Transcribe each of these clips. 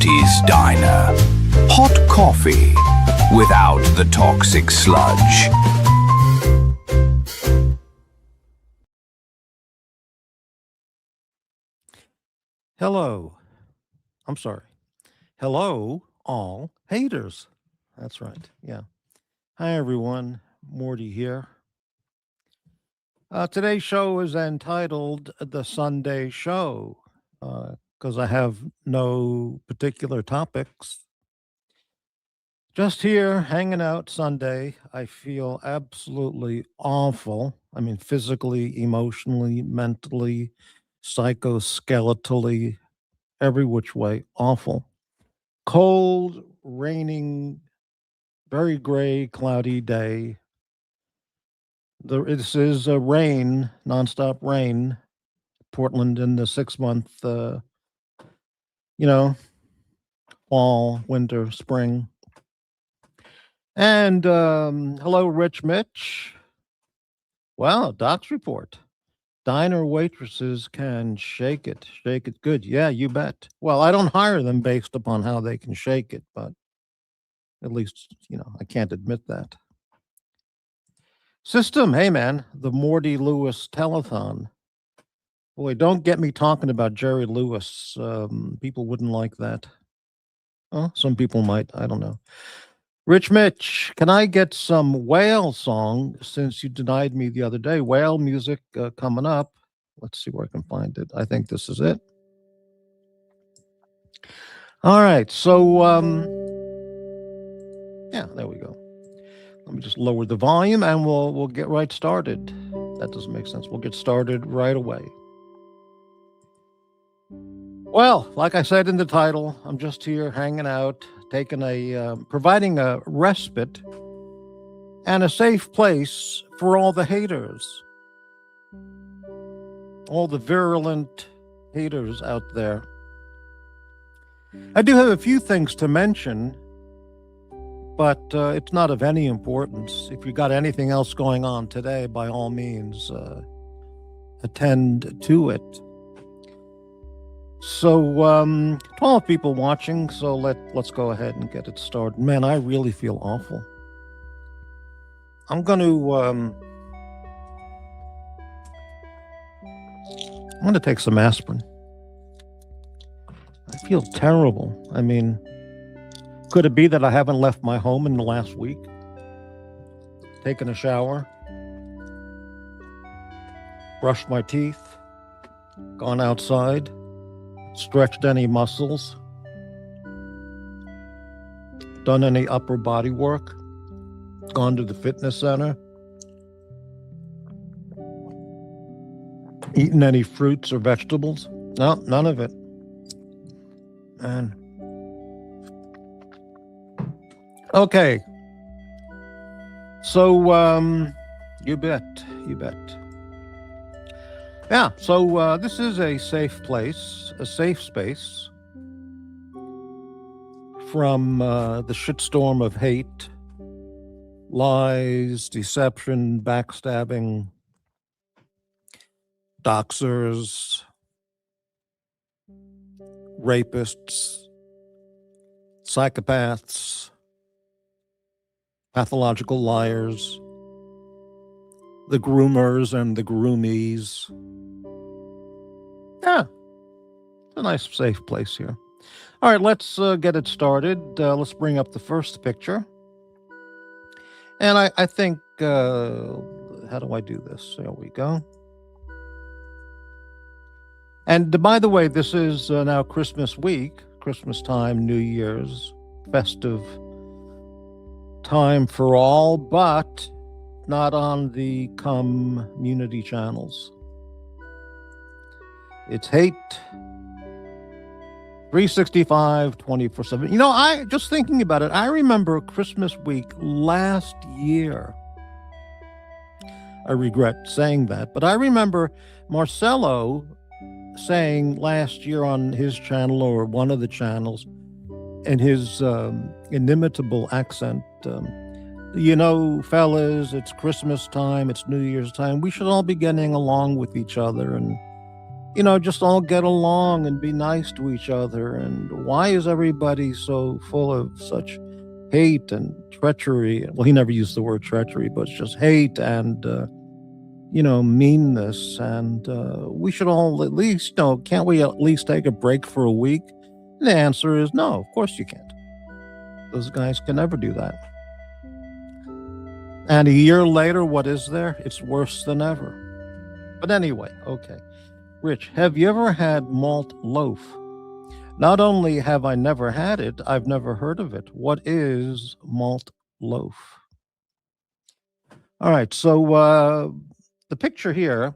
Morty's Diner. Hot coffee without the toxic sludge. Hello. I'm sorry. Hello, all haters. That's right. Yeah. Hi, everyone. Morty here. Today's show is entitled The Sunday Show because I have no particular topics. Just here hanging out Sunday. I feel absolutely awful. I mean, physically, emotionally, mentally, psychoskeletally, every which way, awful. Cold, raining, very gray, cloudy day. This is a rain, nonstop rain. Portland in the 6 month, fall, winter, spring. And hello, Rich Mitch. Wow, Doc's report. Diner waitresses can shake it good. Yeah, you bet. Well, I don't hire them based upon how they can shake it, but at least, I can't admit that. System, hey man, the Morty Lewis telethon. Boy, don't get me talking about Jerry Lewis. People wouldn't like that. Oh, some people might. I don't know. Rich Mitch, can I get some whale song since you denied me the other day? Whale music coming up. Let's see where I can find it. I think this is it. All right. So, yeah, there we go. Let me just lower the volume and we'll get right started. That doesn't make sense. We'll get started right away. Well, like I said in the title, I'm just here hanging out, providing a respite and a safe place for all the haters, all the virulent haters out there. I do have a few things to mention, but it's not of any importance. If you got anything else going on today, by all means, attend to it. So, 12 people watching, so let's go ahead and get it started. Man, I really feel awful. I'm going to take some aspirin. I feel terrible. I mean, could it be that I haven't left my home in the last week? Taken a shower, brushed my teeth, gone outside, stretched any muscles, done any upper body work, gone to the fitness center, eaten any fruits or vegetables? No, none of it. And okay. So, you bet. Yeah, so this is a safe place, a safe space from the shitstorm of hate, lies, deception, backstabbing, doxers, rapists, psychopaths, pathological liars, the groomers and the groomies. Yeah, it's a nice, safe place here. All right, let's get it started. Let's bring up the first picture. And I think, how do I do this? There we go. And by the way, this is now Christmas week, Christmas time, New Year's, festive time for all, but not on the community channels. It's hate, 365, 24/7. I just thinking about it, I remember Christmas week last year. I regret saying that, but I remember Marcelo saying last year on his channel or one of the channels in his inimitable accent, fellas, it's Christmas time, it's New Year's time. We should all be getting along with each other and just all get along and be nice to each other. And why is everybody so full of such hate and treachery? Well, he never used the word treachery, but it's just hate and, meanness. And we should all at least, can't we at least take a break for a week? And the answer is no, of course you can't. Those guys can never do that. And a year later, what is there? It's worse than ever. But anyway, okay. Rich, have you ever had malt loaf? Not only have I never had it, I've never heard of it. What is malt loaf? All right, so the picture here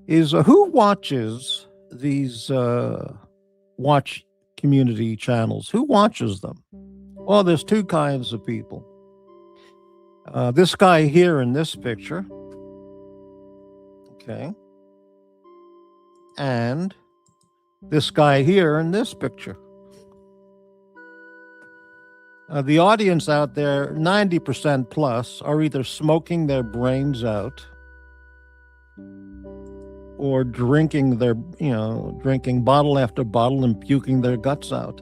is who watches these watch community channels? Who watches them? Well, there's two kinds of people. This guy here in this picture, okay, and this guy here in this picture. The audience out there, 90% plus, are either smoking their brains out or drinking bottle after bottle and puking their guts out.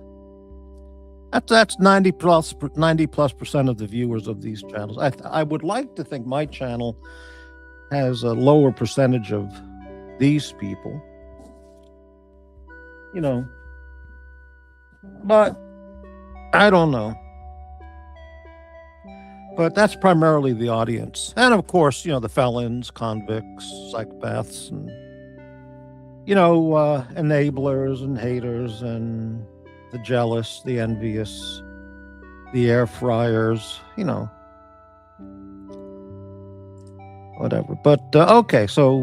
That's 90 plus percent of the viewers of these channels. I would like to think my channel has a lower percentage of these people, but I don't know. But that's primarily the audience. And of course, the felons, convicts, psychopaths, and, enablers and haters and the jealous, the envious, the air fryers, whatever. But, okay, so,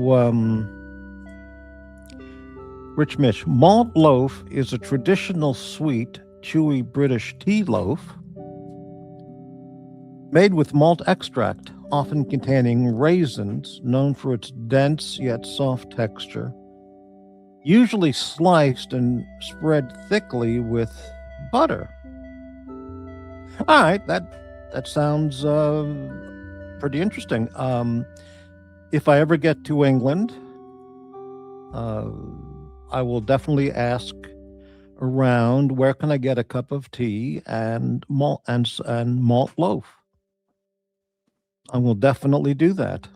Rich Mitch, malt loaf is a traditional sweet, chewy British tea loaf made with malt extract, often containing raisins, known for its dense yet soft texture, usually sliced and spread thickly with butter. All right, that sounds pretty interesting. If I ever get to England, I will definitely ask around where can I get a cup of tea and malt loaf. I will definitely do that.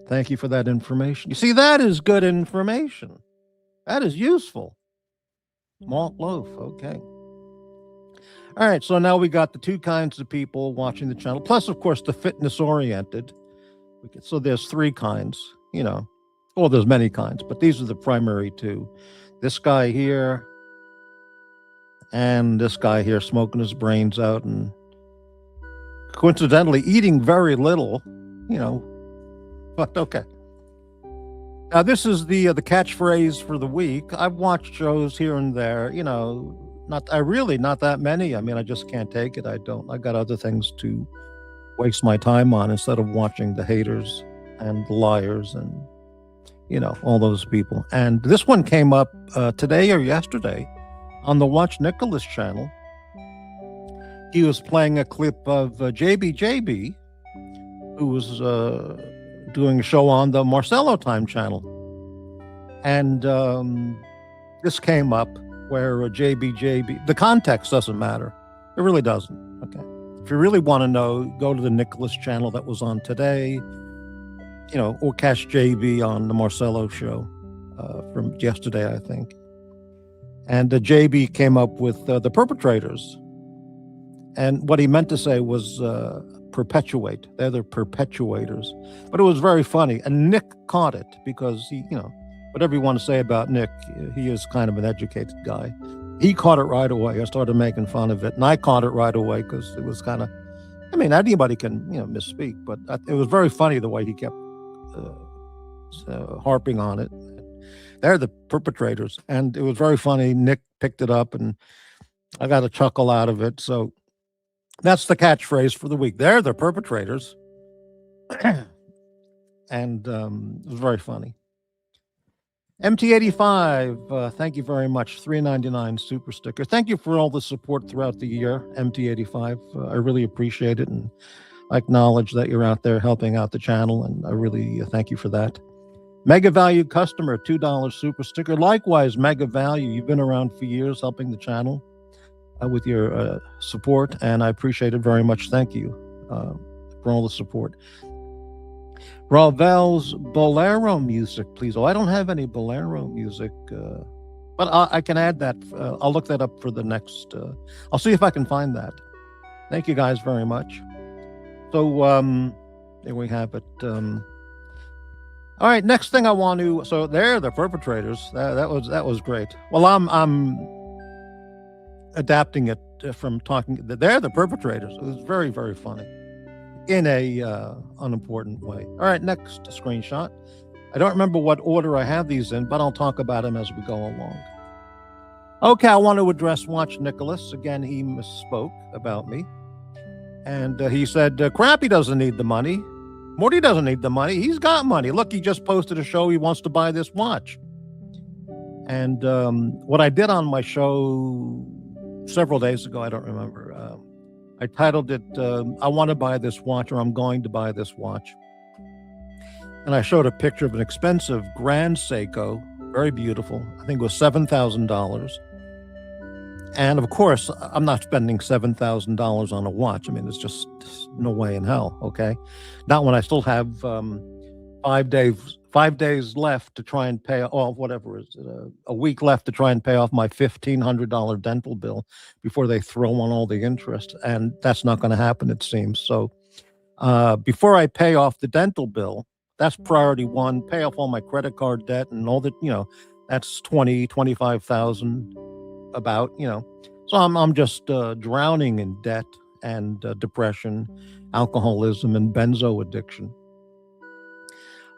Thank you for that information. You see, that is good information. That is useful. Malt loaf, okay. All right, so now we got the two kinds of people watching the channel, plus, of course, the fitness-oriented. So there's three kinds, Well, there's many kinds, but these are the primary two. This guy here and this guy here smoking his brains out and coincidentally eating very little, but okay. Now, this is the catchphrase for the week. I've watched shows here and there, not that many. I mean, I just can't take it. I got other things to waste my time on instead of watching the haters and the liars and, all those people. And this one came up today or yesterday on the Watch Nicholas channel. He was playing a clip of JB, who was doing a show on the Marcello Time channel. And this came up where JB, the context doesn't matter. It really doesn't. Okay. If you really want to know, go to the Nicholas channel that was on today, or catch JB on the Marcello show from yesterday, I think. And JB came up with the perpetrators. And what he meant to say was perpetuate. They're the perpetuators. But it was very funny. And Nick caught it because he, whatever you want to say about Nick, he is kind of an educated guy. He caught it right away. I started making fun of it. And I caught it right away because it was kind of, anybody can, misspeak. But it was very funny the way he kept harping on it. They're the perpetrators. And it was very funny. Nick picked it up and I got a chuckle out of it. So that's the catchphrase for the week. They're the perpetrators. And it was very funny. mt85, thank you very much. $3.99 super sticker. Thank you for all the support throughout the year, mt85. I really appreciate it. And I acknowledge that you're out there helping out the channel. And I really thank you for that. Mega Value customer, $2 super sticker. Likewise, Mega Value, you've been around for years helping the channel with your support, and I appreciate it very much. Thank you for all the support. Ravel's Bolero music, please. Oh, I don't have any Bolero music, but I can add that. I'll look that up for the next. I'll see if I can find that. Thank you guys very much. So there we have it. All right, next thing I want to. So they're the perpetrators. That was great. Well, I'm adapting it from talking. They're the perpetrators. It was very, very funny in a unimportant way. All right, next screenshot. I don't remember what order I have these in, but I'll talk about them as we go along. Okay, I want to address Watch Nicholas. Again, he misspoke about me. And he said, Crappy doesn't need the money. Morty doesn't need the money. He's got money. Look, he just posted a show. He wants to buy this watch. And what I did on my show several days ago, I don't remember. I titled it, I want to buy this watch, or I'm going to buy this watch. And I showed a picture of an expensive Grand Seiko, very beautiful. I think it was $7,000. And of course, I'm not spending $7,000 on a watch. I mean, it's just no way in hell, okay? Not when I still have 5 days left to try and pay off, whatever is it, a week left to try and pay off my $1,500 dental bill before they throw on all the interest. And that's not going to happen, it seems. So before I pay off the dental bill, that's priority one, pay off all my credit card debt and all that, that's 25,000 about, So I'm just drowning in debt and depression, alcoholism, and benzo addiction.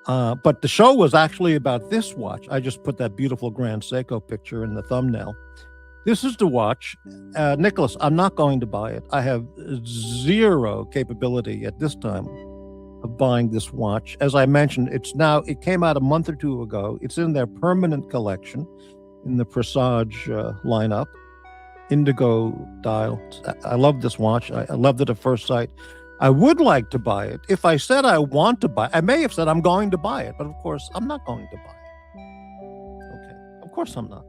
But the show was actually about this watch. I just put that beautiful Grand Seiko picture in the thumbnail. This is the watch. Nicholas, I'm not going to buy it. I have zero capability at this time of buying this watch. As I mentioned, it came out a month or two ago. It's in their permanent collection in the Presage lineup. Indigo dial. I love this watch. I loved it at first sight. I would like to buy it. If I said I want to buy it, I may have said I'm going to buy it, but of course I'm not going to buy it. Okay, of course I'm not.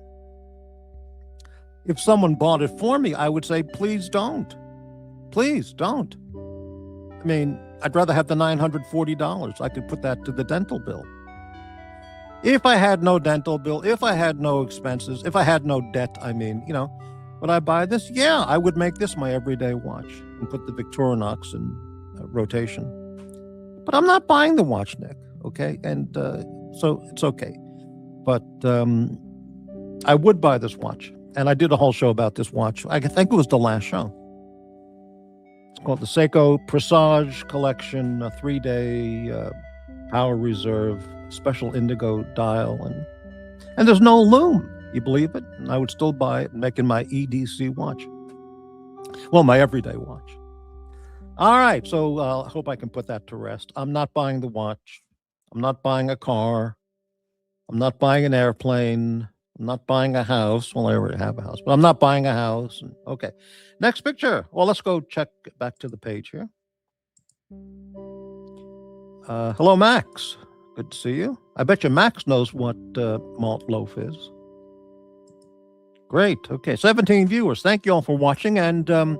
If someone bought it for me, I would say, please don't. Please don't. I mean, I'd rather have the $940. I could put that to the dental bill. If I had no dental bill, if I had no expenses, if I had no debt, would I buy this? Yeah, I would make this my everyday watch and put the Victorinox in rotation. But I'm not buying the watch, Nick, okay? And so it's okay. But I would buy this watch. And I did a whole show about this watch. I think it was the last show. It's called the Seiko Presage Collection, a 3-day power reserve, special indigo dial. And there's no loom. You believe it? And I would still buy it and make it my EDC watch. Well, my everyday watch. All right, so I hope I can put that to rest. I'm not buying the watch. I'm not buying a car. I'm not buying an airplane. I'm not buying a house. Well, I already have a house, but I'm not buying a house. Okay, next picture. Well, let's go check back to the page here. Hello, Max. Good to see you. I bet you Max knows what malt loaf is. Great. Okay, 17 viewers. Thank you all for watching. And how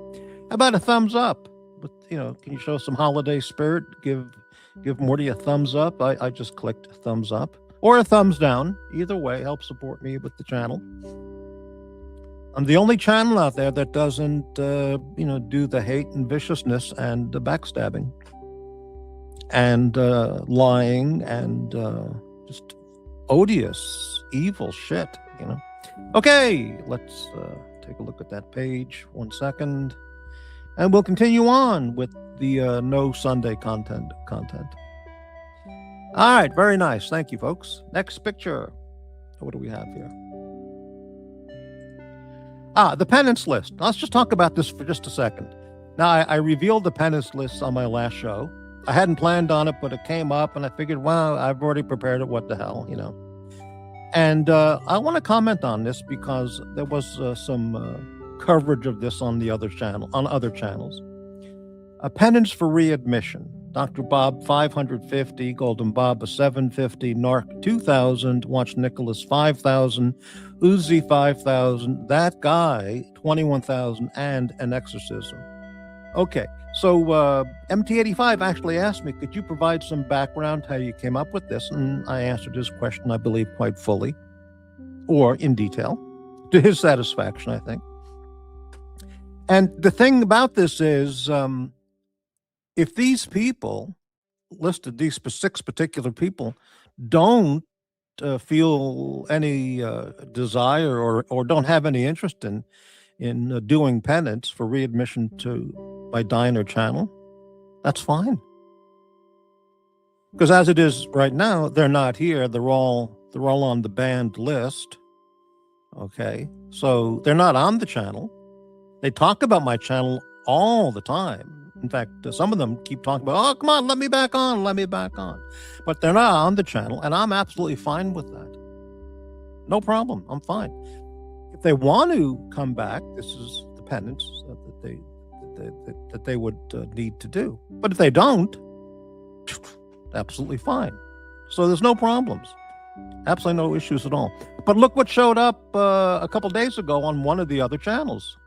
about a thumbs up? But can you show some holiday spirit? Give Morty a thumbs up. I just clicked thumbs up or a thumbs down. Either way, help support me with the channel. I'm the only channel out there that doesn't do the hate and viciousness and the backstabbing and lying and just odious, evil shit. Okay, let's take a look at that page. 1 second. And we'll continue on with the no Sunday content. All right, very nice. Thank you, folks. Next picture. What do we have here? The penance list. Let's just talk about this for just a second. Now, I revealed the penance list on my last show. I hadn't planned on it, but it came up, and I figured, well, I've already prepared it. What the hell, And I want to comment on this because there was some coverage of this on other channels. A penance for readmission. Dr. Bob 550, Golden Bob a 750, Narc 2,000, Watch Nicholas 5,000, Uzi 5,000, that guy 21,000, and an exorcism. Okay, so mt85 actually asked me, could you provide some background how you came up with this? And I answered his question, I believe, quite fully, or in detail, to his satisfaction, I think. And the thing about this is, if these people listed, these 6 particular people, don't feel any desire or don't have any interest in doing penance for readmission to my diner channel, that's fine. Because as it is right now, they're not here. They're all on the banned list. Okay, so they're not on the channel. They talk about my channel all the time. In fact, some of them keep talking about, oh, come on, let me back on. But they're not on the channel, and I'm absolutely fine with that. No problem. I'm fine. If they want to come back, this is the penance that they would need to do. But if they don't, absolutely fine. So there's no problems. Absolutely no issues at all. But look what showed up a couple days ago on one of the other channels.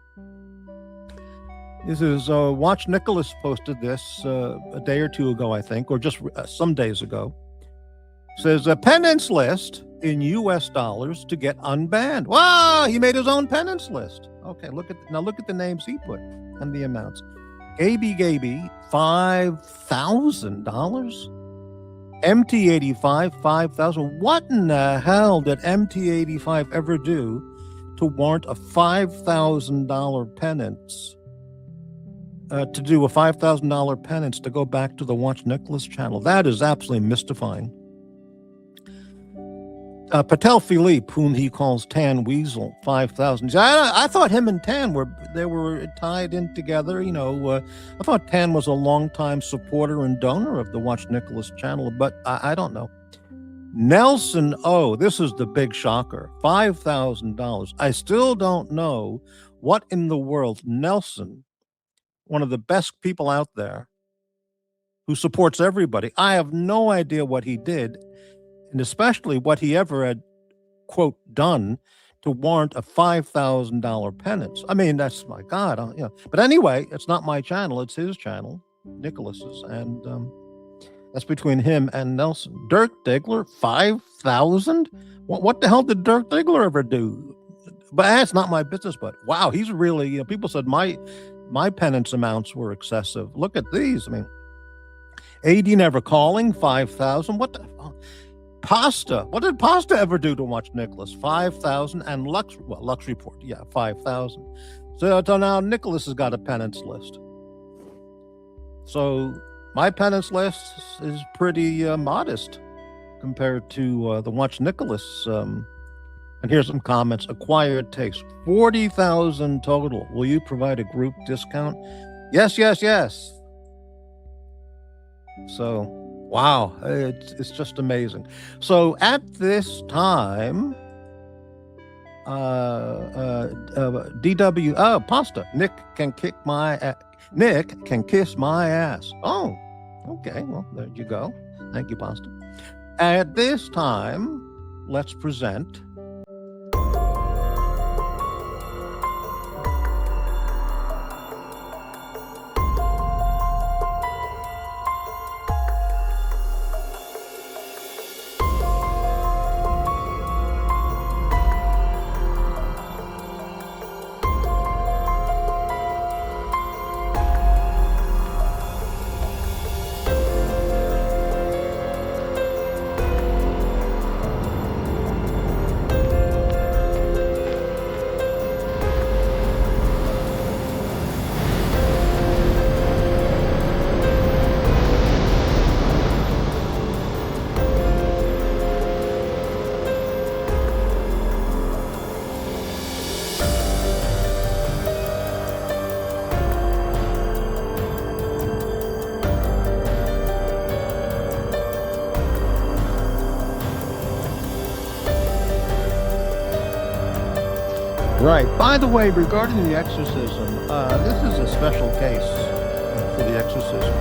This is Watch Nicholas posted this a day or two ago, I think, or just some days ago. It says a penance list in US dollars to get unbanned. Wow, he made his own penance list. Okay, look at the names he put and the amounts. Gaby, $5,000. mt85, 5,000. What in the hell did mt85 ever do to warrant a $5,000 penance? To do a $5,000 penance to go back to the Watch Nicholas channel. That is absolutely mystifying. Patel Philippe, whom he calls Tan Weasel, 5,000. I thought him and Tan were tied in together. You know, I thought Tan was a longtime supporter and donor of the Watch Nicholas channel, but I don't know. Nelson O, this is the big shocker, $5,000. I still don't know what in the world Nelson, one of the best people out there who supports everybody. I have no idea what he did, and especially what he ever had, quote, done to warrant a $5,000 penance. I mean, that's, my God. But anyway, it's not my channel. It's his channel, Nicholas's. And that's between him and Nelson. Dirk Diggler, 5,000? What the hell did Dirk Diggler ever do? But that's not my business. But wow, he's really, people said my penance amounts were excessive. Look at these. I mean, AD Never Calling, 5,000. What the Pasta? What did Pasta ever do to Watch Nicholas? 5,000. And Lux Report, 5,000. So now Nicholas has got a penance list. So my penance list is pretty modest compared to the Watch Nicholas. And here's some comments. Acquired taste, 40,000 total. Will you provide a group discount? Yes. So, wow, it's just amazing. So at this time, Pasta. Nick can kiss my ass. Oh, okay. Well, there you go. Thank you, Pasta. At this time, let's present Right. By the way, regarding the exorcism, this is a special case for the exorcism.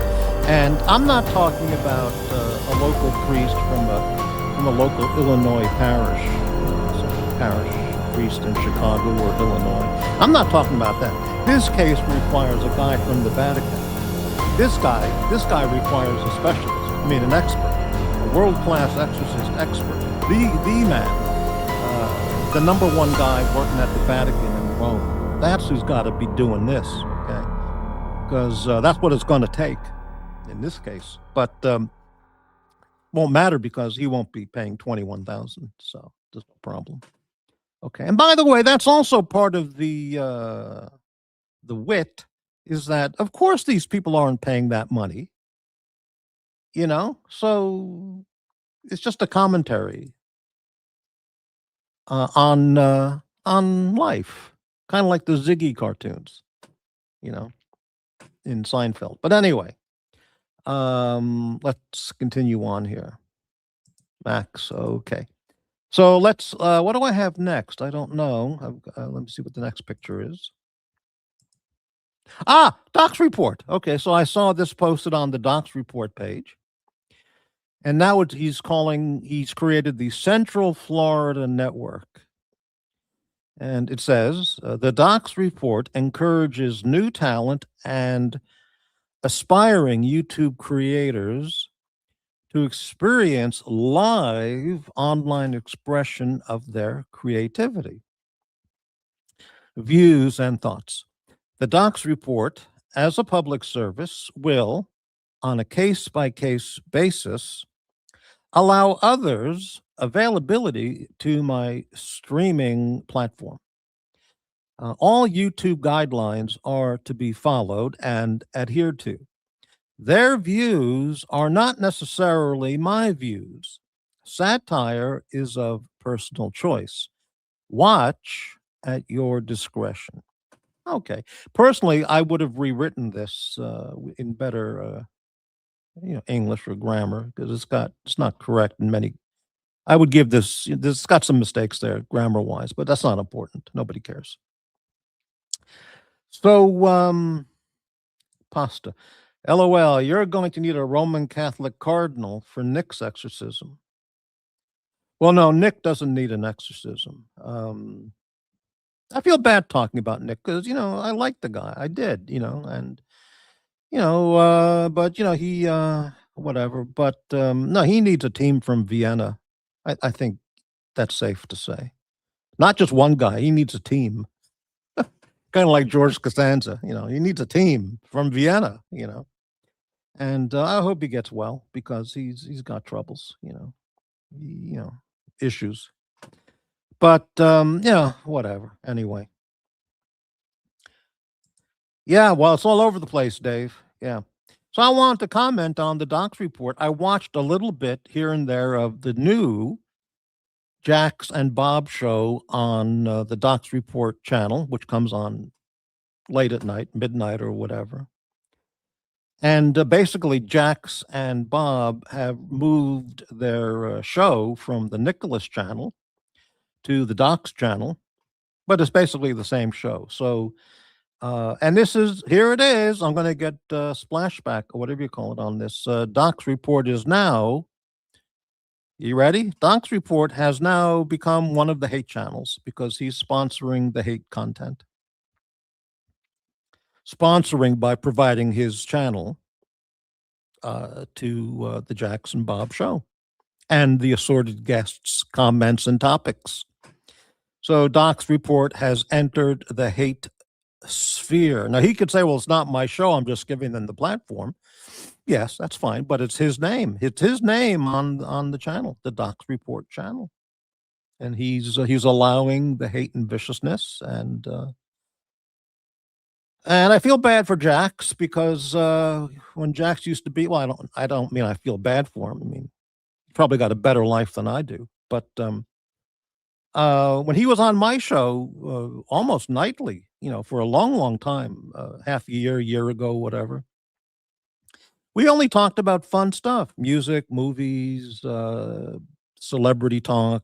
And I'm not talking about a local priest from a local Illinois parish, some parish priest in Chicago or Illinois. I'm not talking about that. This case requires a guy from the Vatican. This guy requires a specialist. I mean, an expert, a world-class exorcist expert, the man, the number one guy working at the Vatican in Rome. That's who's got to be doing this, okay? Because that's what it's going to take in this case. But won't matter because he won't be paying $21,000, so there's no problem. Okay, and by the way, that's also part of the wit. Is that, of course, these people aren't paying that money, so it's just a commentary on life, kind of like the Ziggy cartoons, in Seinfeld. But anyway, let's continue on here. Max, okay. So let's, what do I have next? I don't know. Let me see what the next picture is. Docs report. Okay, so I saw this posted on the Docs report page. And now he's created the Central Florida Network. And it says, the Docs report encourages new talent and aspiring YouTube creators to experience live online expression of their creativity, views, and thoughts. The Docs report, as a public service, will, on a case-by-case basis, allow others availability to my streaming platform. All YouTube guidelines are to be followed and adhered to. Their views are not necessarily my views. Satire is of personal choice. Watch at your discretion. Okay. Personally, I would have rewritten this in better, English or grammar because it's not correct in many. I would give this. It's got some mistakes there, grammar wise, but that's not important. Nobody cares. So, pasta. LOL. You're going to need a Roman Catholic cardinal for Nick's exorcism. Well, no, Nick doesn't need an exorcism. I feel bad talking about Nick because, I like the guy. I did, and, but, he, whatever. But no, he needs a team from Vienna. I think that's safe to say. Not just one guy. He needs a team. Kind of like George Costanza, he needs a team from Vienna, And I hope he gets well because he's got troubles, issues. But, whatever. Anyway. Yeah, well, it's all over the place, Dave. Yeah. So I want to comment on the Docs report. I watched a little bit here and there of the new JAX and Bob show on the Docs report channel, which comes on late at night, midnight or whatever. And basically, JAX and Bob have moved their show from the Nicholas channel to the Docs channel, but it's basically the same show. So, and here it is. I'm going to get splashback or whatever you call it on this. Docs report is now, you ready? Docs report has now become one of the hate channels because he's sponsoring the hate content. Sponsoring by providing his channel to the JAX and Bob show and the assorted guests, comments, and topics. So Doc's report has entered the hate sphere. Now, he could say, well, it's not my show. I'm just giving them the platform. Yes, that's fine, but it's his name. It's his name on the channel, the Doc's report channel. And he's allowing the hate and viciousness. And I feel bad for JAX because when JAX used to be, well, I don't mean I feel bad for him. I mean, he's probably got a better life than I do. But when he was on my show almost nightly, for a long, long time, half a year ago, whatever, we only talked about fun stuff, music, movies, celebrity talk,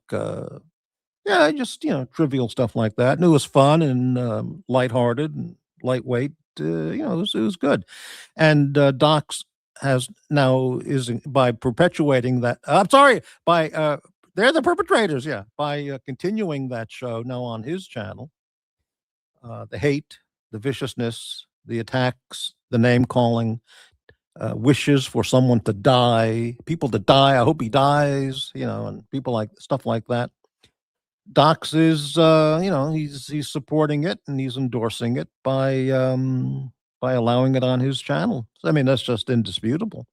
just, trivial stuff like that. And it was fun and lighthearted and lightweight. It was good. And Doc's has now is by perpetuating that. I'm sorry, by they're the perpetrators. Yeah, by continuing that show now on his channel. The hate, the viciousness, the attacks, the name calling, wishes for someone to die, people to die. I hope he dies, and people like stuff like that. Docs is, he's supporting it and he's endorsing it by allowing it on his channel. I mean, that's just indisputable.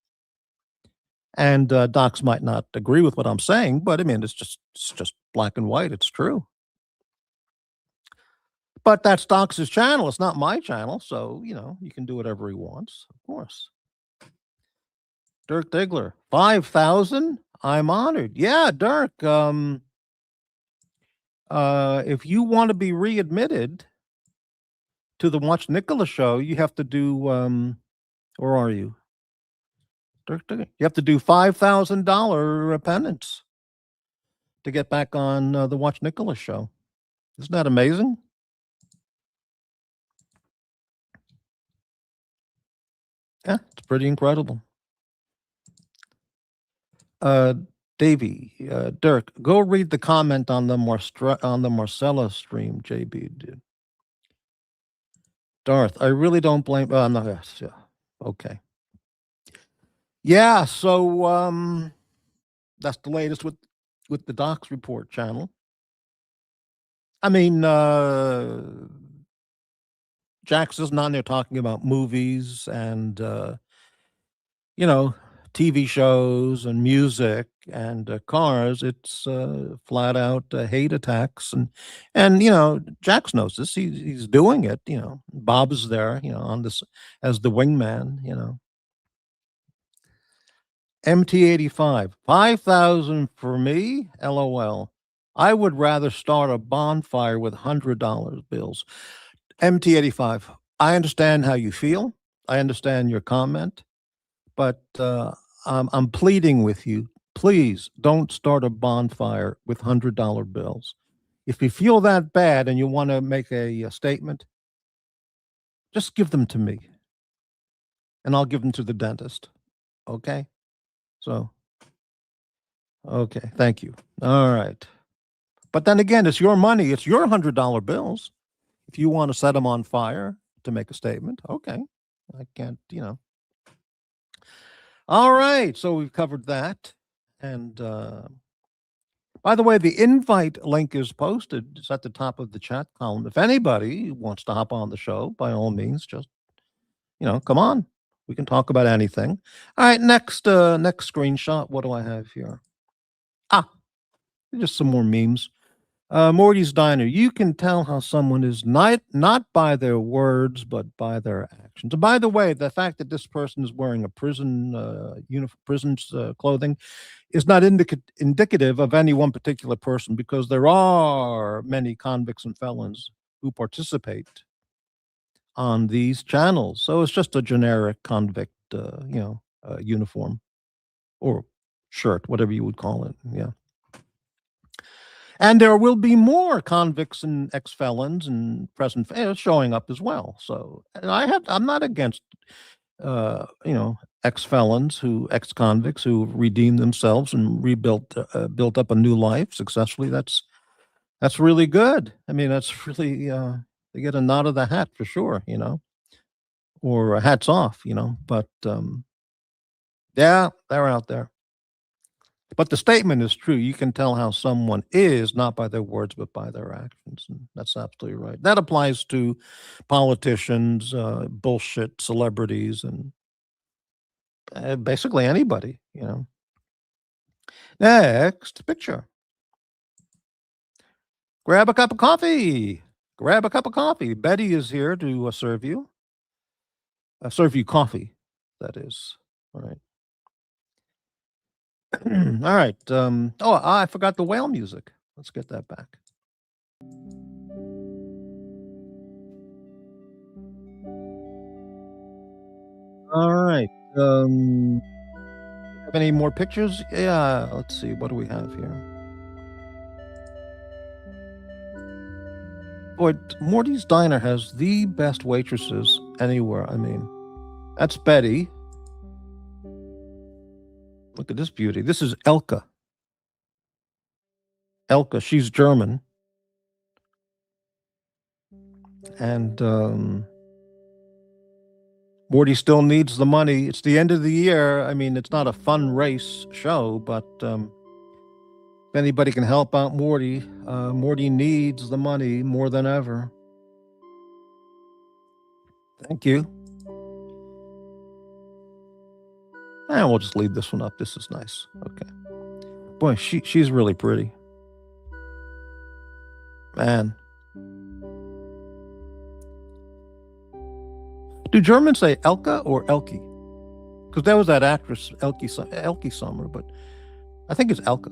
And Docs might not agree with what I'm saying, but I mean, it's just black and white. It's true. But that's Docs' channel. It's not my channel, so you can do whatever he wants, of course. Dirk Diggler, 5,000. I'm honored. Yeah, Dirk. If you want to be readmitted to the Watch Nicholas show, you have to do. Where are you, Dirk? You have to do $5,000 penance to get back on the Watch Nicholas show. Isn't that amazing? Yeah, it's pretty incredible. Davey, Dirk, go read the comment on the Marcella stream. JB did. Darth, I really don't blame. I'm not. Yeah, okay. Yeah, so that's the latest with the Docs Report channel. I mean, JAX isn't on there talking about movies and TV shows and music and cars. It's flat out hate attacks, and JAX knows this. He's doing it. Bob's there. On this as the wingman. mt85, 5,000 for me. LOL. I would rather start a bonfire with $100 bills. mt85. I understand how you feel. I understand your comment, but I'm pleading with you. Please don't start a bonfire with $100 bills. If you feel that bad and you want to make a statement, just give them to me, and I'll give them to the dentist. Okay? So, okay, thank you. All right. But then again, it's your money. It's your $100 bills. If you want to set them on fire to make a statement, okay. I can't, All right, so we've covered that. And by the way, the invite link is posted. It's at the top of the chat column. If anybody wants to hop on the show, by all means, just come on. We can talk about anything. All right, next screenshot. What do I have here? Just some more memes. Morty's Diner. You can tell how someone is not by their words, but by their actions. And by the way, the fact that this person is wearing a prison's clothing is not indicative of any one particular person, because there are many convicts and felons who participate on these channels. So it's just a generic convict, uniform or shirt, whatever you would call it. Yeah. And there will be more convicts and ex-felons and present showing up as well. So I'm not against, ex-felons ex-convicts who redeemed themselves and built up a new life successfully. That's really good. I mean, that's really, they get a nod of the hat for sure, or hats off, but, yeah, they're out there. But the statement is true. You can tell how someone is not by their words, but by their actions. And that's absolutely right. That applies to politicians, bullshit celebrities, and basically anybody, Next picture. Grab a cup of coffee. Grab a cup of coffee. Betty is here to serve you. Serve you coffee, that is. All right. All right. I forgot the whale music. Let's get that back. All right. Have any more pictures? Yeah. Let's see. What do we have here? Boy, Morty's Diner has the best waitresses anywhere. I mean, that's Betty. Look at this beauty. This is Elke. Elke, she's German. And Morty still needs the money. It's the end of the year. I mean, it's not a fun race show, but if anybody can help out Morty, Morty needs the money more than ever. Thank you. And we'll just leave this one up. This is nice. Okay. Boy, she's really pretty. Man. Do Germans say Elke or Elke? Because there was that actress, Elke Sommer, but I think it's Elke.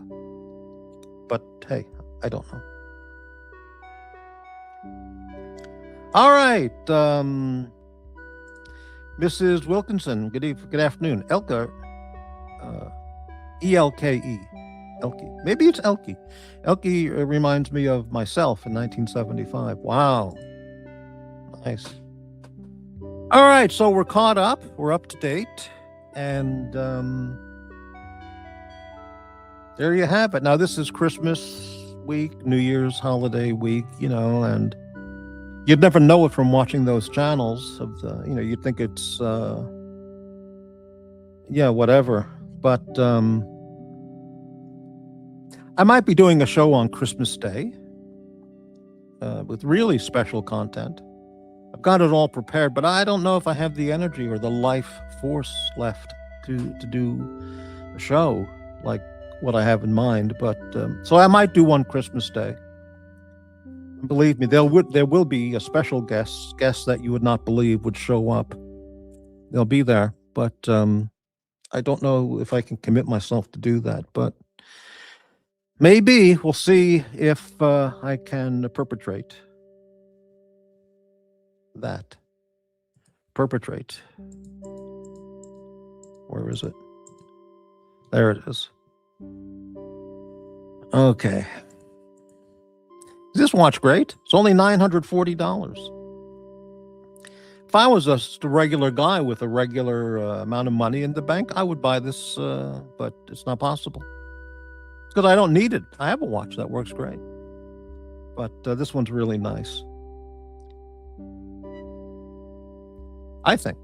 But hey, I don't know. All right. Mrs. Wilkinson, good afternoon. Elke, E-L-K-E. Elke. Maybe it's Elke. Elke reminds me of myself in 1975. Wow. Nice. All right, so we're caught up. We're up to date. And there you have it. Now, this is Christmas week, New Year's holiday week, and you'd never know it from watching those channels of the, you'd think it's, whatever. But I might be doing a show on Christmas Day with really special content. I've got it all prepared, but I don't know if I have the energy or the life force left to do a show like what I have in mind. But so I might do one Christmas Day. Believe me, there will be a special guests that you would not believe would show up. They'll be there, but I don't know if I can commit myself to do that. But maybe we'll see if I can perpetrate that. Perpetrate. Where is it? There it is. Okay. Is this watch great? It's only $940. If I was just a regular guy with a regular amount of money in the bank, I would buy this, but it's not possible. Because I don't need it. I have a watch that works great. But this one's really nice. I think.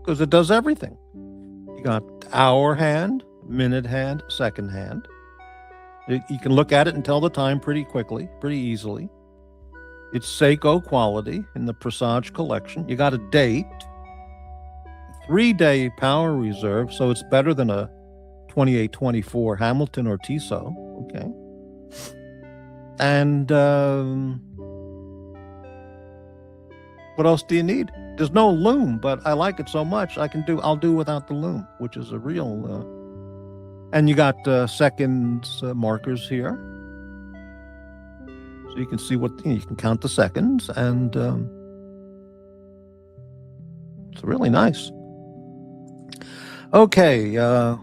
Because it does everything. You got hour hand, minute hand, second hand. You can look at it and tell the time pretty quickly, pretty easily. It's Seiko quality in the Presage collection. You got a date, 3-day power reserve, so it's better than a 2824 Hamilton or Tissot. Okay. And what else do you need? There's no loom, but I like it so much I'll do without the loom, which is a real and you got seconds markers here. So you can see you can count the seconds, and it's really nice. Okay,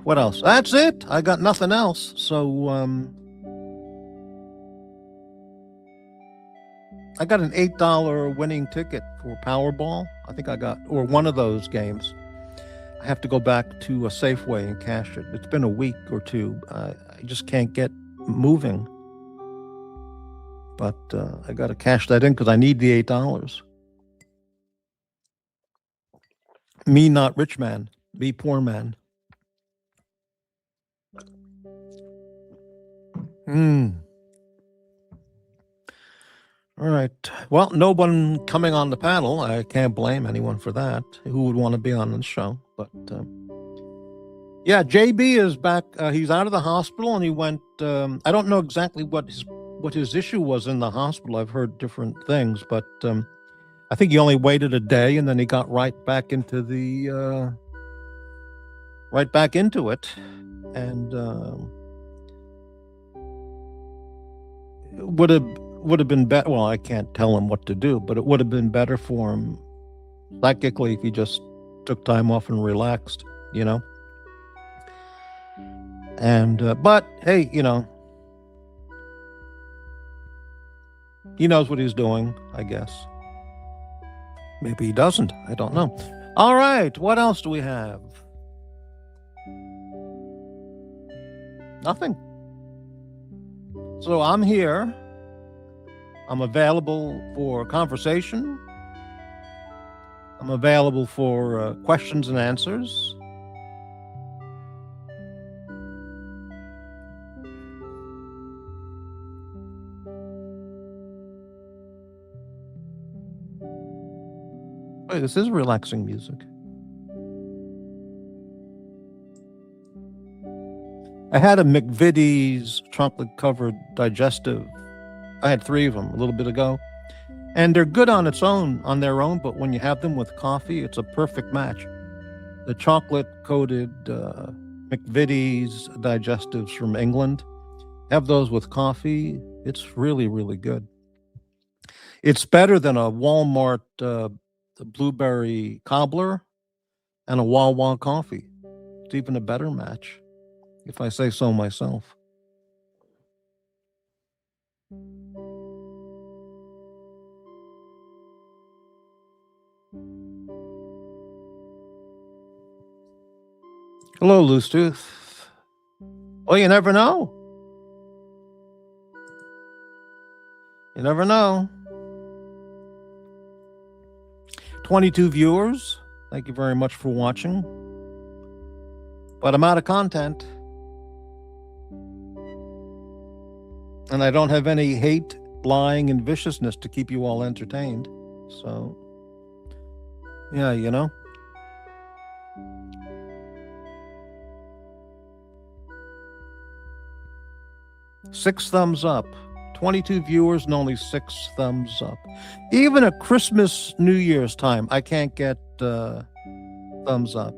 what else? That's it. I got nothing else. So I got an $8 winning ticket for Powerball. I think or one of those games. I have to go back to a Safeway and cash it. It's been a week or two. I just can't get moving. But I got to cash that in because I need the $8. Me, not rich man. Me, poor man. All right. Well, no one coming on the panel. I can't blame anyone for that. Who would want to be on the show? But yeah, JB is back. He's out of the hospital, and he went. I don't know exactly what his issue was in the hospital. I've heard different things, but I think he only waited a day, and then he got right back into it, and it would have been better. Well, I can't tell him what to do, but it would have been better for him psychically if he just took time off and relaxed, And but hey, he knows what he's doing, I guess. Maybe he doesn't. I don't know. All right, what else do we have? Nothing. So I'm here. I'm available for conversation. I'm available for questions and answers. Wait, this is relaxing music. I had a McVitie's chocolate-covered digestive. I had 3 of them a little bit ago. And they're good on their own, but when you have them with coffee, it's a perfect match. The chocolate-coated McVitie's digestives from England, have those with coffee. It's really, really good. It's better than a Walmart blueberry cobbler and a Wawa coffee. It's even a better match, if I say so myself. Hello, Loose Tooth. Well, you never know. You never know. 22 viewers. Thank you very much for watching. But I'm out of content. And I don't have any hate, lying, and viciousness to keep you all entertained. So, yeah, you know. Six thumbs up. 22 viewers and only 6 thumbs up. Even at Christmas, New Year's time, I can't get thumbs up.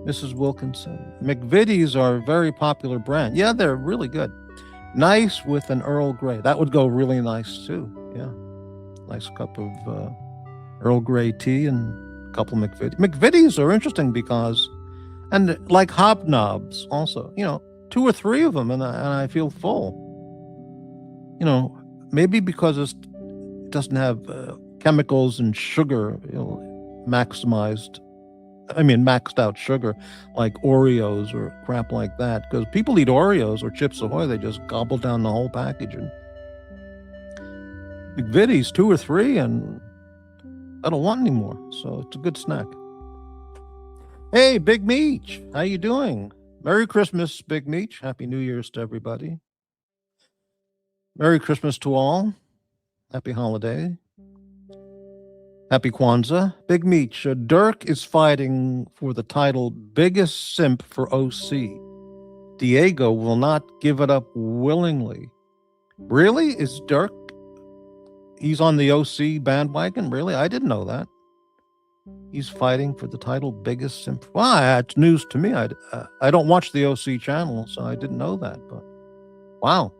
Mrs. Wilkinson. McVitie's are a very popular brand. Yeah, they're really good. Nice with an Earl Grey. That would go really nice too. Yeah. Nice cup of Earl Grey tea and a couple of McVitie's. McVitie's are interesting because, and like hobnobs also, 2 or 3 of them and I feel full. Maybe because it doesn't have chemicals and sugar, maxed out sugar like Oreos or crap like that. Because people eat Oreos or Chips Ahoy, they just gobble down the whole package. And McVitie's 2 or 3, and I don't want any more. So it's a good snack. Hey, Big Meech, how you doing? Merry Christmas, Big Meech. Happy New Year's to everybody. Merry Christmas to all. Happy holiday. Happy Kwanzaa. Big Meech, Dirk is fighting for the title Biggest Simp for OC. Diego will not give it up willingly. Really? Is Dirk? He's on the OC bandwagon? Really? I didn't know that. He's fighting for the title Biggest Simp. Well, that's news to me. I don't watch the OC channel, so I didn't know that. But wow.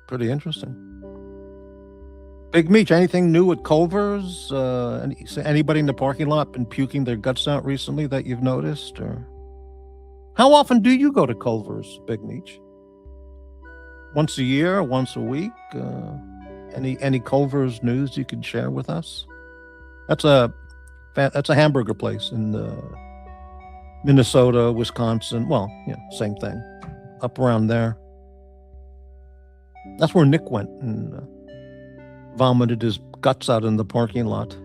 Pretty interesting. Big Meech, anything new at Culver's? Anybody in the parking lot been puking their guts out recently that you've noticed? Or how often do you go to Culver's, Big Meech? Once a year, once a week? Any Culver's news you could share with us? That's a hamburger place in Minnesota, Wisconsin. Well, same thing. Up around there. That's where Nick went and vomited his guts out in the parking lot.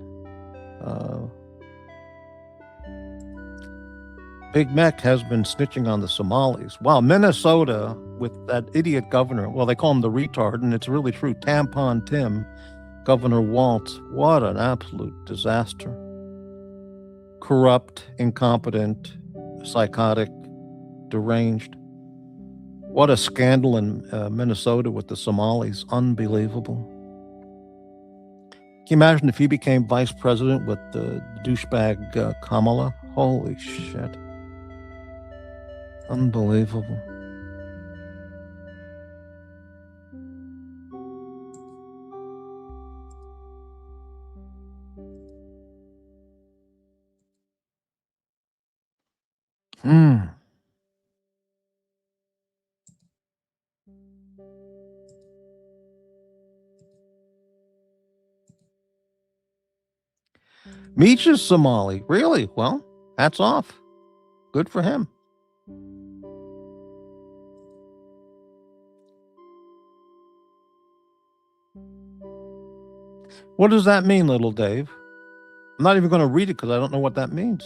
Big Mac has been snitching on the Somalis. Wow, Minnesota with that idiot governor. Well, they call him the retard, and it's really true. Tampon Tim, Governor Waltz. What an absolute disaster. Corrupt, incompetent, psychotic, deranged. What a scandal in Minnesota with the Somalis. Unbelievable. Can you imagine if he became vice president with the douchebag Kamala? Holy shit. Unbelievable. Meech is Somali. Really? Well, Hats off. Good for him. What does that mean, little Dave? I'm not even going to read it because I don't know what that means.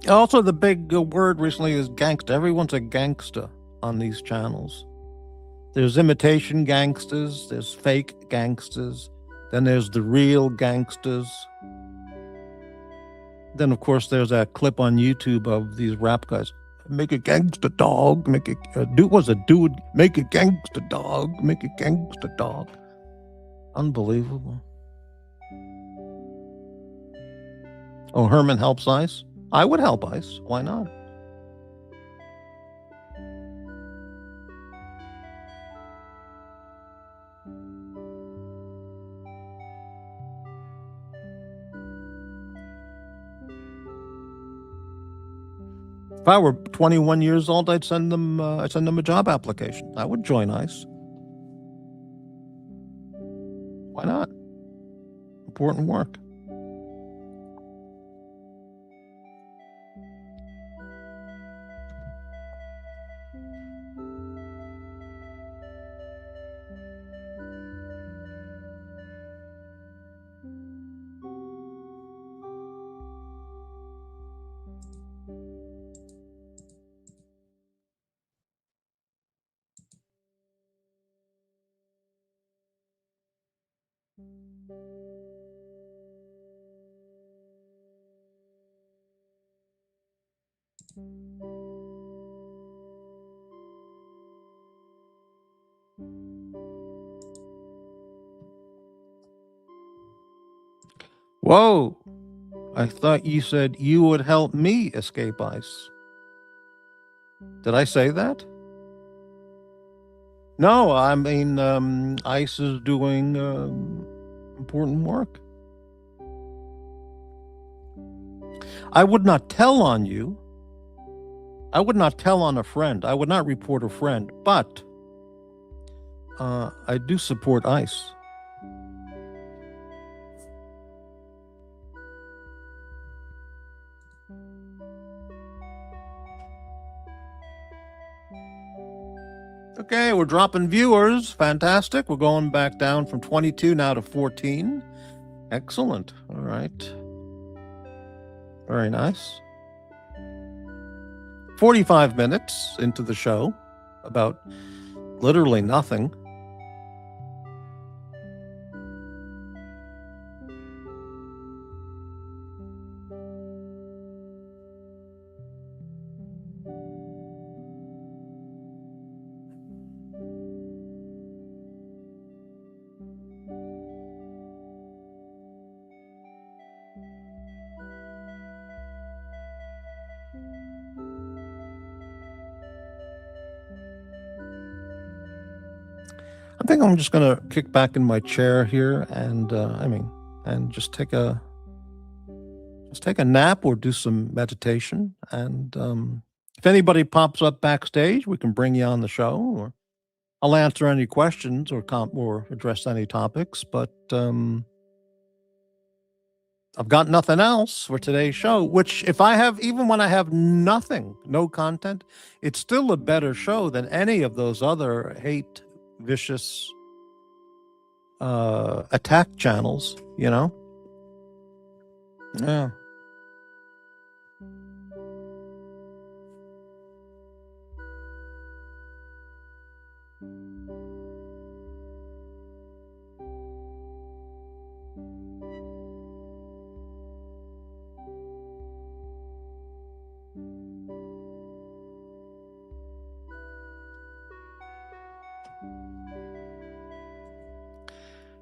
Also, the big word recently is gangster. Everyone's a gangster on these channels. There's imitation gangsters, there's fake gangsters, then there's the real gangsters. Then, of course, there's that clip on YouTube of these rap guys. Make a gangster dog, make it, dude, make a gangster dog, make a gangster dog. Unbelievable. Oh, Herman helps ICE? I would help ICE. Why not? If I were 21 years old, I'd send them a job application. I would join ICE. Why not? Important work. Whoa. I thought you said you would help me escape ICE. Did I say that? No, I mean, ICE is doing important work. I would not tell on you. I would not tell on a friend. I would not report a friend, but I do support ICE. Okay, we're dropping viewers. Fantastic. We're going back down from 22 now to 14. Excellent. All right. Very nice. 45 minutes into the show, about literally nothing. I think I'm just going to kick back in my chair here and and just take a nap or do some meditation. And if anybody pops up backstage, we can bring you on the show, or I'll answer any questions or address any topics. But I've got nothing else for today's show, which even when I have nothing, no content, it's still a better show than any of those other vicious attack channels, you know? Yeah.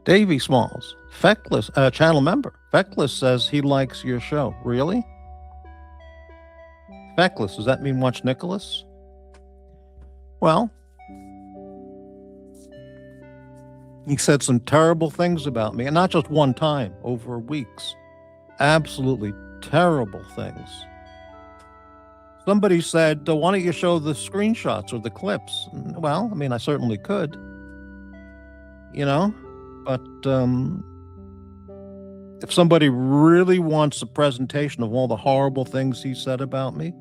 Davey Smalls, Feckless, channel member. Feckless says he likes your show. Really? Feckless, does that mean watch Nicholas? Well, he said some terrible things about me, and not just one time, over weeks. Absolutely terrible things. Somebody said, why don't you show the screenshots or the clips? Well, I mean, I certainly could. you know? But if somebody really wants a presentation of all the horrible things he said about me,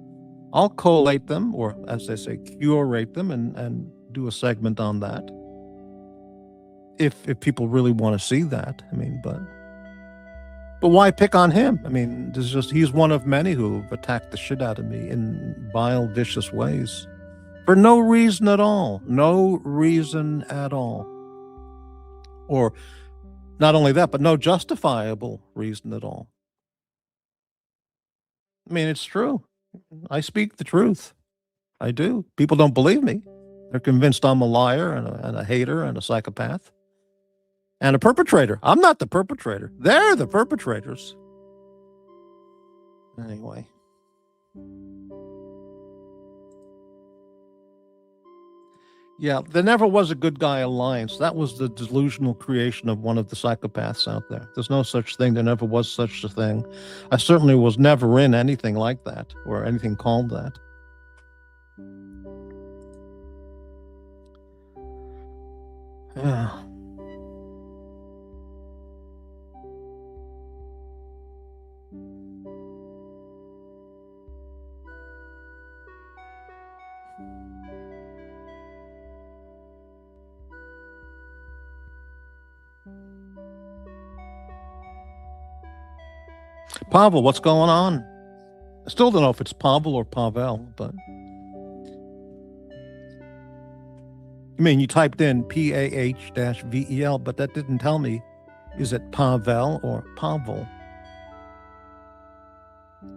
I'll collate them, or as they say, curate them, and do a segment on that. If people really want to see that, I mean, but why pick on him? I mean, he's one of many who've attacked the shit out of me in vile, vicious ways for no reason at all. No reason at all. Or not only that, but no justifiable reason at all. I mean, it's true. I speak the truth. I do. People don't believe me. They're convinced I'm a liar and a hater and a psychopath and a perpetrator. I'm not the perpetrator. They're the perpetrators. Anyway. Yeah, there never was a good guy alliance. That was the delusional creation of one of the psychopaths out there. There's no such thing. There never was such a thing. I certainly was never in anything like that or anything called that. Yeah. Pavel, what's going on? I still don't know if it's Pavel or Pavel, but I mean, you typed in PAH-VEL, but that didn't tell me, is it Pavel or Pavel?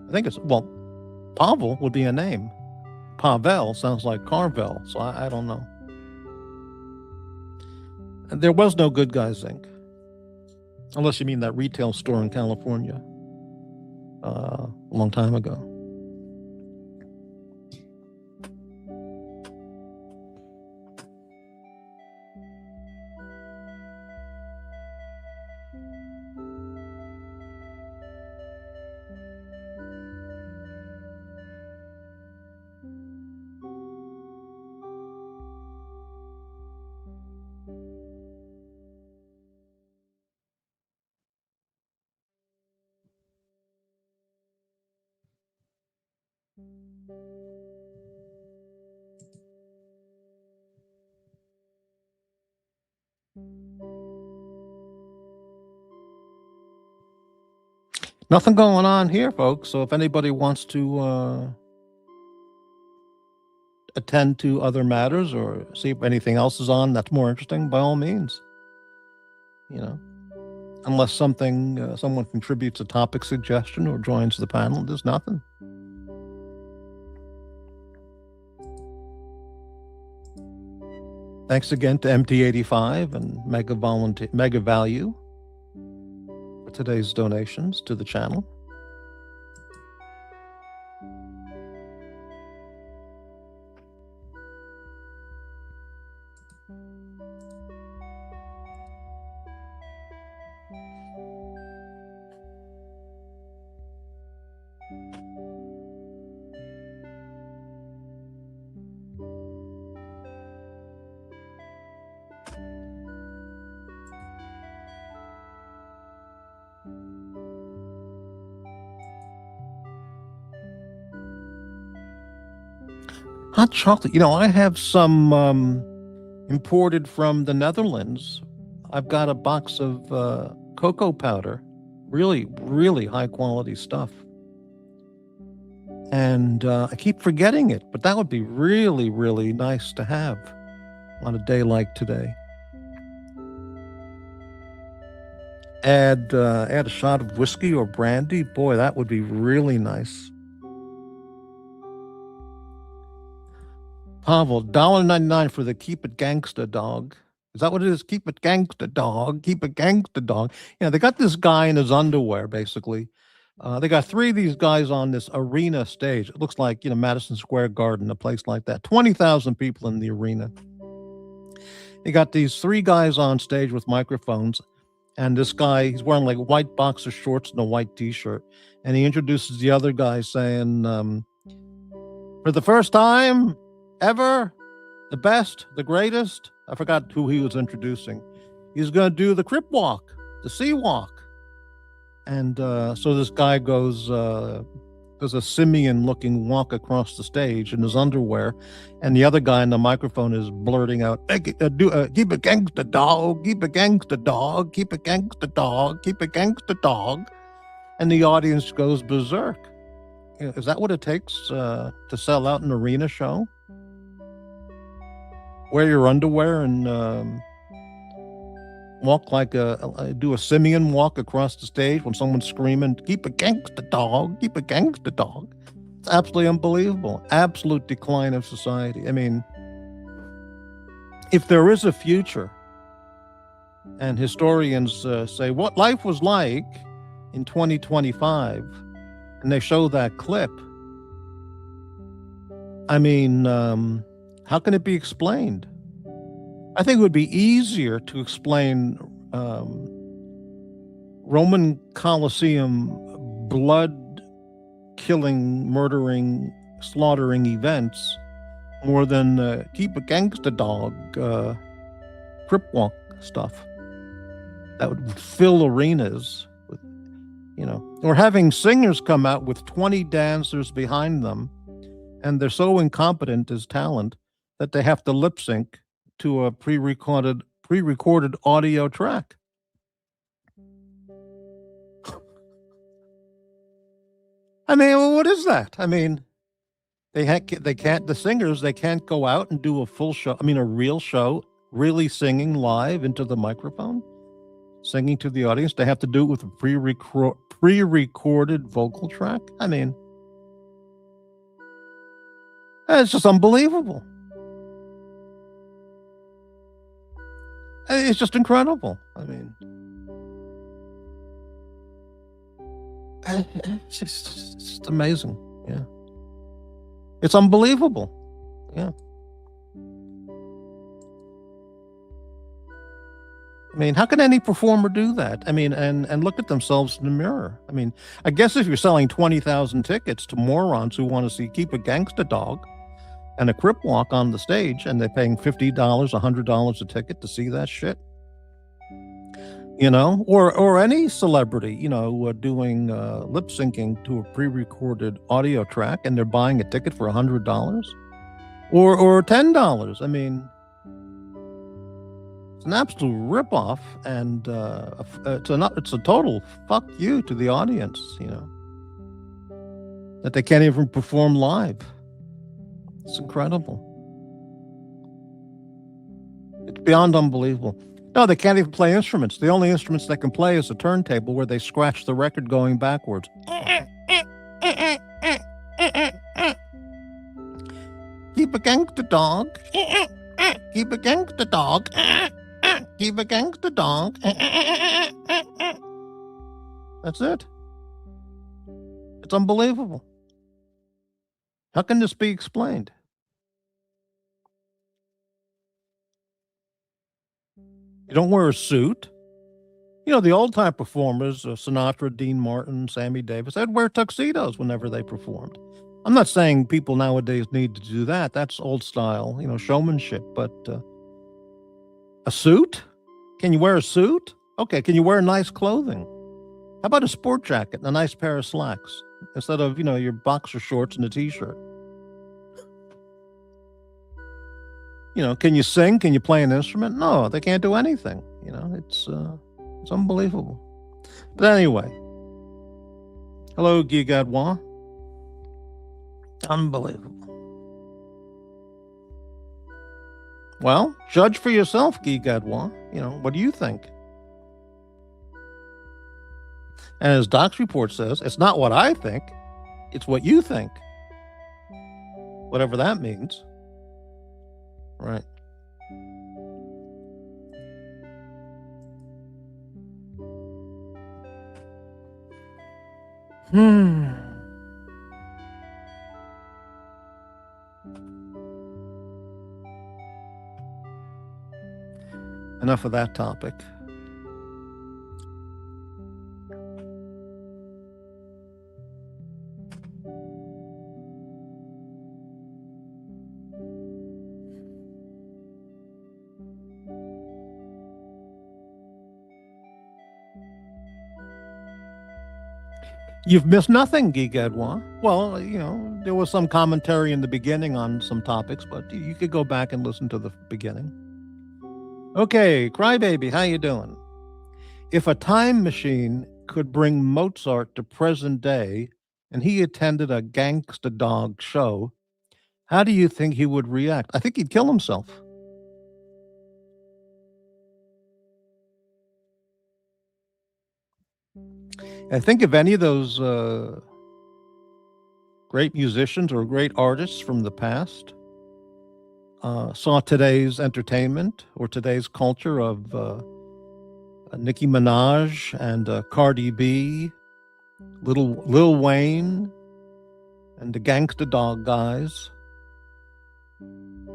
I think it's, well, Pavel would be a name. Pavel sounds like Carvel, so I don't know. And there was no Good Guys Inc. Unless you mean that retail store in California a long time ago. Nothing going on here, folks. So if anybody wants to attend to other matters or see if anything else is on that's more interesting, by all means. You know, unless someone contributes a topic suggestion or joins the panel, there's nothing. Thanks again to mt85 and Mega Value for today's donations to the channel. Hot chocolate. You know, I have some imported from the Netherlands. I've got a box of cocoa powder. Really, really high quality stuff. And I keep forgetting it, but that would be really, really nice to have on a day like today. Add a shot of whiskey or brandy. Boy, that would be really nice. Pavel, $1.99 for the Keep It Gangsta dog. Is that what it is? Keep it gangsta dog. Keep it gangsta dog. You know, they got this guy in his underwear, basically. They got 3 of these guys on this arena stage. It looks like, you know, Madison Square Garden, a place like that. 20,000 people in the arena. They got these 3 guys on stage with microphones. And this guy, he's wearing like white boxer shorts and a white t-shirt. And he introduces the other guy saying, for the first time ever, the best, the greatest. I forgot who he was introducing. He's going to do the crip walk, the sea walk. And so this guy goes, does a simian-looking walk across the stage in his underwear, and the other guy in the microphone is blurting out, hey, keep it gangsta dog, keep it gangsta dog, keep it gangsta dog, keep it gangsta dog. And the audience goes berserk. Is that what it takes to sell out an arena show? Wear your underwear and walk like do a simian walk across the stage when someone's screaming, keep a gangsta dog, keep a gangsta dog. It's absolutely unbelievable. Absolute decline of society. I mean, if there is a future, and historians say what life was like in 2025, and they show that clip, I mean, how can it be explained? I think it would be easier to explain Roman Colosseum blood-killing, murdering, slaughtering events more than keep a gangsta dog, crip walk stuff. That would fill arenas with, or having singers come out with 20 dancers behind them, and they're so incompetent as talent that they have to lip sync to a pre-recorded audio track. I mean, what is that? I mean, the singers can't go out and do a full show. I mean, a real show, really singing live into the microphone, singing to the audience. They have to do it with a pre-recorded vocal track. I mean, it's just unbelievable. It's just incredible. I mean, it's just amazing. Yeah. It's unbelievable. Yeah. I mean, how can any performer do that? I mean, and look at themselves in the mirror. I mean, I guess if you're selling 20,000 tickets to morons who want to see Keep a Gangsta Dog and a crip walk on the stage, and they're paying $50, $100 a ticket to see that shit, or any celebrity, doing lip syncing to a pre-recorded audio track, and they're buying a ticket for $100 or $10. I mean, it's an absolute ripoff, and it's a total fuck you to the audience, that they can't even perform live. It's incredible. It's beyond unbelievable. No, they can't even play instruments. The only instruments they can play is a turntable where they scratch the record going backwards. Keep a gangsta dog. Keep a gangsta dog. Keep a gangsta dog. That's it. It's unbelievable. How can this be explained? You don't wear a suit. The old-time performers, Sinatra, Dean Martin, Sammy Davis, they'd wear tuxedos whenever they performed. I'm not saying people nowadays need to do that. That's old style, showmanship. But a suit? Can you wear a suit? Okay, can you wear nice clothing? How about a sport jacket and a nice pair of slacks instead of, your boxer shorts and a T-shirt? Can you sing? Can you play an instrument? No, they can't do anything. It's unbelievable. But anyway, hello, Guy Gadouin. Unbelievable. Well, judge for yourself, Guy Gadouin. What do you think? And as Doc's report says, it's not what I think, it's what you think. Whatever that means. Right. Enough of that topic. You've missed nothing, Guy Gadouin. Well, there was some commentary in the beginning on some topics, but you could go back and listen to the beginning. Okay, Crybaby, how you doing? If a time machine could bring Mozart to present day and he attended a gangsta dog show, how do you think he would react? I think he'd kill himself. I think if any of those great musicians or great artists from the past saw today's entertainment or today's culture of Nicki Minaj and Cardi B, Lil Wayne, and the Gangsta Dog guys,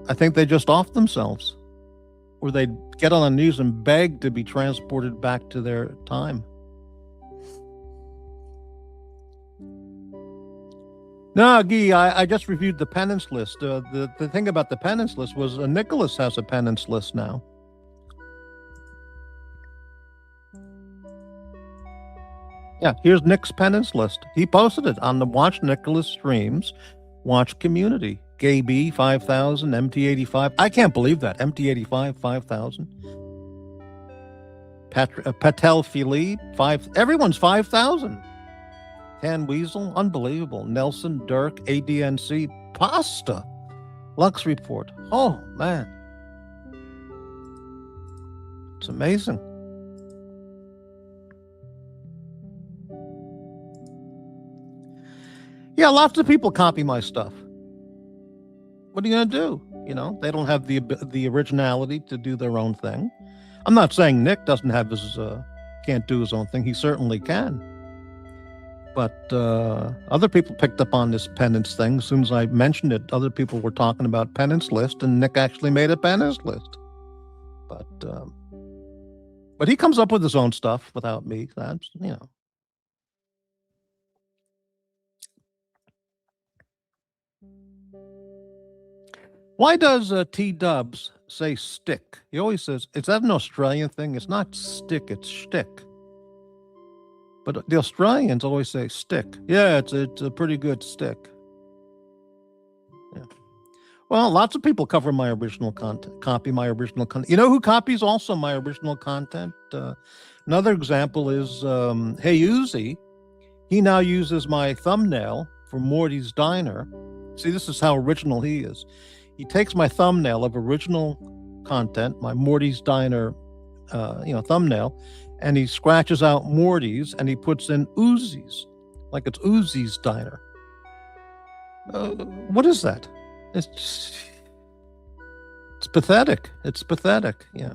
I think they just off themselves, or they'd get on their knees and beg to be transported back to their time. No, Guy, I just reviewed the penance list. The thing about the penance list was Nicholas has a penance list now. Yeah, here's Nick's penance list. He posted it on the Watch Nicholas streams, Watch community. Gay B, 5,000, mt85. I can't believe that. mt85, 5,000. Patel Philippe, 5. Everyone's 5,000. Tan Weasel, unbelievable. Nelson, Dirk, ADNC, Pasta, Lux Report. Oh, man. It's amazing. Yeah, lots of people copy my stuff. What are you going to do? They don't have the originality to do their own thing. I'm not saying Nick doesn't have can't do his own thing. He certainly can. But other people picked up on this penance thing. As soon as I mentioned it, other people were talking about penance list, and Nick actually made a penance list. But he comes up with his own stuff without me. That's, Why does T-Dubs say stick? He always says, is that an Australian thing? It's not stick, it's shtick. But the Australians always say stick. Yeah, it's a pretty good stick. Yeah. Well, lots of people cover my original content, copy my original content. You know who copies also my original content? Another example is Hey Uzi. He now uses my thumbnail for Morty's Diner. See, this is how original he is. He takes my thumbnail of original content, my Morty's Diner, thumbnail, and he scratches out Morty's and he puts in Uzi's, like it's Uzi's Diner. What is that? It's pathetic. It's pathetic. Yeah.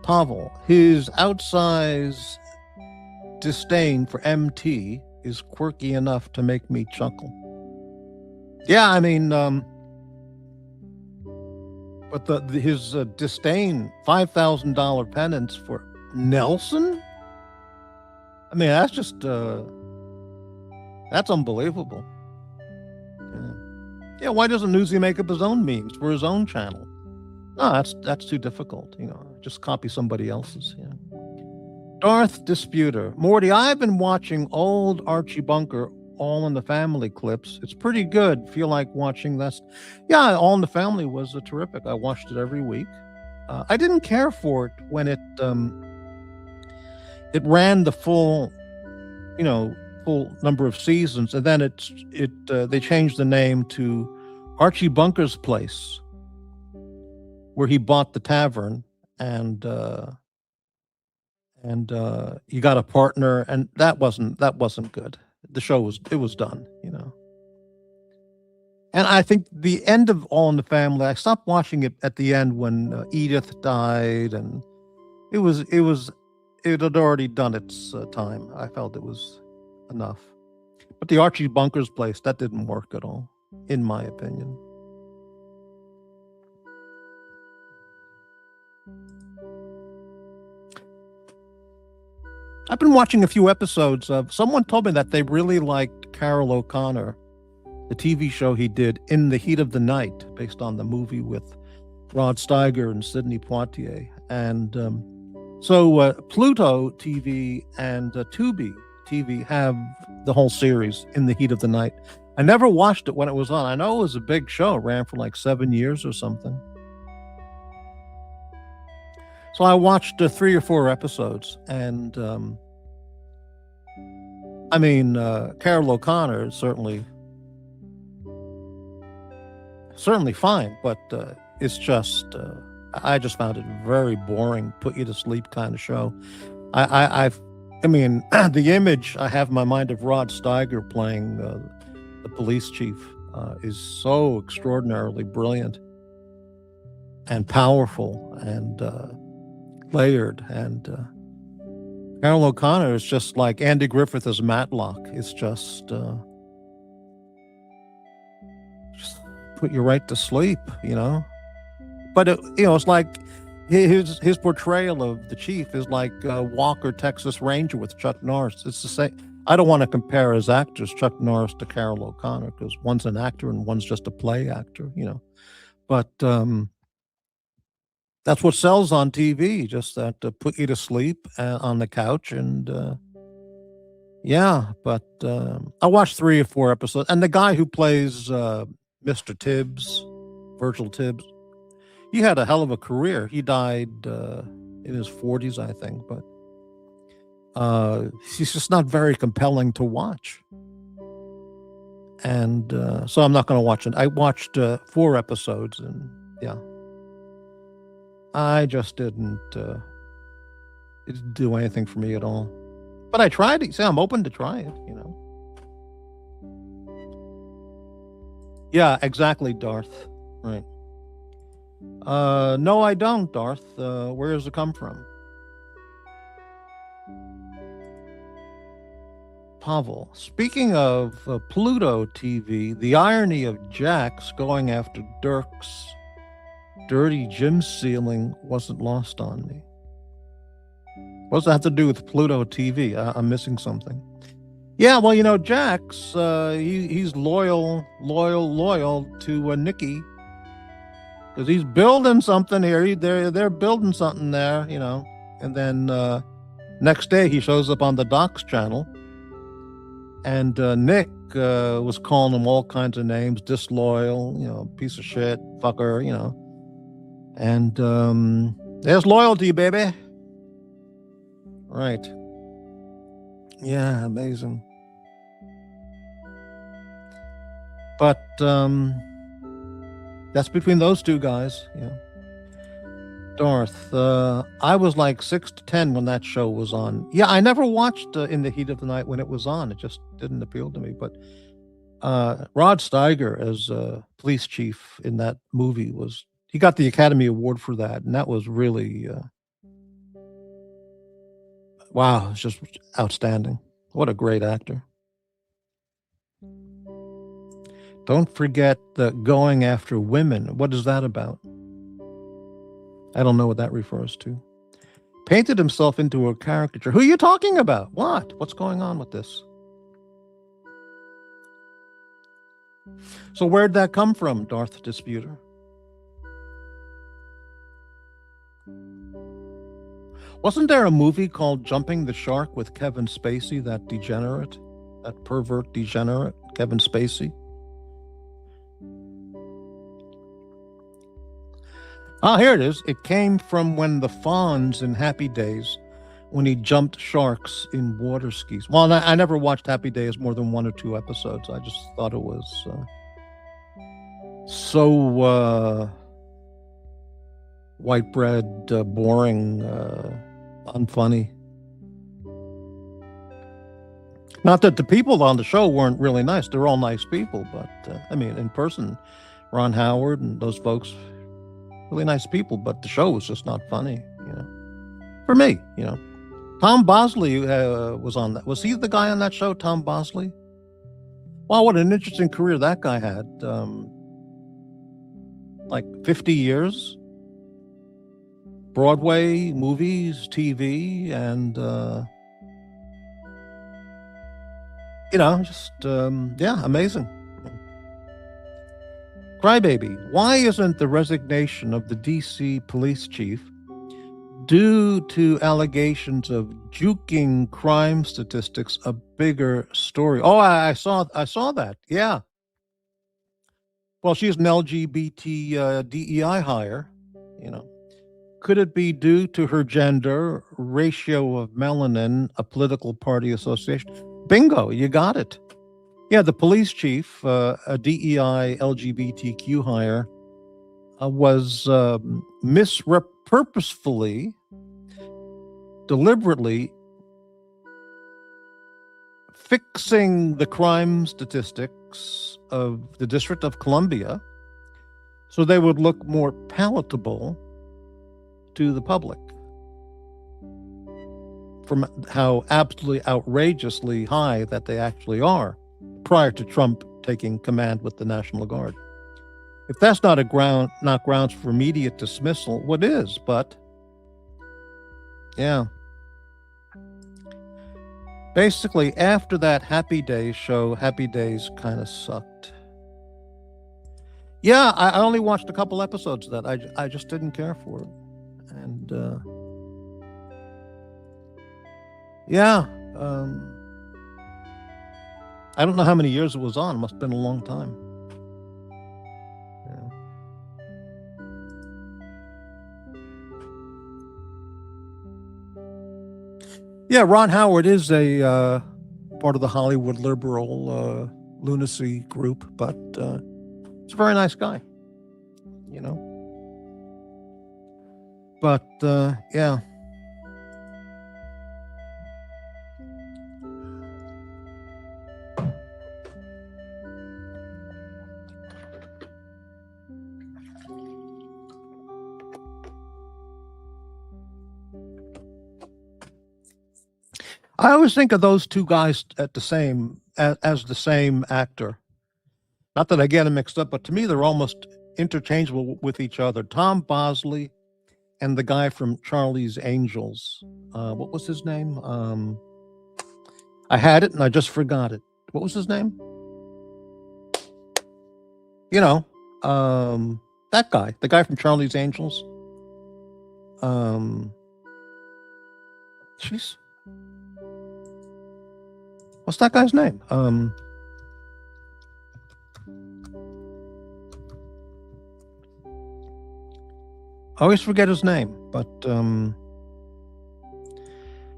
Pavel, his outsized disdain for MT is quirky enough to make me chuckle. Yeah, I mean, but his disdain, $5,000 penance for Nelson? I mean, that's just, that's unbelievable. Yeah, why doesn't Uzi make up his own memes for his own channel? No, that's too difficult, just copy somebody else's, Darth Disputer. Morty, I've been watching old Archie Bunker All in the Family clips. It's pretty good. Feel like watching this. Yeah, All in the Family was terrific. I watched it every week. I didn't care for it when it ran the full number of seasons, and then they changed the name to Archie Bunker's Place, where he bought the tavern, and he got a partner, and that wasn't good. The show was done, And I think the end of All in the Family, I stopped watching it at the end when Edith died, and it had already done its time. I felt it was enough. But the Archie Bunker's Place, that didn't work at all, in my opinion. I've been watching a few episodes of, someone told me that they really liked Carol O'Connor, the TV show he did In the Heat of the Night, based on the movie with Rod Steiger and Sidney Poitier. And so Pluto TV and Tubi TV have the whole series, In the Heat of the Night. I never watched it when it was on. I know it was a big show. It ran for like 7 years or something. So I watched 3 or 4 episodes, and I mean, Carol O'Connor is certainly fine, but it's just I just found it very boring, put you to sleep kind of show. I mean, the image I have in my mind of Rod Steiger playing the police chief is so extraordinarily brilliant and powerful and layered. And Carol O'Connor is just like Andy Griffith as Matlock. It's just put you right to sleep, you know. But it's like his portrayal of the chief is like Walker Texas Ranger with Chuck Norris. It's the same. I don't want to compare as actors Chuck Norris to Carol O'Connor, because one's an actor and one's just a play actor, you know. But that's what sells on TV, just that to put you to sleep on the couch. And yeah, but I watched 3 or 4 episodes. And the guy who plays Mr. Tibbs, Virgil Tibbs, he had a hell of a career. He died in his 40s, I think, but he's just not very compelling to watch. And so I'm not going to watch it. I watched 4 episodes, and yeah, I just didn't it didn't do anything for me at all. But I tried it. See, I'm open to try it, you know. Yeah, exactly, Darth. Right. No, I don't, Darth. Where does it come from? Pavel. Speaking of Pluto TV, the irony of JAX going after Dirk's dirty gym ceiling wasn't lost on me. What does that have to do with Pluto TV? I'm missing something. Yeah, well, you know, JAX, he's loyal to Nikki, because he's building something here. They're building something there, you know. And then next day he shows up on the Docs channel, and Nick was calling him all kinds of names, disloyal, you know, piece of shit, fucker, you know. And there's loyalty, baby. Right. Yeah, amazing. But that's between those two guys, yeah. Darth, I was like 6 to 10 when that show was on. Yeah, I never watched In the Heat of the Night when it was on. It just didn't appeal to me. But Rod Steiger as police chief in that movie he got the Academy Award for that, and that was really wow, it's just outstanding. What a great actor. Don't forget Going After Women. What is that about? I don't know what that refers to. Painted himself into a caricature. Who are you talking about? What? What's going on with this? So where'd that come from, Darth Disputer? Wasn't there a movie called Jumping the Shark with Kevin Spacey, that degenerate, that pervert degenerate, Kevin Spacey? Ah, here it is. It came from when the Fonz in Happy Days, when he jumped sharks in water skis. Well, I never watched Happy Days more than 1 or 2 episodes. I just thought it was so white bread, boring, unfunny. Not that the people on the show weren't really nice. They're all nice people, but I mean, in person, Ron Howard and those folks, really nice people, but the show was just not funny, you know, for me, you know. Tom Bosley was on that. Was he the guy on that show, Tom Bosley? Wow, what an interesting career that guy had. Like 50 years. Broadway, movies, TV, and, you know, just, yeah, amazing. Crybaby, why isn't the resignation of the DC police chief due to allegations of juking crime statistics, a bigger story. Oh, I saw that. Yeah. Well, she's an LGBT DEI hire. You know, could it be due to her gender, ratio of melanin, a political party association? Bingo, you got it. Yeah, the police chief, a DEI LGBTQ hire, was purposefully, deliberately fixing the crime statistics of the District of Columbia so they would look more palatable to the public from how absolutely outrageously high that they actually are prior to Trump taking command with the National Guard. If that's not grounds for immediate dismissal, what is? But yeah. Basically, after that Happy Days show, Happy Days kind of sucked. Yeah, I only watched a couple episodes of that. I just didn't care for it. And yeah, I don't know how many years it was on. It must have been a long time. Yeah, Ron Howard is a part of the Hollywood liberal lunacy group, but he's a very nice guy, you know. But yeah. I always think of those two guys at the same as the same actor. Not that I get them mixed up, but to me they're almost interchangeable with each other. Tom Bosley and the guy from Charlie's Angels. What was his name? I had it and I just forgot it. What was his name? You know, that guy, the guy from Charlie's Angels. Jeez. What's that guy's name? I always forget his name, but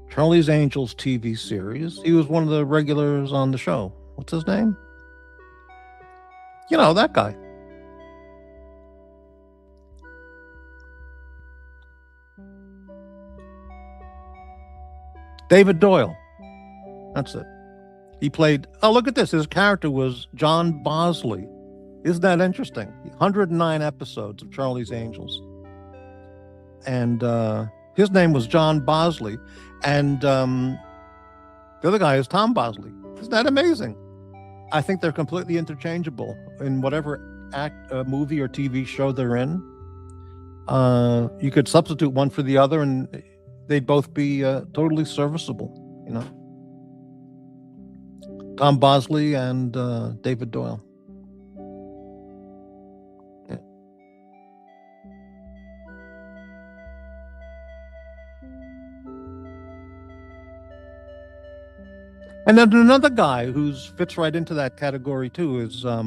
Charlie's Angels TV series. He was one of the regulars on the show. What's his name? You know, that guy. David Doyle. That's it. He played, oh, look at this. His character was John Bosley. Isn't that interesting? 109 episodes of Charlie's Angels. And his name was John Bosley. And the other guy is Tom Bosley. Isn't that amazing? I think they're completely interchangeable in whatever movie or TV show they're in. You could substitute one for the other and they'd both be totally serviceable, you know? Tom Bosley and David Doyle. Yeah. And then another guy who fits right into that category too is I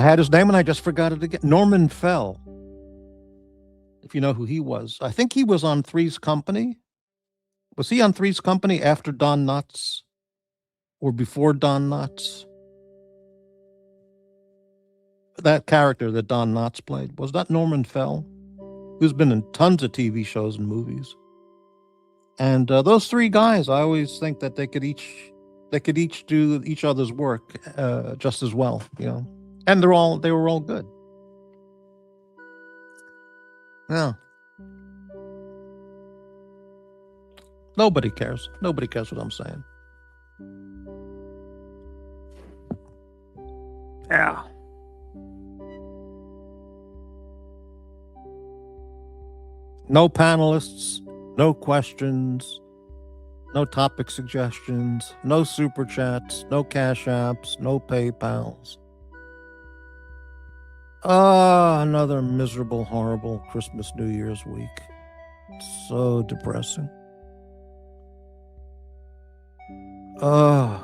had his name and I just forgot it again. Norman Fell. If you know who he was. I think he was on Three's Company. Was he on Three's Company after Don Knotts? Or before Don Knotts? That character that Don Knotts played, was that Norman Fell? Who's been in tons of TV shows and movies. And those three guys, I always think that they could each do each other's work just as well, you know. And they were all good. Yeah. Nobody cares. Nobody cares what I'm saying. Yeah. No panelists, no questions, no topic suggestions, no super chats, no cash apps, no PayPals. Another miserable, horrible Christmas, New Year's week. So depressing. Oh.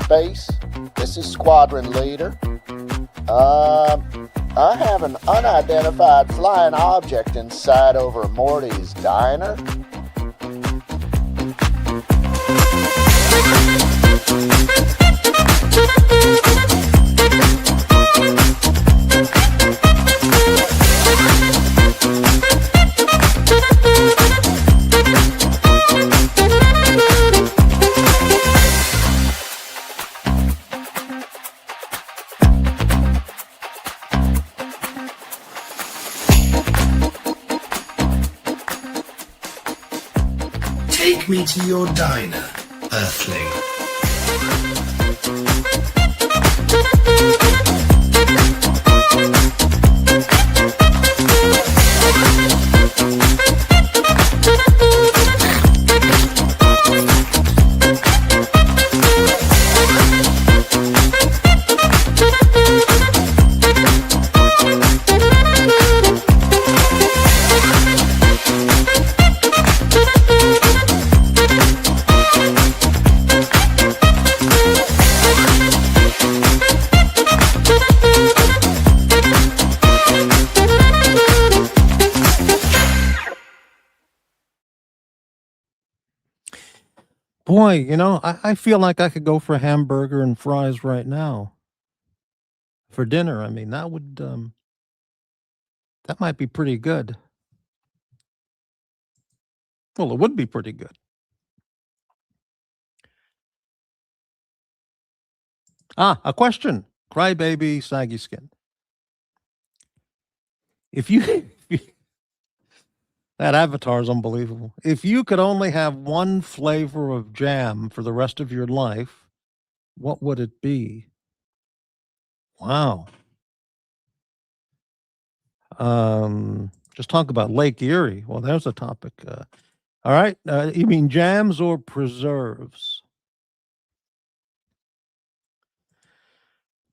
Base, this is Squadron Leader. I have an unidentified flying object inside over Morty's diner. Take me to your diner, Earthling. Boy, you know, I feel like I could go for a hamburger and fries right now. For dinner, I mean, that would, that might be pretty good. Well, it would be pretty good. Ah, a question. Crybaby, saggy skin. If you, that avatar is unbelievable. If you could only have one flavor of jam for the rest of your life, what would it be? Wow. Just talk about Lake Erie. Well, there's a topic. All right. You mean jams or preserves?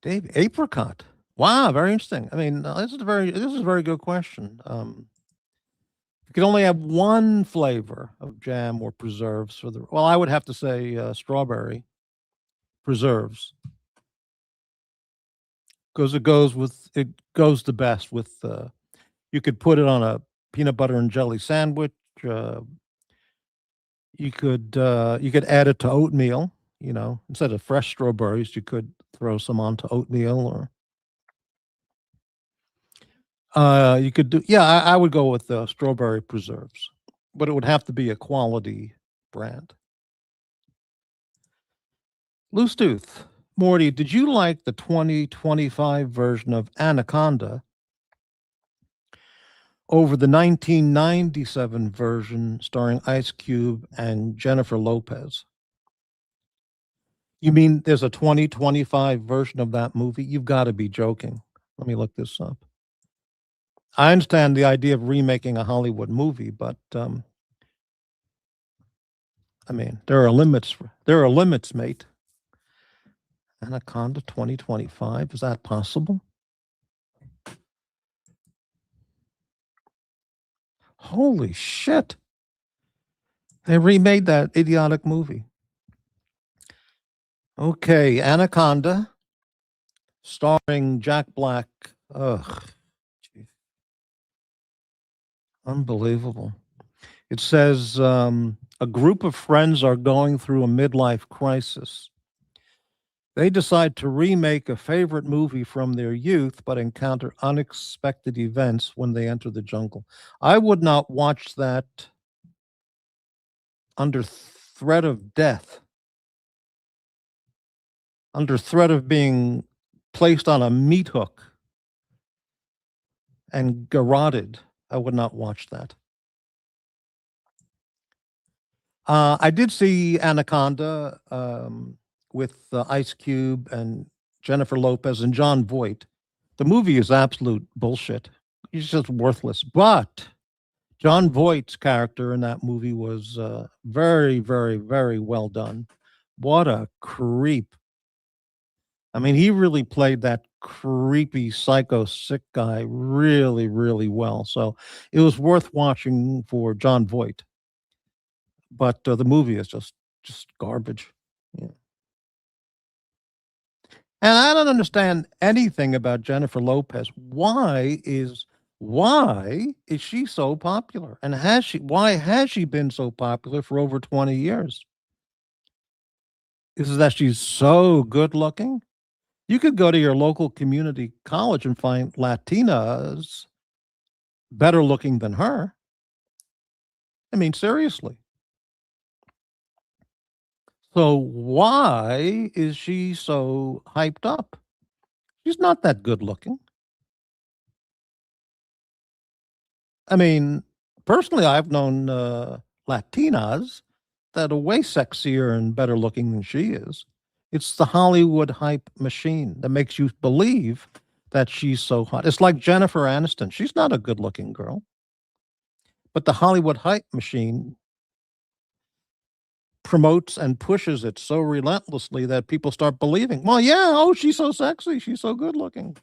Dave, apricot. Wow, very interesting. I mean, this is a very good question. You could only have one flavor of jam or preserves for the. Well, I would have to say strawberry preserves because it goes the best with. You could put it on a peanut butter and jelly sandwich. You could add it to oatmeal. You know, instead of fresh strawberries, you could throw some onto oatmeal or. You could do, yeah, I would go with strawberry preserves, but it would have to be a quality brand. Loose Tooth, Morty, did you like the 2025 version of Anaconda over the 1997 version starring Ice Cube and Jennifer Lopez. You mean there's a 2025 version of that movie? You've got to be joking. Let me look this up. I understand the idea of remaking a Hollywood movie, but I mean, there are limits. There are limits, mate. Anaconda 2025, is that possible? Holy shit. They remade that idiotic movie. Okay, Anaconda, starring Jack Black. Ugh. Geez. Unbelievable. It says a group of friends are going through a midlife crisis. They decide to remake a favorite movie from their youth, but encounter unexpected events when they enter the jungle. I would not watch that under threat of death, under threat of being placed on a meat hook and garroted. I would not watch that. I did see Anaconda with Ice Cube and Jennifer Lopez and John Voight. The movie is absolute bullshit. He's just worthless. But John Voight's character in that movie was very, very, very well done. What a creep. I mean, he really played that creepy, psycho, sick guy really, really well. So it was worth watching for John Voight. But the movie is just garbage. Yeah. And I don't understand anything about Jennifer Lopez. Why is she so popular? And why has she been so popular for over 20 years? Is it that she's so good looking? You could go to your local community college and find Latinas better looking than her. I mean, seriously. So why is she so hyped up? She's not that good looking. I mean, personally, I've known Latinas that are way sexier and better looking than she is. It's the Hollywood hype machine that makes you believe that she's so hot. It's like Jennifer Aniston. She's not a good looking girl. But the Hollywood hype machine promotes and pushes it so relentlessly that people start believing, well, yeah, oh, she's so sexy. She's so good looking.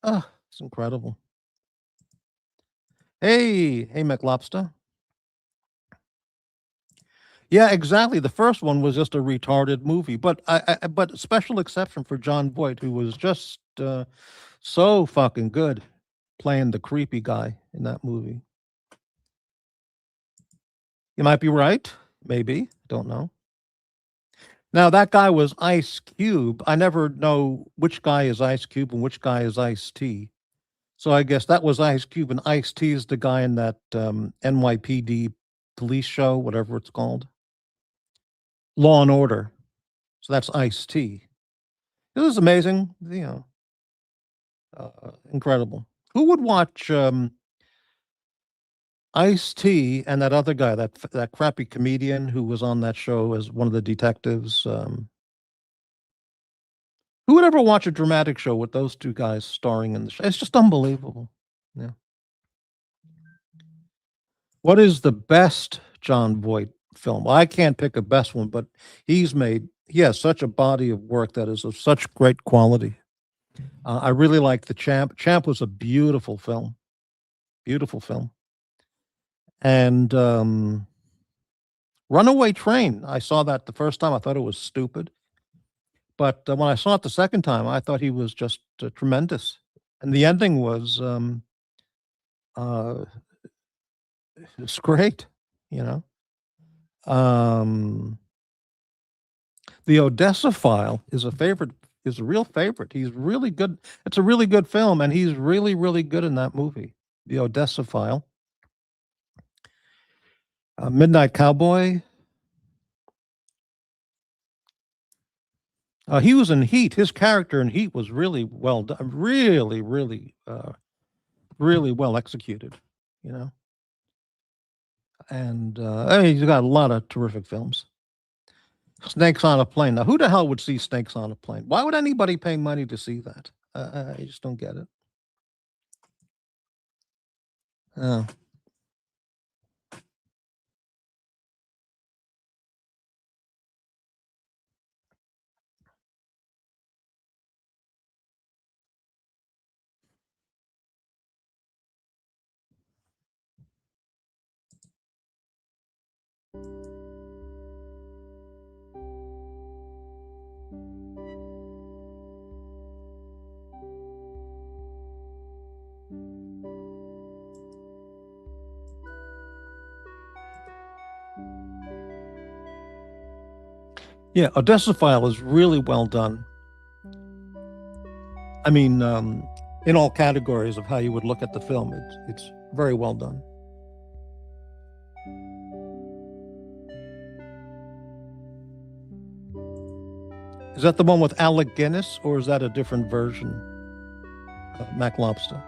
Ah, it's incredible. Hey, McLobster. Yeah, exactly. The first one was just a retarded movie, but but special exception for John Voight, who was just so fucking good playing the creepy guy in that movie. You might be right, maybe, don't know. Now that guy was Ice Cube. I never know which guy is Ice Cube and which guy is Ice-T. So I guess that was Ice Cube, and Ice-T is the guy in that NYPD police show, whatever it's called. Law and Order. So that's Ice-T. This is amazing, you know, incredible. Who would watch Ice-T and that other guy, that crappy comedian who was on that show as one of the detectives? Who would ever watch a dramatic show with those two guys starring in the show? It's just unbelievable. Yeah. What is the best John Voight film? Well, I can't pick a best one, but he has such a body of work that is of such great quality. I really like The Champ. Champ was a beautiful film. Beautiful film. And Runaway Train, I saw that the first time. I thought it was stupid. But when I saw it the second time, I thought he was just tremendous. And the ending was it's great, you know. The Odessa File is a real favorite. He's really good. It's a really good film, and he's really, really good in that movie, The Odessa File. Midnight Cowboy. He was in Heat. His character in Heat was really well done. Really, really really well executed, you know. And I mean, he's got a lot of terrific films. Snakes on a Plane. Now, who the hell would see Snakes on a Plane? Why would anybody pay money to see that? I just don't get it. Oh. Yeah, Odessa File is really well done. I mean, in all categories of how you would look at the film, it's very well done. Is that the one with Alec Guinness, or is that a different version of Mac Lobster?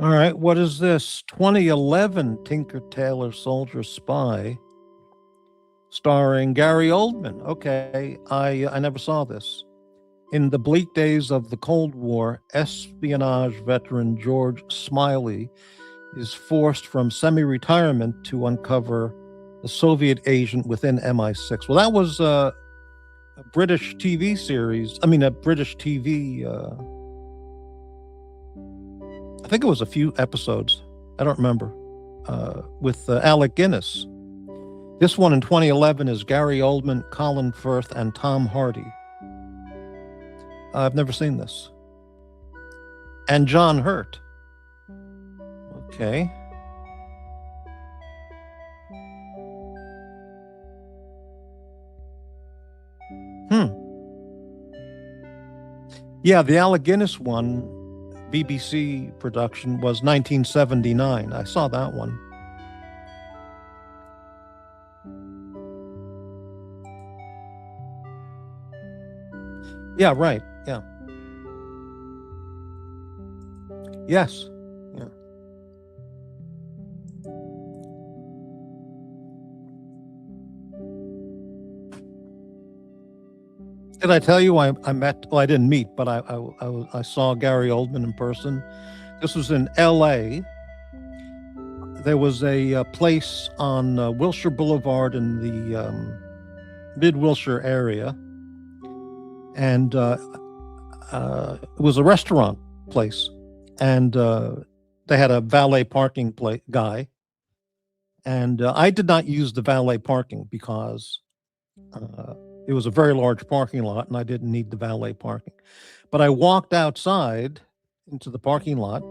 All right, what is this? 2011 Tinker Tailor Soldier Spy, starring Gary Oldman. Okay, I never saw this. In the bleak days of the Cold War, espionage veteran George Smiley is forced from semi-retirement to uncover the Soviet agent within MI6. Well, that was a British TV series. I mean, a British TV. I think it was a few episodes. I don't remember. With Alec Guinness. This one in 2011 is Gary Oldman, Colin Firth, and Tom Hardy. I've never seen this. And John Hurt. Okay. Yeah, the Alec Guinness one, BBC production, was 1979. I saw that one. Yeah, right. Yeah. Yes. Yeah. Did I tell you I met? Well, I didn't meet, but I saw Gary Oldman in person. This was in L.A. There was a place on Wilshire Boulevard in the mid-Wilshire area, and it was a restaurant place, and they had a valet parking guy, and I did not use the valet parking because it was a very large parking lot, and I didn't need the valet parking. But I walked outside into the parking lot,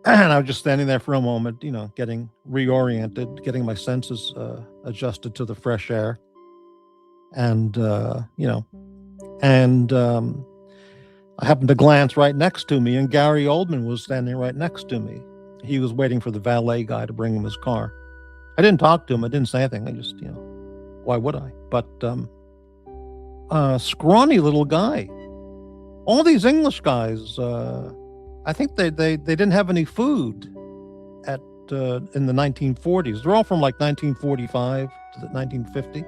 and I was just standing there for a moment, you know, getting reoriented, getting my senses adjusted to the fresh air. And, you know, and I happened to glance right next to me, and Gary Oldman was standing right next to me. He was waiting for the valet guy to bring him his car. I didn't talk to him. I didn't say anything. I just, you know, why would I? But scrawny little guy. All these English guys, I think they didn't have any food at in the 1940s. They're all from like 1945 to 1950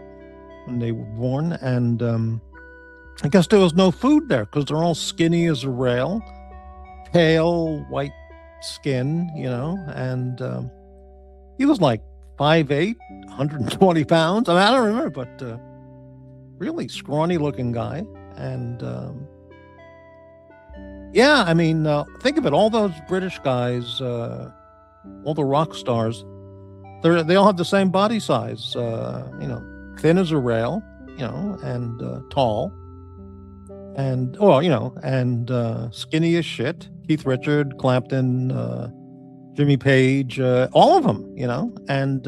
when they were born, and I guess there was no food there because they're all skinny as a rail, pale white skin, you know, and he was like 5'8", 120 pounds. I mean, I don't remember, but really scrawny looking guy. And yeah, I mean, think of it. All those British guys, all the rock stars, they all have the same body size. Thin as a rail, and tall, and and skinny as shit. Keith Richard, Clapton, Jimmy Page, all of them, and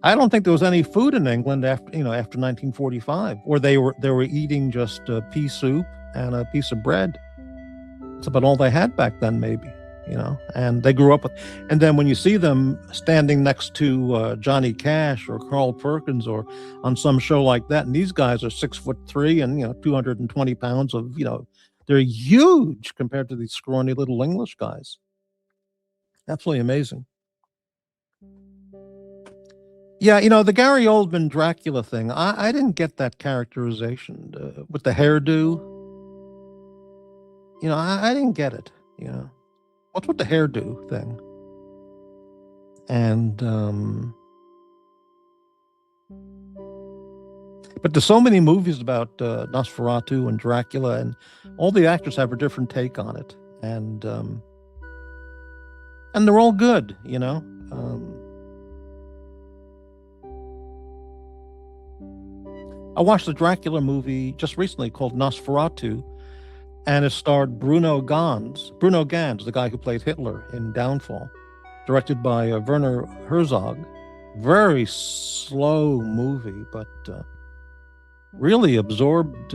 I don't think there was any food in England after 1945, or they were eating just pea soup and a piece of bread. It's about all they had back then, maybe, and they grew up with. And then when you see them standing next to Johnny Cash or Carl Perkins or on some show like that, and these guys are 6'3" and 220 pounds of they're huge compared to these scrawny little English guys. Absolutely amazing. Yeah, the Gary Oldman Dracula thing, I didn't get that characterization with the hairdo. I didn't get it. What's with the hairdo thing? And but there's so many movies about Nosferatu and Dracula, and all the actors have a different take on it, and they're all good. I watched the Dracula movie just recently called Nosferatu, and it starred Bruno Gans, the guy who played Hitler in Downfall, directed by Werner Herzog. Very slow movie, but really absorbed.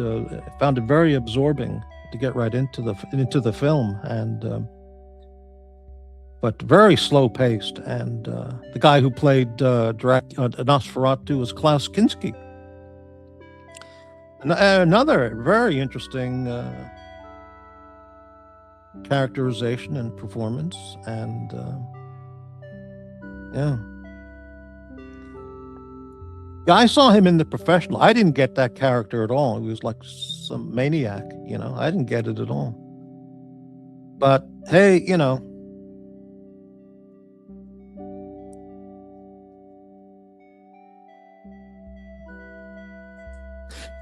Found it very absorbing to get right into the film, and but very slow paced. And the guy who played Nosferatu was Klaus Kinski. Another very interesting characterization and performance, and yeah, I saw him in The Professional. I didn't get that character at all. He was like some maniac, I didn't get it at all. But hey,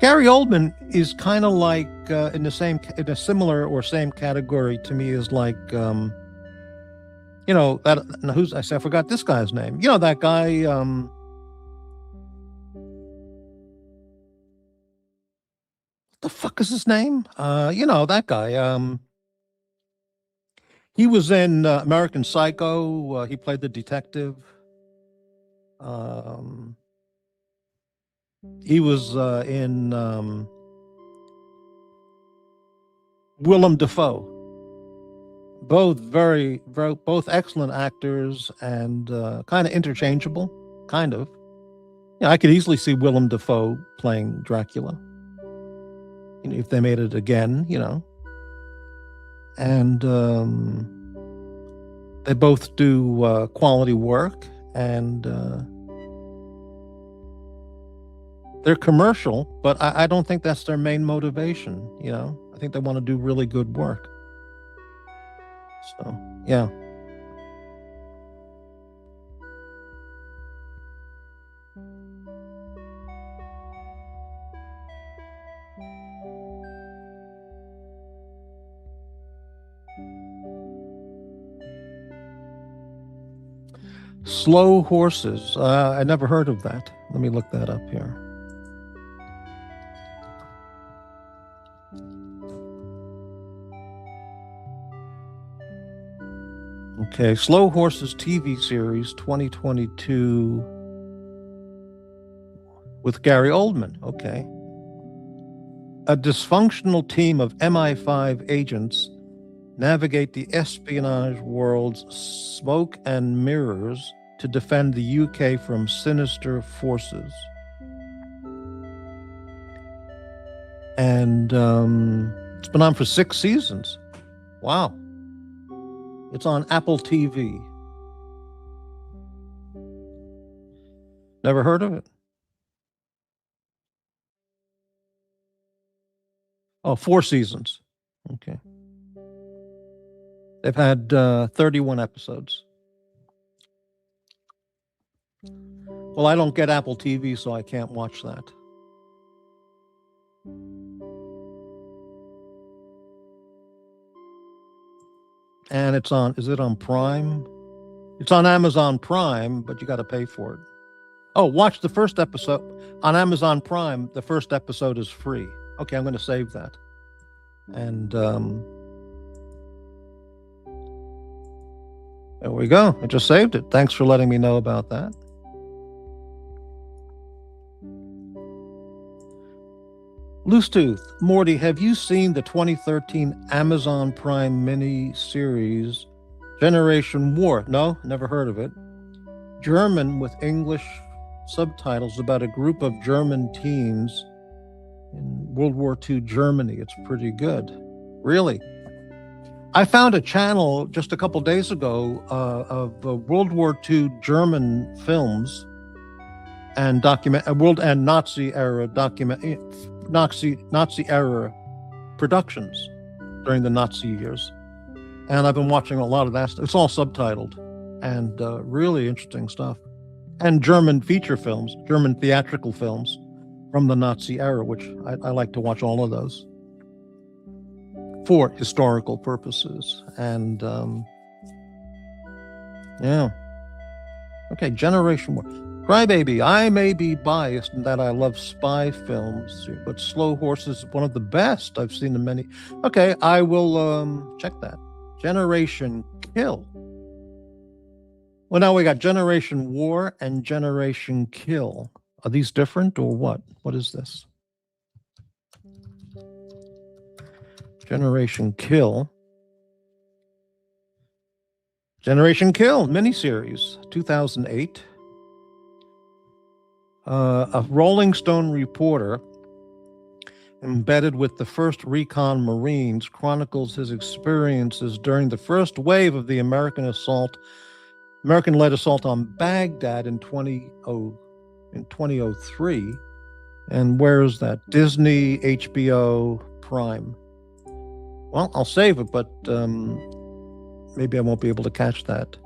Gary Oldman is kind of like in a similar or same category to me as like I forgot this guy's name. That guy what the fuck is his name? That guy. He was in American Psycho. He played the detective. He was in Willem Dafoe. Both excellent actors, and kind of interchangeable. Kind of. I could easily see Willem Dafoe playing Dracula. If they made it again, and they both do quality work, and they're commercial, but I don't think that's their main motivation. I think they want to do really good work. So, yeah. Slow Horses. I never heard of that. Let me look that up here. Okay, Slow Horses TV series 2022 with Gary Oldman. Okay. A dysfunctional team of MI5 agents navigate the espionage world's smoke and mirrors to defend the UK from sinister forces. And it's been on for 6 seasons. Wow. It's on Apple TV. Never heard of it. Oh, 4 seasons. Okay. They've had 31 episodes. Well, I don't get Apple TV, so I can't watch that. And it's on, is it on Prime? It's on Amazon Prime, but you got to pay for it. Oh, watch the first episode on Amazon Prime. The first episode is free. Okay, I'm going to save that. And there we go. I just saved it. Thanks for letting me know about that. Loose Tooth, Morty, have you seen the 2013 Amazon Prime mini series Generation War? No, never heard of it. German with English subtitles about a group of German teens in World War II Germany. It's pretty good. Really. I found a channel just a couple days ago of World War II German films and Nazi era Nazi era productions during the Nazi years. And I've been watching a lot of that stuff. It's all subtitled and really interesting stuff. And German feature films, German theatrical films from the Nazi era, which I like to watch all of those for historical purposes. And yeah. Okay, Generation War. Crybaby, I may be biased in that I love spy films, but Slow Horses is one of the best I've seen in many. Okay, I will check that. Generation Kill. Well, now we got Generation War and Generation Kill. Are these different or what? What is this? Generation Kill. Generation Kill miniseries, 2008. A Rolling Stone reporter embedded with the 1st Recon Marines chronicles his experiences during the first wave of the American-led assault on Baghdad in 2003. And where is that? Disney, HBO, Prime. Well, I'll save it, but maybe I won't be able to catch that.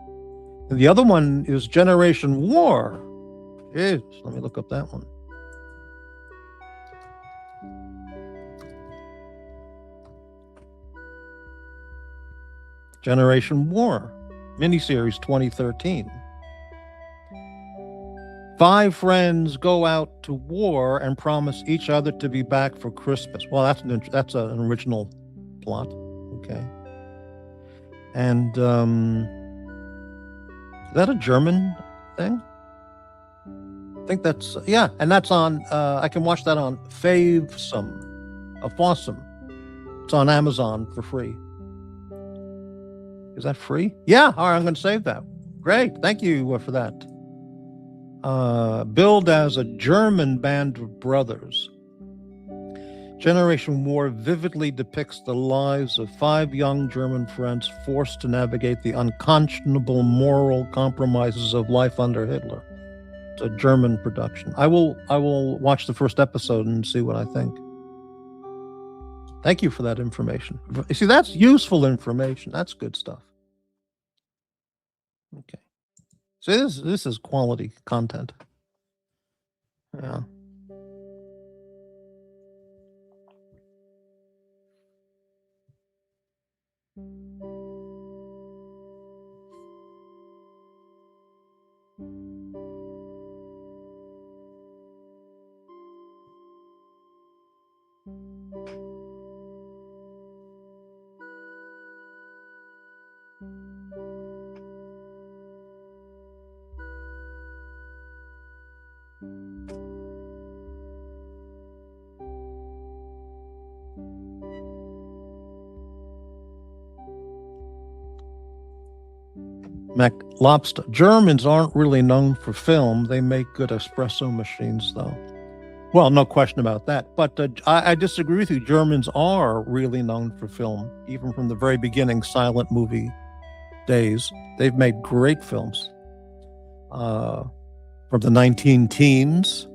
And the other one is Generation War. Let me look up that one. Generation War, miniseries 2013. 5 friends go out to war and promise each other to be back for Christmas. Well, that's an original plot. Okay. And is that a German thing? I think that's, yeah, and that's on, I can watch that on Favesome, Fawsome. It's on Amazon for free. Is that free? Yeah, all right, I'm going to save that. Great, thank you for that. Billed as a German band of brothers, Generation War vividly depicts the lives of 5 young German friends forced to navigate the unconscionable moral compromises of life under Hitler. It's a German production. I will watch the first episode and see what I think. Thank you for that information. You see, that's useful information. That's good stuff. Okay. So this is quality content. Yeah. Mac Lobster. Germans aren't really known for film. They make good espresso machines, though. Well, no question about that. But I disagree with you. Germans are really known for film, even from the very beginning, silent movie days. They've made great films from the 19-teens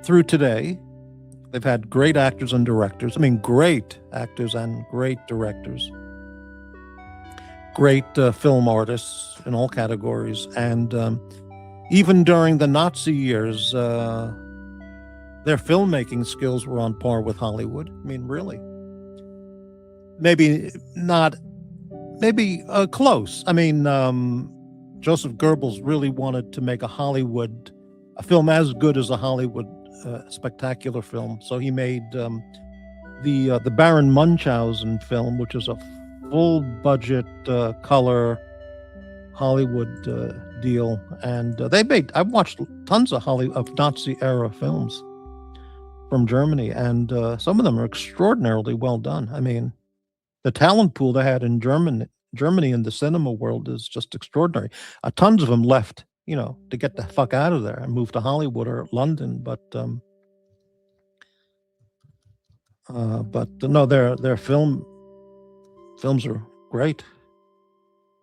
through today. They've had great actors and directors. I mean, great actors and great directors. Great film artists in all categories. And Even during the Nazi years, their filmmaking skills were on par with Hollywood. I mean, really. Maybe not, maybe close. I mean, Joseph Goebbels really wanted to make a film as good as a Hollywood spectacular film. So he made the Baron Munchausen film, which is a full budget color Hollywood deal, and I've watched tons of Nazi era films from Germany, and some of them are extraordinarily well done. I mean, the talent pool they had in Germany in the cinema world is just extraordinary. Tons of them left, to get the fuck out of there and move to Hollywood or London, but no, their films are great.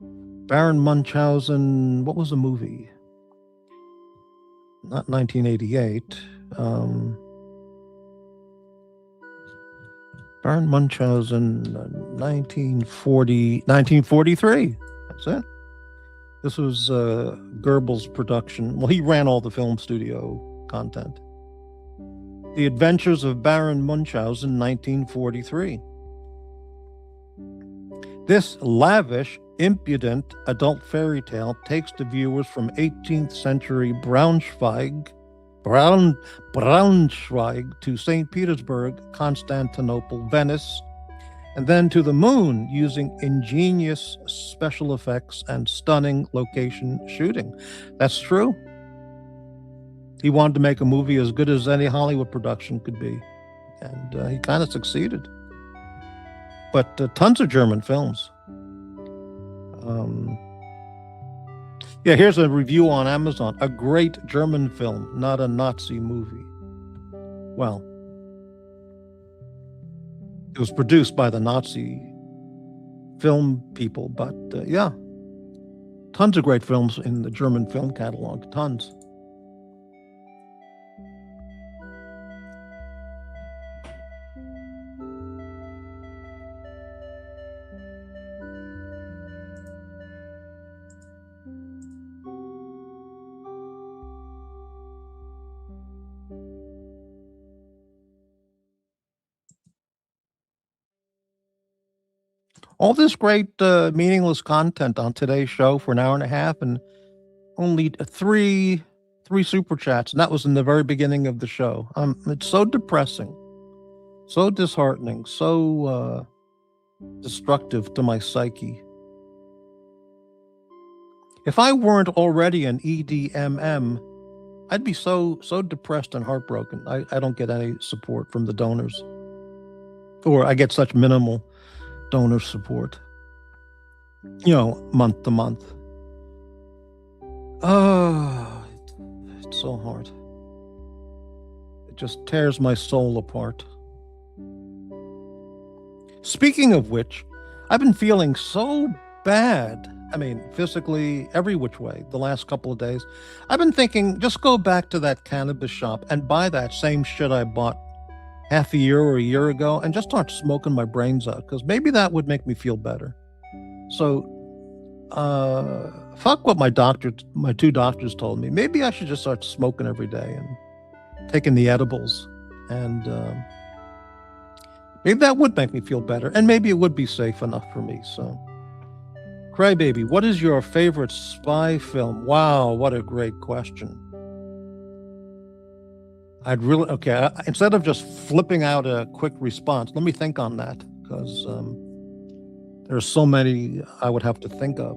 Baron Munchausen, what was the movie? Not 1988. Baron Munchausen, 1943. That's it. This was Goebbels' production. Well, he ran all the film studio content. The Adventures of Baron Munchausen, 1943. This lavish, impudent adult fairy tale takes the viewers from 18th century Braunschweig to St. Petersburg, Constantinople, Venice, and then to the moon using ingenious special effects and stunning location shooting. That's true. He wanted to make a movie as good as any Hollywood production could be, and he kind of succeeded. But tons of German films. Here's a review on Amazon. A great German film, not a Nazi movie. Well, it was produced by the Nazi film people, but tons of great films in the German film catalog. Tons. All this great meaningless content on today's show for an hour and a half, and only three super chats, and that was in the very beginning of the show. It's so depressing, so disheartening, so destructive to my psyche. If I weren't already an EDMM, I'd be so depressed and heartbroken. I don't get any support from the donors, or I get such minimal donor support, month to month. Oh, it's so hard. It just tears my soul apart. Speaking of which, I've been feeling so bad. I mean, physically, every which way, the last couple of days. I've been thinking, just go back to that cannabis shop and buy that same shit I bought half a year or a year ago and just start smoking my brains out, because maybe that would make me feel better. So fuck what my two doctors told me. Maybe I should just start smoking every day and taking the edibles, and maybe that would make me feel better, and maybe it would be safe enough for me. So Crybaby, what is your favorite spy film? Wow, what a great question. Instead of just flipping out a quick response, let me think on that, because there's so many I would have to think of.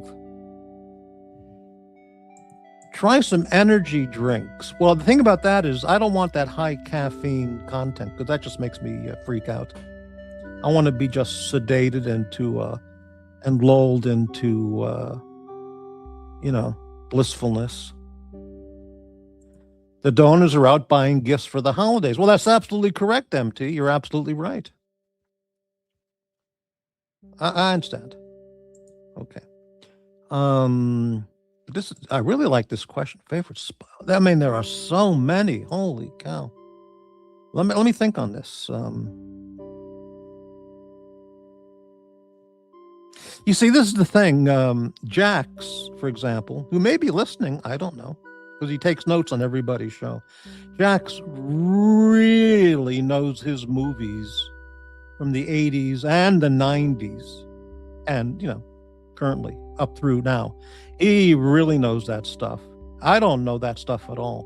Try some energy drinks. Well, the thing about that is I don't want that high caffeine content, because that just makes me freak out. I want to be just sedated and lulled into, blissfulness. The donors are out buying gifts for the holidays. Well, that's absolutely correct, MT. You're absolutely right. I understand. Okay. I really like this question. Favorite spot? I mean, there are so many. Holy cow. Let me think on this. You see, this is the thing. JAX, for example, who may be listening, I don't know. because he takes notes on everybody's show. JAX really knows his movies from the 80s and the 90s, and, currently up through now. He really knows that stuff. I don't know that stuff at all.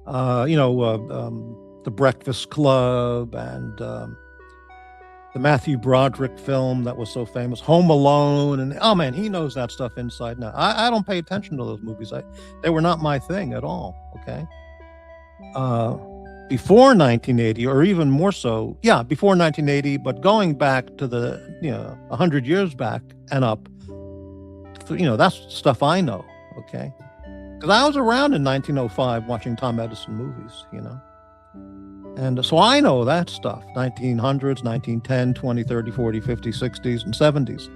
The Breakfast Club and the Matthew Broderick film that was so famous, Home Alone, and oh man, he knows that stuff inside now. I don't pay attention to those movies. They were not my thing at all. Okay. Before 1980, or even more so, before 1980, but going back to the 100 years back and up, that's stuff I know. Okay, because I was around in 1905 watching Tom Edison movies. And so I know that stuff, 1900s, 1910, 20, 30, 40, 50, 60s, and 70s.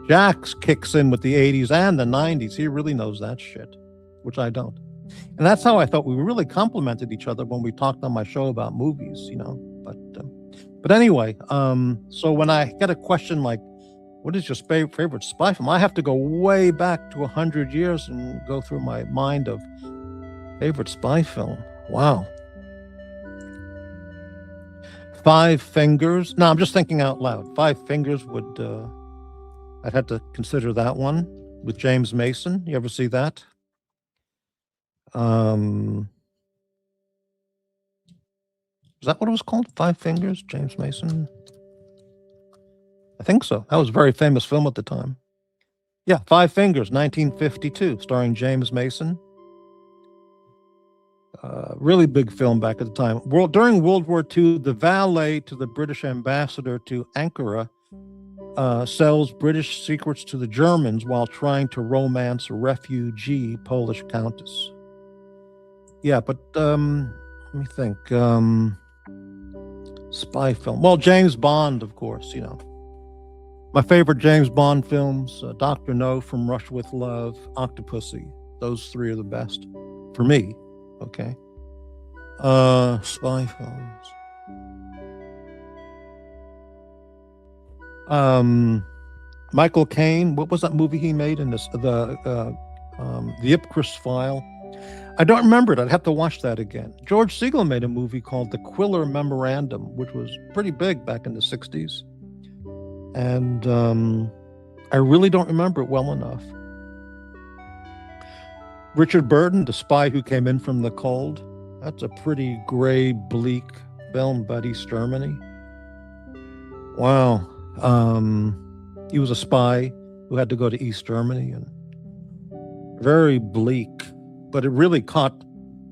JAX kicks in with the 80s and the 90s. He really knows that shit, which I don't. And that's how I thought we really complemented each other when we talked on my show about movies, But anyway, so when I get a question like, what is your favorite spy film? I have to go way back to 100 years and go through my mind of favorite spy film. Wow. Five Fingers. No, I'm just thinking out loud. Five Fingers would, I'd have to consider that one with James Mason. You ever see that? Is that what it was called? Five Fingers, James Mason? I think so. That was a very famous film at the time. Yeah, Five Fingers, 1952, starring James Mason. Really big film back at the time. During World War II, the valet to the British ambassador to Ankara sells British secrets to the Germans while trying to romance a refugee Polish countess. Yeah, but let me think. Spy film. Well, James Bond, of course, My favorite James Bond films, Dr. No, From Russia with Love, Octopussy. Those three are the best for me. Okay. Spy films. Michael Caine, what was that movie he made in this? The Ipcris File. I don't remember it. I'd have to watch that again. George Segal made a movie called The Quiller Memorandum, which was pretty big back in the 60s. And I really don't remember it well enough. Richard Burton, The Spy Who Came In From the Cold. That's a pretty gray, bleak film about East Germany. Wow. He was a spy who had to go to East Germany, and very bleak, but it really caught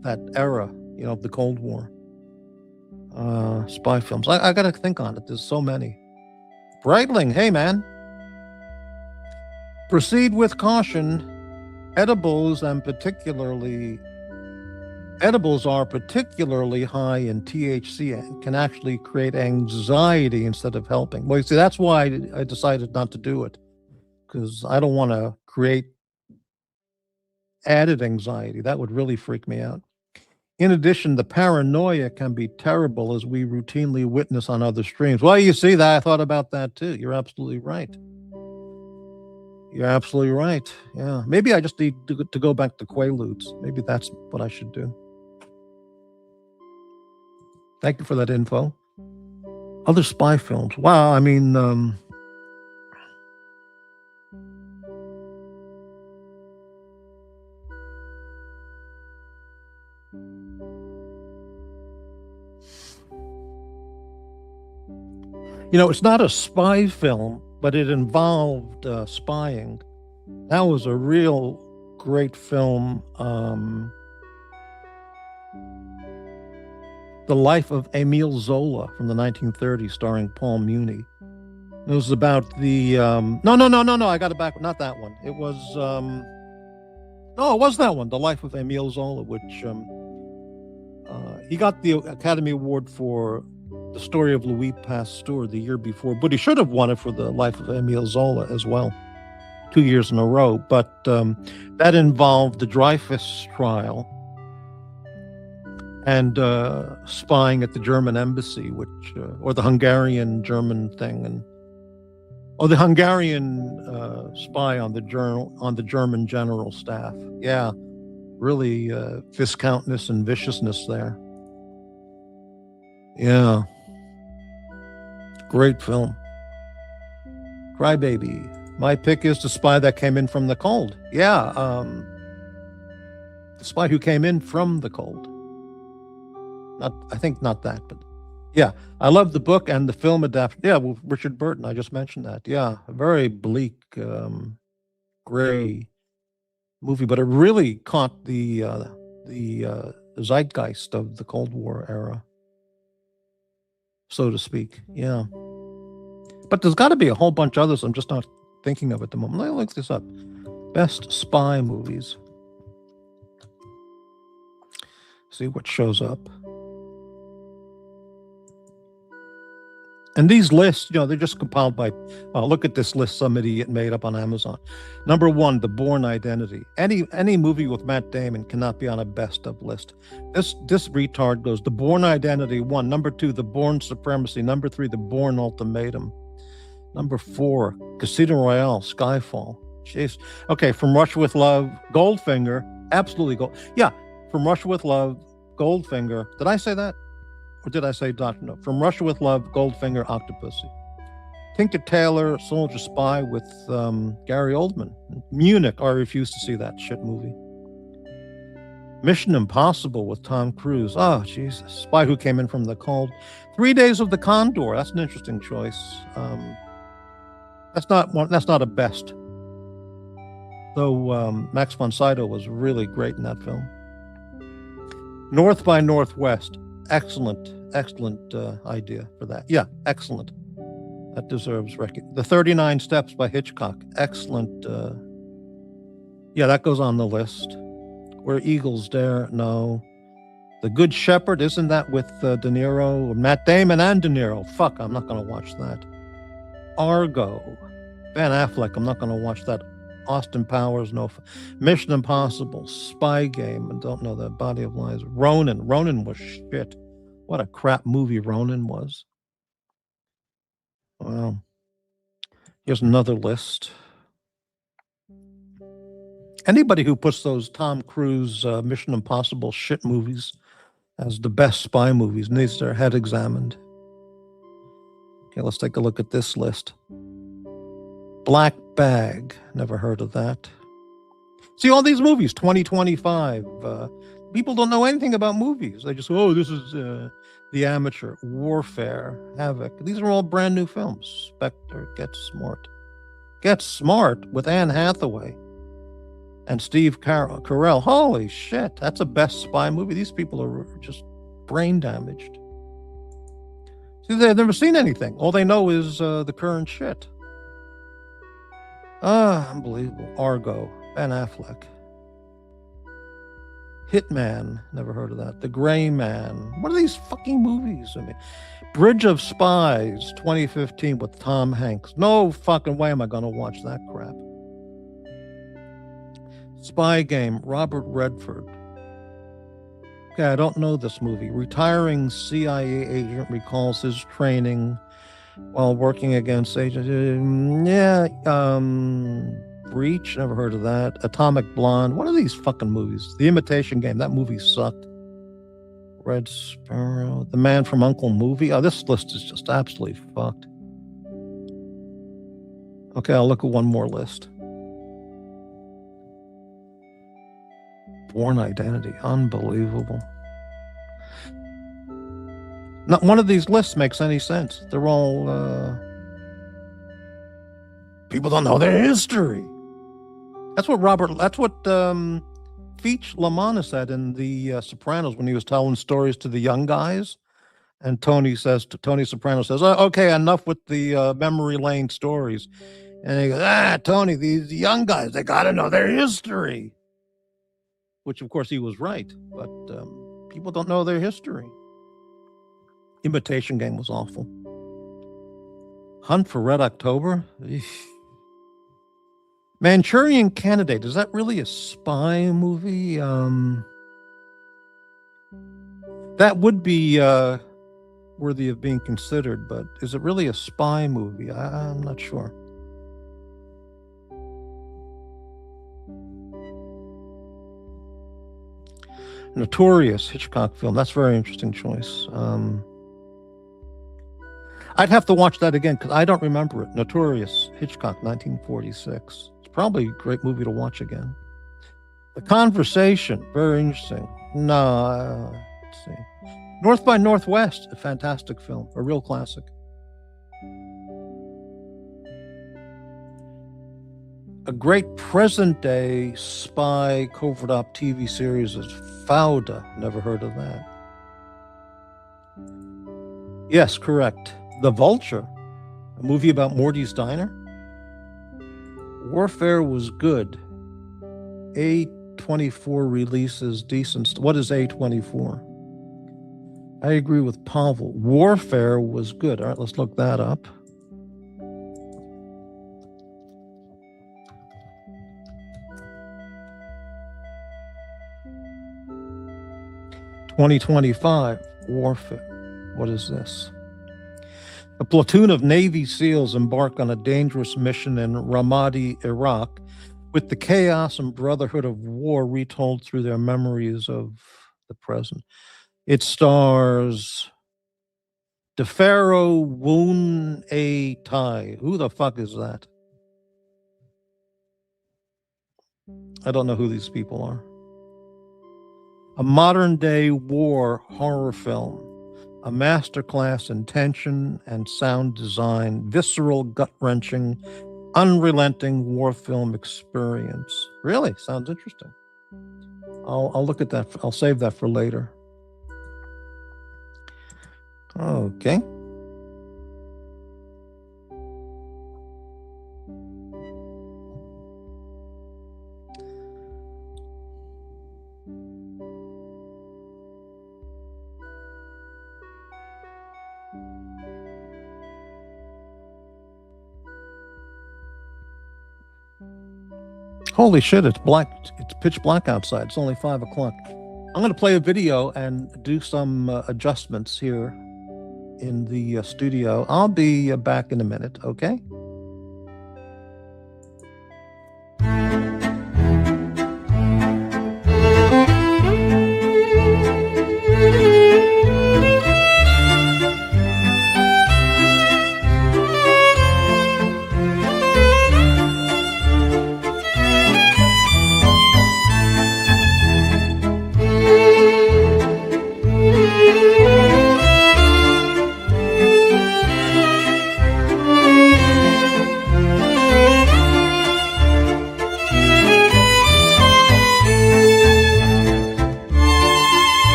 that era, of the Cold War. Spy films. I got to think on it. There's so many. Breitling, hey man. Proceed with caution. Edibles are particularly high in THC and can actually create anxiety instead of helping. Well, you see, that's why I decided not to do it, because I don't want to create added anxiety. That would really freak me out. In addition, the paranoia can be terrible, as we routinely witness on other streams. Well, you see that. I thought about that too. You're absolutely right. You're absolutely right. Yeah. Maybe I just need to go back to Quaaludes. Maybe that's what I should do. Thank you for that info. Other spy films. Wow. I mean, it's not a spy film, but it involved spying. That was a real great film. The Life of Emile Zola from the 1930s, starring Paul Muni. It was about the no, I got it back. Not that one. It was no, it was that one. The Life of Emile Zola, which he got the Academy Award for The Story of Louis Pasteur the year before, but he should have won it for The Life of Emile Zola as well, 2 years in a row. But that involved the Dreyfus trial and spying at the German embassy, which or the Hungarian German thing, the Hungarian spy on the German general staff. Yeah, Really viscountness and viciousness there. Yeah. Great film. Crybaby. My pick is The Spy That Came In From the Cold. Yeah. The Spy Who Came In From the Cold. I think not that, but yeah. I love the book and the film adaptation. Yeah, well, Richard Burton. I just mentioned that. Yeah. A very bleak, gray movie, but it really caught the zeitgeist of the Cold War era, so to speak. Yeah. But there's got to be a whole bunch of others I'm just not thinking of at the moment. Let me look this up. Best spy movies. See what shows up. And these lists, they're just compiled by, look at this list some idiot made up on Amazon. Number 1, The Bourne Identity. Any movie with Matt Damon cannot be on a best of list. This retard goes, The Bourne Identity 1. Number 2, The Bourne Supremacy. Number 3, The Bourne Ultimatum. Number 4, Casino Royale, Skyfall. Jeez. Okay, From Russia with Love, Goldfinger. Absolutely gold. Yeah, From Russia with Love, Goldfinger. Did I say that? Or did I say Dr. No? From Russia with Love, Goldfinger, Octopussy. Tinker Tailor, Soldier Spy with Gary Oldman. Munich, I refuse to see that shit movie. Mission Impossible with Tom Cruise. Oh, Jesus. Spy Who Came In From the Cold. 3 Days of the Condor. That's an interesting choice. That's not a best. Though Max von Sydow was really great in that film. North by Northwest. Excellent idea for that. Yeah, excellent. That deserves recognition. The 39 Steps by Hitchcock. Excellent. Yeah, that goes on the list. Where Eagles Dare? No. The Good Shepherd, isn't that with De Niro, Matt Damon and De Niro? Fuck, I'm not going to watch that. Argo. Ben Affleck, I'm not going to watch that. Austin Powers, no. Mission Impossible, Spy Game, I don't know, The Body of Lies. Ronin was shit. What a crap movie Ronin was. Well, here's another list. Anybody who puts those Tom Cruise Mission Impossible shit movies as the best spy movies needs their head examined. Okay, let's take a look at this list. Black Bag, never heard of that. See, all these movies, 2025. People don't know anything about movies. They just, this is The Amateur, Warfare, Havoc. These are all brand new films. Spectre, Get Smart. Get Smart with Anne Hathaway and Steve Carell. Holy shit, that's a best spy movie. These people are just brain damaged. See, they've never seen anything. All they know is the current shit. Unbelievable. Argo, Ben Affleck. Hitman, never heard of that. The Gray Man. What are these fucking movies? I mean, Bridge of Spies, 2015 with Tom Hanks. No fucking way am I going to watch that crap. Spy Game, Robert Redford. Okay, I don't know this movie. Retiring CIA agent recalls his training while working against agents. Breach, never heard of that. Atomic Blonde. What are these fucking movies? The Imitation Game, that movie sucked. Red Sparrow. The Man from U.N.C.L.E. movie. Oh, this list is just absolutely fucked. Okay, I'll look at one more list. Bourne Identity. Unbelievable. Not one of these lists makes any sense. They're all people don't know their history. That's what Feach LaManna said in The Sopranos when he was telling stories to the young guys. And Tony Soprano says, okay, enough with the memory lane stories. And he goes, Tony, these young guys, they got to know their history. Which, of course, he was right. But people don't know their history. Imitation Game was awful. Hunt for Red October? Eesh. Manchurian Candidate, is that really a spy movie? That would be worthy of being considered, but is it really a spy movie? I'm not sure. Notorious Hitchcock film. That's a very interesting choice. I'd have to watch that again because I don't remember it. Notorious Hitchcock, 1946. It's probably a great movie to watch again. The Conversation, very interesting. No, let's see. North by Northwest, a fantastic film, a real classic. A great present-day spy covert op TV series is Fauda. Never heard of that. Yes, correct. The Vulture, a movie about Morty's Diner. Warfare was good. A24 release is decent. What is A24? I agree with Pavel. Warfare was good. All right, let's look that up. (2025) Warfare. What is this? A platoon of Navy SEALs embark on a dangerous mission in Ramadi, Iraq, with the chaos and brotherhood of war retold through their memories of the present. It stars DeFaro Woon A Tai. Who the fuck is that? I don't know who these people are. A modern-day war horror film. A masterclass in tension and sound design, visceral, gut-wrenching, unrelenting war film experience. Really? Sounds interesting. I'll look at that. I'll save that for later. Okay. Holy shit, it's black. It's pitch black outside. It's only 5 o'clock. I'm going to play a video and do some adjustments here in the studio. I'll be back in a minute, okay?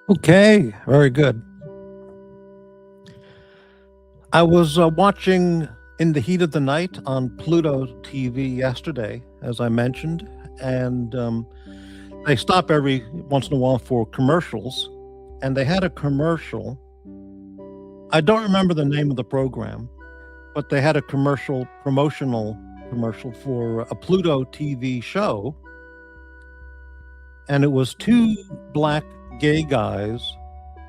Okay, very good. I was watching In the Heat of the Night on Pluto TV yesterday, as I mentioned, and they stop every once in a while for commercials, and they had a commercial. I don't remember the name of the program, but they had a promotional commercial for a Pluto TV show, and it was two black gay guys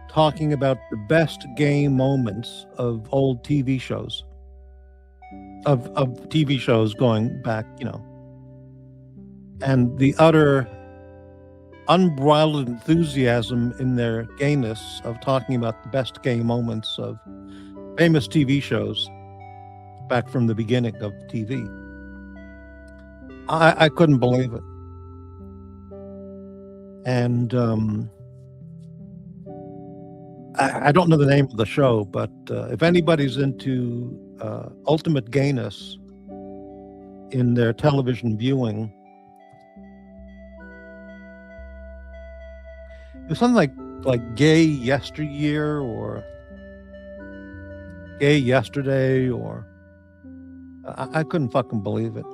talking about the best gay moments of old TV shows, of TV shows going back, and the utter unbridled enthusiasm in their gayness of talking about the best gay moments of famous TV shows back from the beginning of TV. I couldn't believe it. And I don't know the name of the show, but if anybody's into ultimate gayness in their television viewing, it's something like Gay Yesteryear or Gay Yesterday, or I couldn't fucking believe it.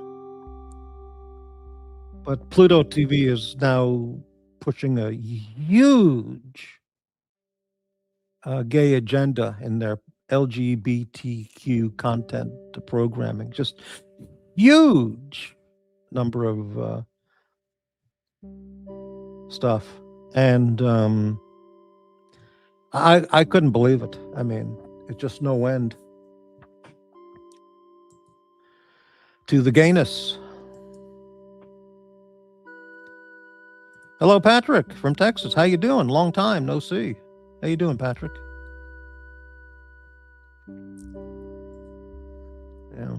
But Pluto TV is now pushing a huge gay agenda in their LGBTQ content programming. Just huge number of stuff. And I couldn't believe it. I mean, it's just no end to the gayness. Hello, Patrick from Texas. How you doing? Long time no see. How you doing, Patrick? Yeah.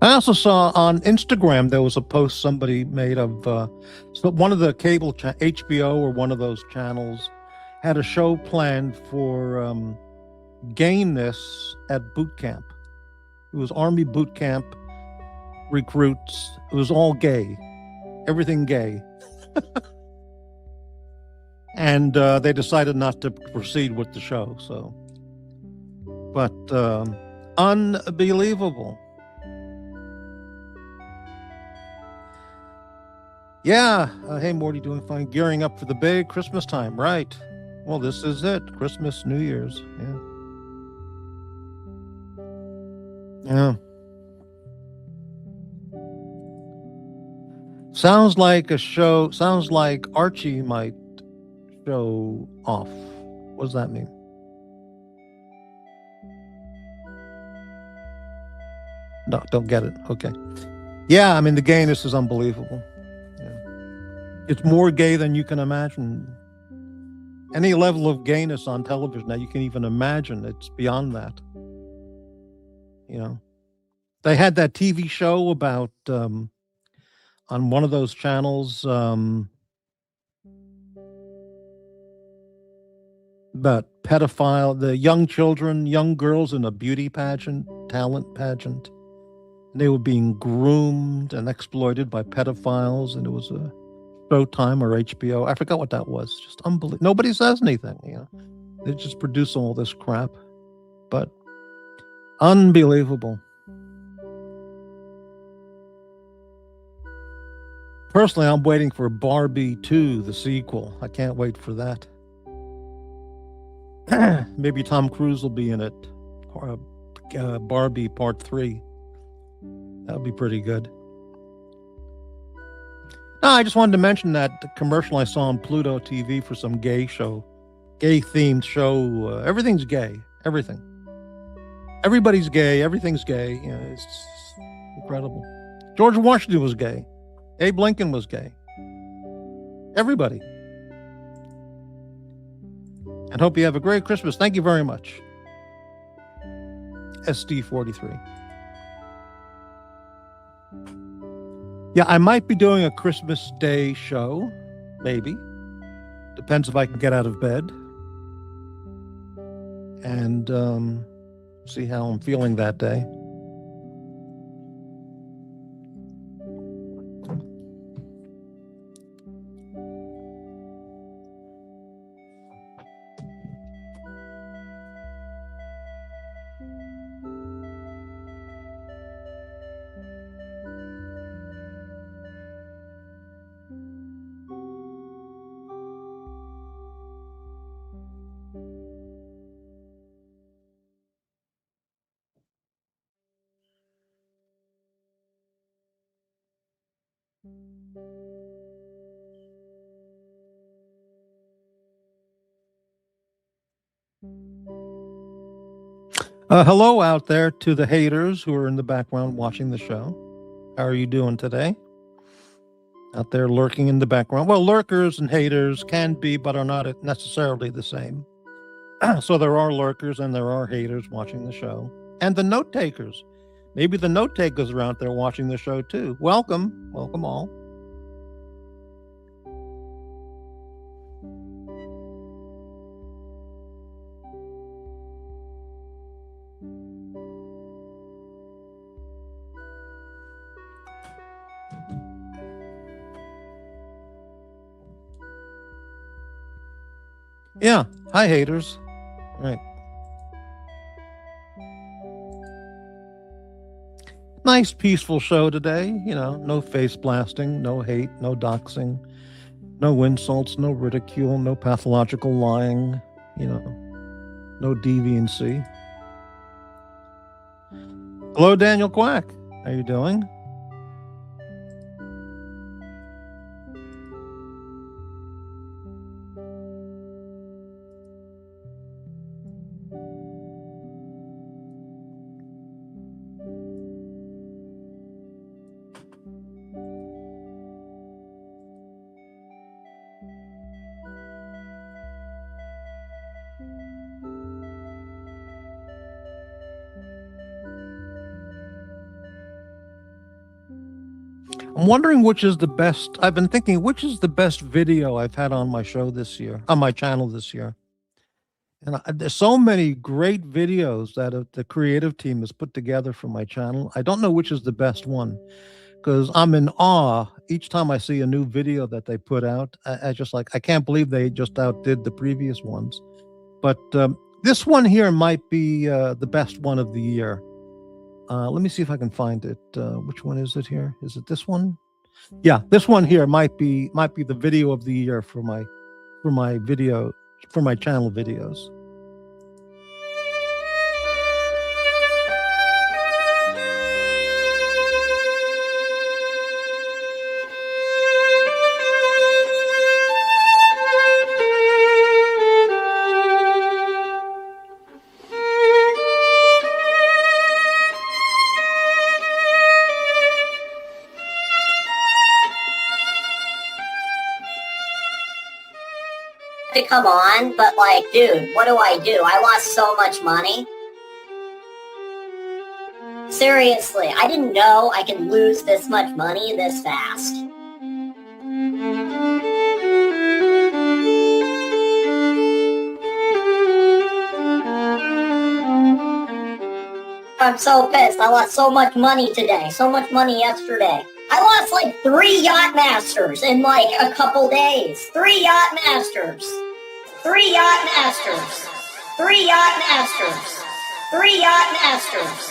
I also saw on Instagram there was a post somebody made of so one of the cable HBO or one of those channels had a show planned for gayness at boot camp. It was Army boot camp recruits. It was all gay, everything gay. And they decided not to proceed with the show. So, but unbelievable. Yeah. Hey, Morty, doing fine. Gearing up for the big Christmas time. Right. Well, this is it. Christmas, New Year's. Yeah. Sounds like a show. Sounds like Archie might show off. What does that mean? No, don't get it. Okay. Yeah, I mean, the gayness is unbelievable. Yeah. It's more gay than you can imagine. Any level of gayness on television that you can even imagine, it's beyond that. They had that TV show about on one of those channels about pedophile, the young girls in a beauty pageant, talent pageant. And they were being groomed and exploited by pedophiles, and it was a Showtime or HBO. I forgot what that was. Just unbelievable. Nobody says anything. They just produce all this crap, but unbelievable. Personally, I'm waiting for Barbie 2, the sequel. I can't wait for that. Maybe Tom Cruise will be in it. Barbie Part 3. That would be pretty good. No, I just wanted to mention that the commercial I saw on Pluto TV for some gay themed show. Everything's gay. Everything. Everybody's gay. Everything's gay. It's incredible. George Washington was gay. Abe Lincoln was gay. Everybody. And hope you have a great Christmas. Thank you very much. SD43. Yeah, I might be doing a Christmas Day show. Maybe. Depends if I can get out of bed. And see how I'm feeling that day. Hello out there to the haters who are in the background watching the show. How are you doing today? Out there lurking in the background. Well, lurkers and haters can be, but are not necessarily the same. So there are lurkers and there are haters watching the show. And the note takers. Maybe the note takers are out there watching the show too. Welcome. Welcome all. Yeah. Hi, haters. All right. Nice, peaceful show today. You know, no face blasting, no hate, no doxing, no insults, no ridicule, no pathological lying, you know, no deviancy. Hello, Daniel Quack. How you doing? I'm wondering which is the best. I've been thinking, which is the best video I've had on my show this year, on my channel this year. And there's so many great videos that the creative team has put together for my channel. I don't know which is the best one because I'm in awe each time I see a new video that they put out. I just I can't believe they just outdid the previous ones. But this one here might be the best one of the year. Let me see if I can find it. Which one is it here? Is it this one? Yeah, this one here might be the video of the year for my channel videos. To come on, but like, dude, what do? I lost so much money. Seriously, I didn't know I could lose this much money this fast. I'm so pissed. I lost so much money today, so much money yesterday. I lost like 3 Yacht Masters in like a couple days. 3 Yacht Masters. 3 Yacht Masters. 3 Yacht Masters. 3 Yacht Masters.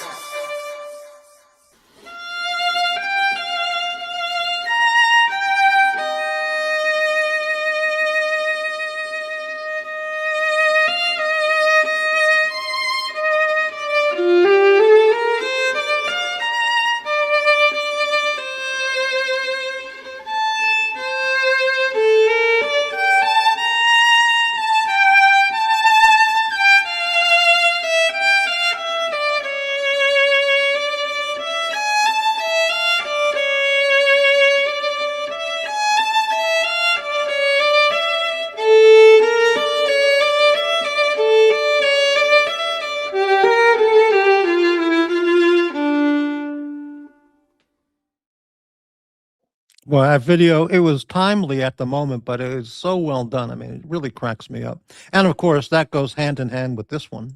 Well, that video, it was timely at the moment, but it was so well done. I mean, it really cracks me up. And of course, that goes hand in hand with this one.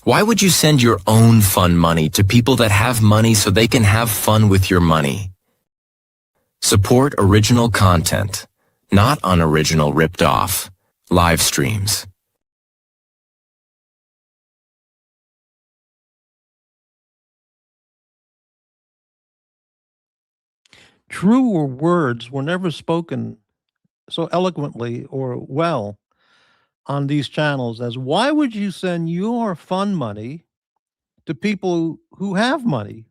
Why would you send your own fun money to people that have money so they can have fun with your money? Support original content, not unoriginal ripped off live streams. Truer words were never spoken so eloquently or well on these channels as why would you send your fun money to people who have money,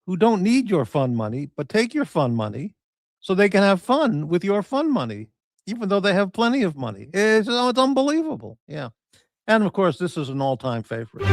who don't need your fun money, but take your fun money so they can have fun with your fun money, even though they have plenty of money. It's unbelievable. Yeah. And of course, this is an all-time favorite.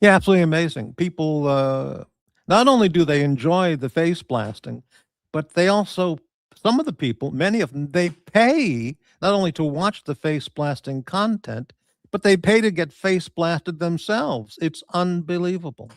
Yeah, absolutely amazing. People, not only do they enjoy the face blasting, but they also, some of the people, many of them, they pay not only to watch the face blasting content, but they pay to get face blasted themselves. It's unbelievable.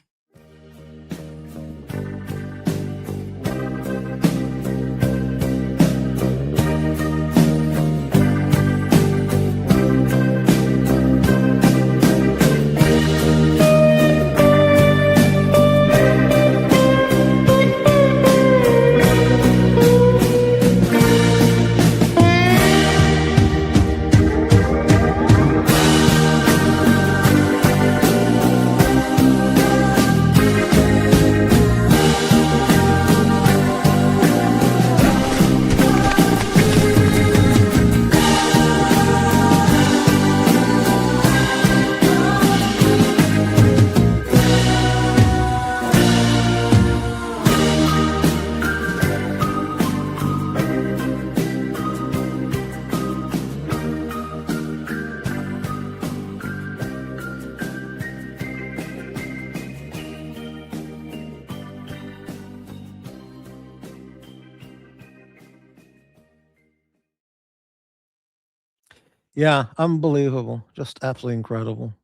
Yeah, unbelievable. Just absolutely incredible.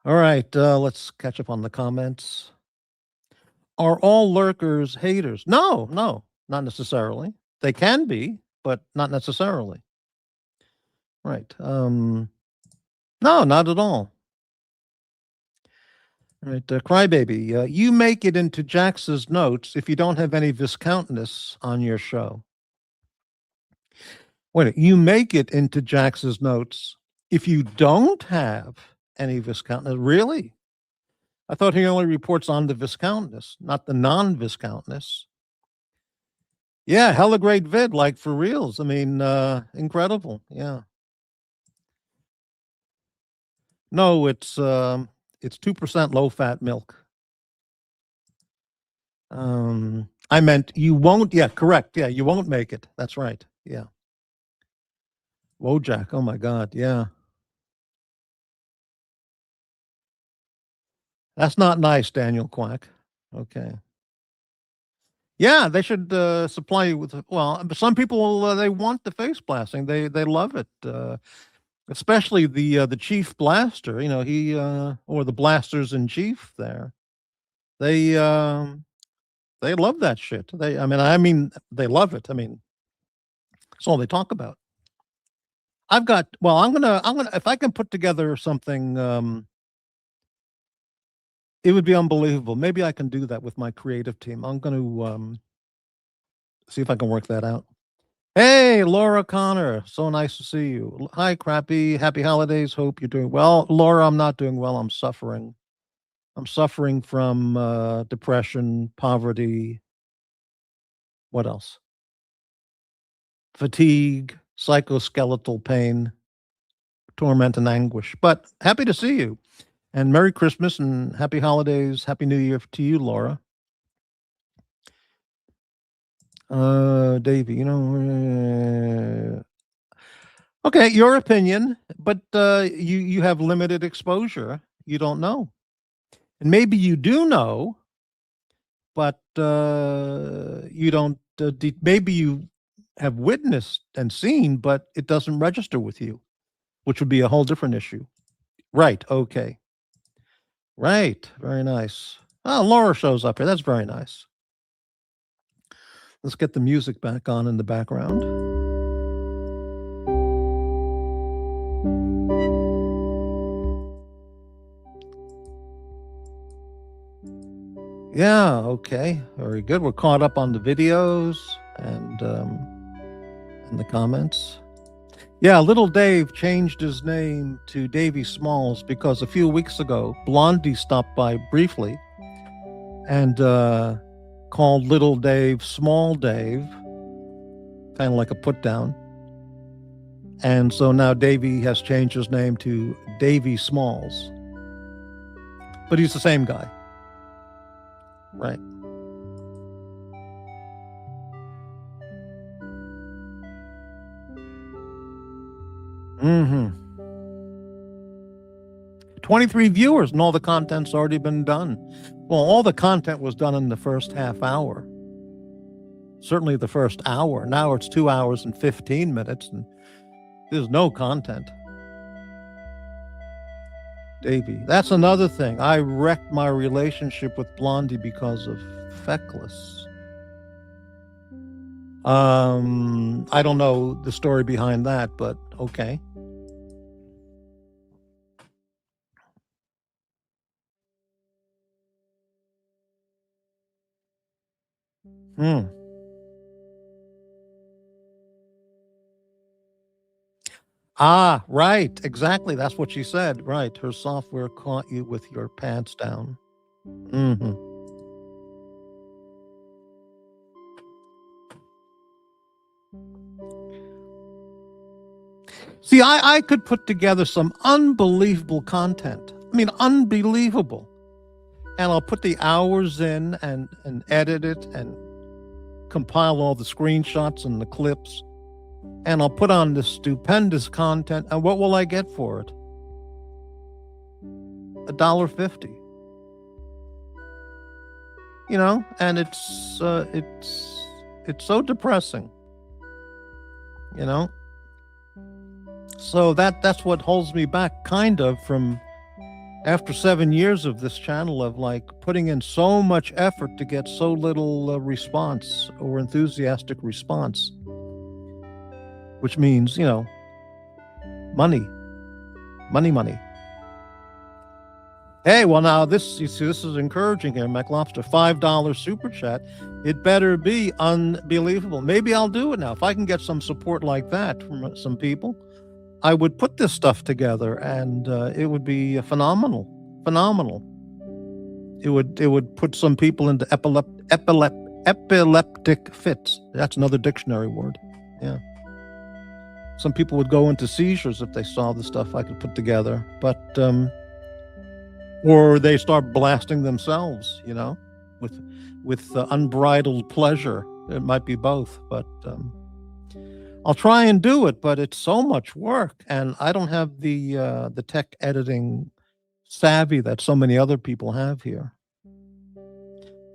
All right, let's catch up on the comments. Are all lurkers haters? No, no, not necessarily. They can be, but not necessarily. Right. No, not at all. All right, Crybaby, you make it into JAX's notes if you don't have any viscountness on your show. Wait, you make it into JAX's notes if you don't have any viscountness? Really? I thought he only reports on the viscountness, not the non-viscountness. Yeah, hella great vid, like for reals. I mean, incredible. Yeah. No, it's 2% low-fat milk. I meant you won't. Yeah, correct. Yeah, you won't make it. That's right. Yeah. Wojak. Oh my God. Yeah. That's not nice, Daniel Quack. Okay. Yeah, they should supply you with. Well, some people they want the face blasting. They love it. Especially the chief blaster. You know, he or the blasters in chief there. They love that shit. I mean, they love it. I mean, that's all they talk about. I'm gonna, if I can put together something, it would be unbelievable. Maybe I can do that with my creative team. I'm gonna, see if I can work that out. Hey, Laura Connor, so nice to see you. Hi, Crappy. Happy holidays. Hope you're doing well. Laura, I'm not doing well. I'm suffering. I'm suffering from depression, poverty. What else? Fatigue, psychoskeletal pain, torment, and anguish. But happy to see you. And Merry Christmas and Happy Holidays. Happy New Year to you, Laura. Davey, okay, your opinion, but you have limited exposure. You don't know. And maybe you do know, but you don't, maybe you have witnessed and seen, but it doesn't register with you, which would be a whole different issue. Right. Okay. Right. Very nice. Oh, Laura shows up here. That's very nice. Let's get the music back on in the background. Yeah, okay. Very good. We're caught up on the videos and the comments. Yeah, little Dave changed his name to Davy Smalls because a few weeks ago, Blondie stopped by briefly and called little Dave Small Dave, kind of like a put down. And so now Davy has changed his name to Davy Smalls. But he's the same guy. Right. Mm-hmm. 23 viewers and all the content's already been done. Well, all the content was done in the first half hour. Certainly the first hour. Now it's 2 hours and 15 minutes and there's no content. Davey, that's another thing. I wrecked my relationship with Blondie because of feckless. I don't know the story behind that, but okay. Ah, right. Exactly. That's what she said. Right. Her software caught you with your pants down. Mm-hmm. See, I could put together some unbelievable content. I mean, unbelievable. And I'll put the hours in and edit it and compile all the screenshots and the clips. And I'll put on this stupendous content. And what will I get for it? $1.50. You know, and it's so depressing. You know? So that's what holds me back kind of from after 7 years of this channel of like putting in so much effort to get so little response or enthusiastic response, which means, you know, money. Hey, well now this is encouraging here, McLobster. $5 super chat. It better be unbelievable. Maybe I'll do it now. If I can get some support like that from some people, I would put this stuff together and it would be phenomenal. It would put some people into epileptic fits. That's another dictionary word. Yeah. Some people would go into seizures if they saw the stuff I could put together, but or they start blasting themselves, you know, with unbridled pleasure. It might be both, but I'll try and do it, but it's so much work, and I don't have the tech editing savvy that so many other people have here.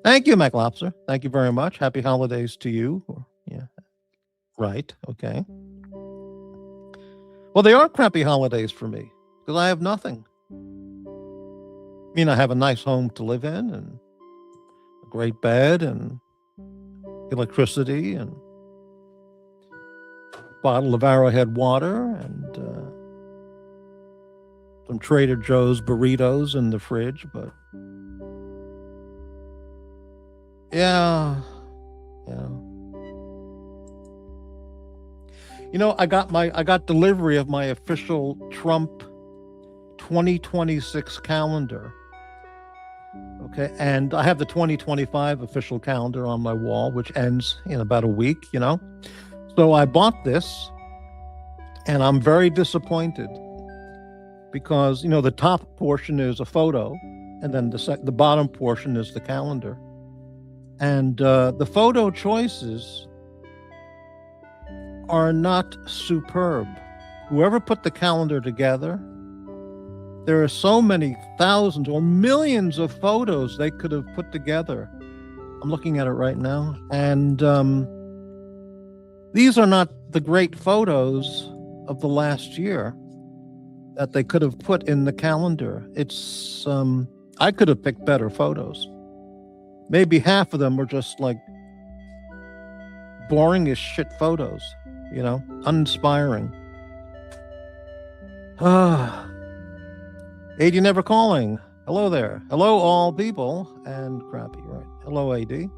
Thank you, McLobster. Thank you very much. Happy holidays to you. Yeah, right. Okay. Well, they are crappy holidays for me because I have nothing. I mean, I have a nice home to live in and a great bed and electricity and bottle of Arrowhead water and some Trader Joe's burritos in the fridge, but yeah. You know, I got delivery of my official Trump 2026 calendar. Okay, and I have the 2025 official calendar on my wall, which ends in about a week, you know. So I bought this, and I'm very disappointed because, you know, the top portion is a photo, and then the bottom portion is the calendar. And the photo choices are not superb. Whoever put the calendar together, there are so many thousands or millions of photos they could have put together. I'm looking at it right now. And these are not the great photos of the last year that they could have put in the calendar. It's, I could have picked better photos. Maybe half of them were just like boring as shit photos, you know, uninspiring. 80 never calling. Hello there. Hello, all people. And crappy, right? Hello, AD.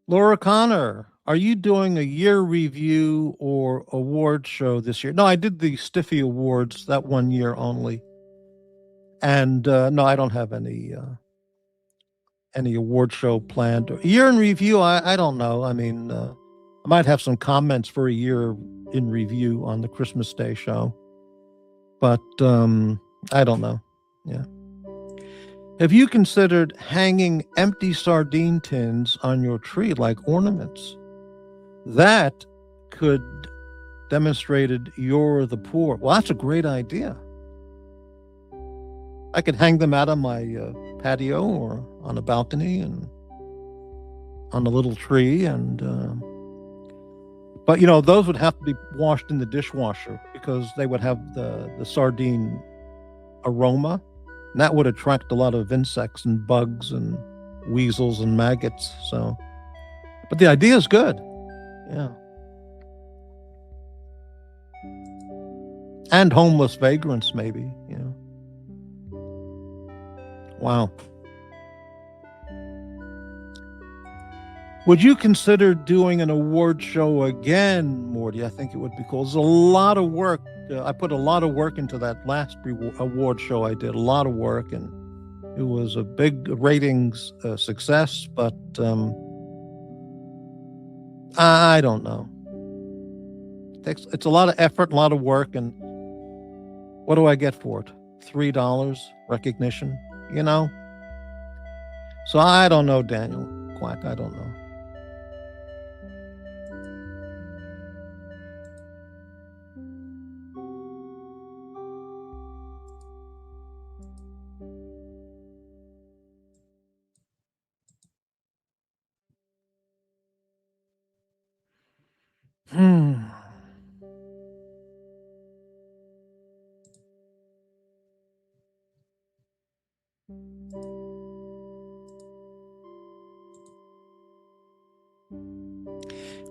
Laura Connor, are you doing a year review or award show this year? No, I did the Stiffy Awards that one year only. And no, I don't have any award show planned. Year in review, I don't know. I mean, I might have some comments for a year in review on the Christmas Day show. But I don't know. Yeah. Have you considered hanging empty sardine tins on your tree like ornaments? That could demonstrated you're the poor. Well, that's a great idea. I could hang them out on my patio or on a balcony and on a little tree. And but you know, those would have to be washed in the dishwasher because they would have the sardine aroma, and that would attract a lot of insects and bugs and weasels and maggots. So, but the idea is good. Yeah. And homeless vagrants, maybe, you know. Wow. Would you consider doing an award show again, Morty? I think it would be cool. There's a lot of work. I put a lot of work into that last award show I did, a lot of work, and it was a big ratings success, but I don't know. It's a lot of effort, a lot of work, and what do I get for it? $3 recognition, you know? So I don't know, Daniel Quack, I don't know.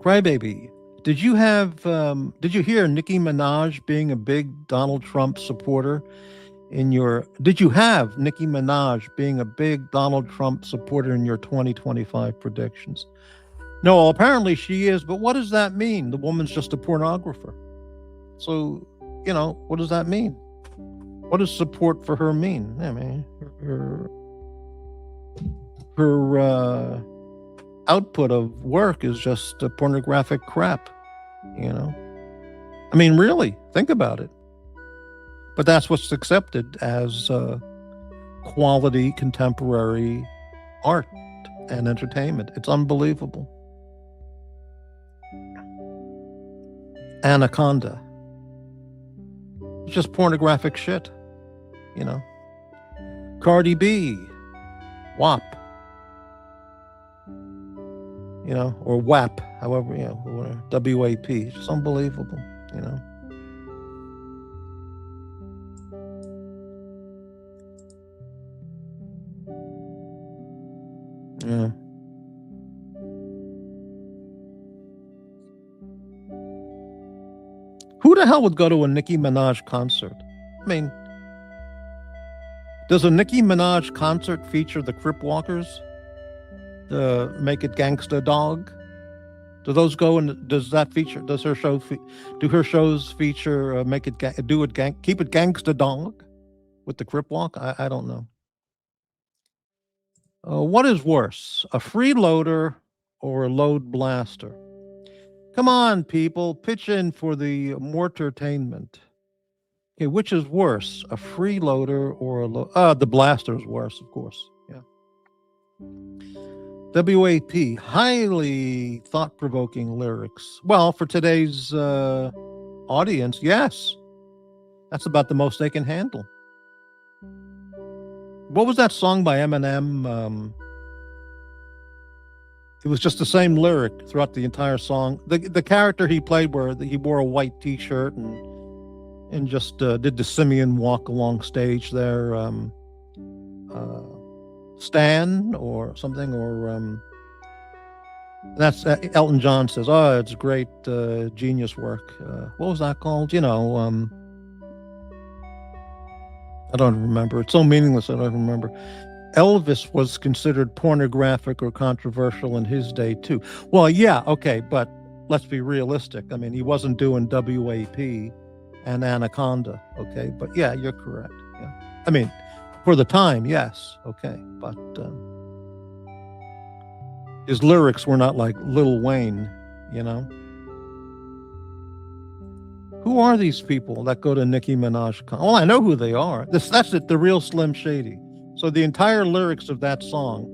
Crybaby, did you hear Nicki Minaj being a big Donald Trump supporter did you have Nicki Minaj being a big Donald Trump supporter in your 2025 predictions? No, well, apparently she is, but what does that mean? The woman's just a pornographer. So, you know, what does that mean? What does support for her mean? I mean, her output of work is just a pornographic crap, you know? I mean, really, think about it. But that's what's accepted as quality contemporary art and entertainment. It's unbelievable. Anaconda. It's just pornographic shit, you know? Cardi B, WAP. You know, or WAP, however, you know, WAP. It's just unbelievable, you know. Yeah. Who the hell would go to a Nicki Minaj concert? I mean, does a Nicki Minaj concert feature the Crip Walkers? The Make It Gangsta Dog? Do those go and does her show do her shows feature Keep It Gangsta Dog with the Crip Walk? I don't know. What is worse, a freeloader or a load blaster? Come on, people, pitch in for the mortartainment. Okay, which is worse, a freeloader or a the blaster is worse, of course. Yeah. WAP, highly thought-provoking lyrics. Well, for today's audience, yes. That's about the most they can handle. What was that song by Eminem? It was just the same lyric throughout the entire song. The character he played, where he wore a white T-shirt and just did the simian walk along stage there. Stan or something, or that's Elton John says, "Oh, it's great, genius work." What was that called? I don't remember. It's so meaningless. I don't remember. Elvis was considered pornographic or controversial in his day too. Well, yeah, okay, but let's be realistic. I mean, he wasn't doing WAP and Anaconda, okay? But yeah, you're correct. Yeah, I mean, for the time, yes, okay, but his lyrics were not like Lil Wayne, Who are these people that go to Nicki Minaj? Well, I know who they are. That's it, the real Slim Shady. So the entire lyrics of that song,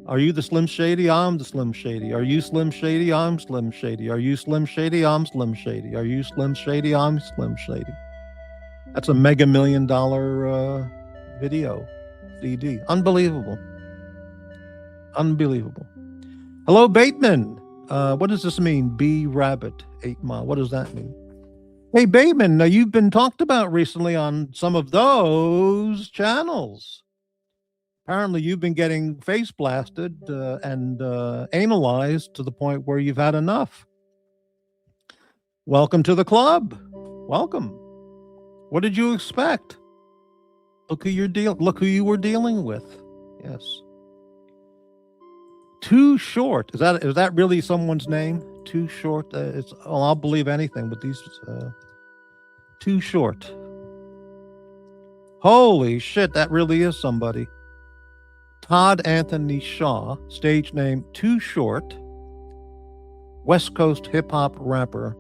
are you the Slim Shady? I'm the Slim Shady. Are you Slim Shady? I'm Slim Shady. Are you Slim Shady? I'm Slim Shady. Are you Slim Shady? I'm Slim Shady. That's a mega $1 million video CD. Unbelievable. Unbelievable. Hello, Bateman. What does this mean? B Rabbit, 8 Mile. What does that mean? Hey, Bateman, you've been talked about recently on some of those channels. Apparently, you've been getting face blasted and analyzed to the point where you've had enough. Welcome to the club. Welcome. What did you expect? Look who you were dealing with. Yes. Too Short. Is that really someone's name? Too Short. I'll believe anything with these. Too Short. Holy shit, that really is somebody. Todd Anthony Shaw, stage name Too Short, West Coast hip hop rapper.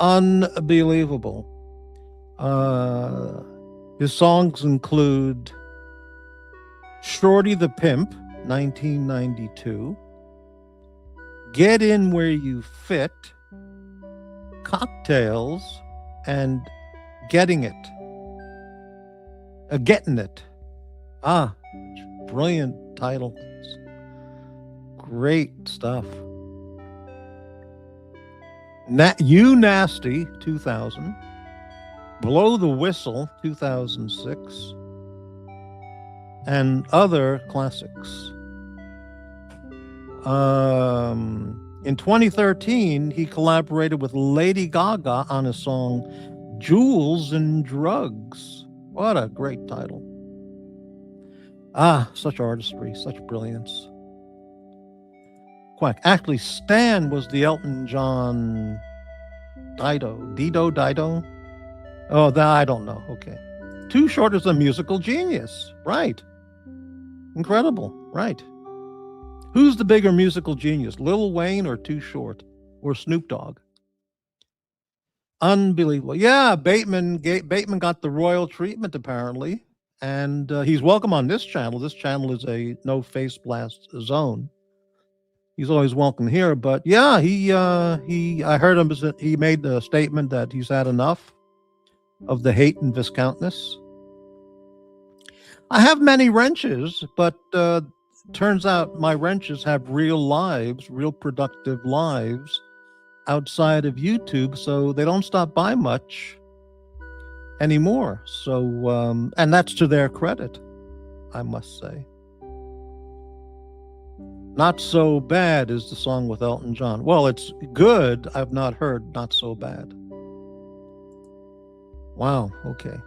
Unbelievable. His songs include Shorty the Pimp, 1992, Get In Where You Fit, Cocktails, and Getting It. Getting It. Brilliant titles. Great stuff. You Nasty, 2000. Blow the Whistle, 2006. And other classics. In 2013, he collaborated with Lady Gaga on a song, Jewels and Drugs. What a great title. Such artistry, such brilliance. Quack. Actually, Stan was the Elton John Dido? Oh, that I don't know. Okay. Too Short is a musical genius. Right. Incredible. Right. Who's the bigger musical genius, Lil Wayne or Too Short or Snoop Dogg? Unbelievable. Yeah, Bateman got the royal treatment apparently, and he's welcome on this channel. This channel is a no face blast zone. He's always welcome here. But yeah, I heard him. He made a statement that he's had enough of the hate and viscountness. I have many wrenches, but turns out my wrenches have real lives, real productive lives outside of YouTube, so they don't stop by much anymore. So, and that's to their credit, I must say. Not So Bad is the song with Elton John. Well, it's good. I've not heard Not So Bad. Wow, okay.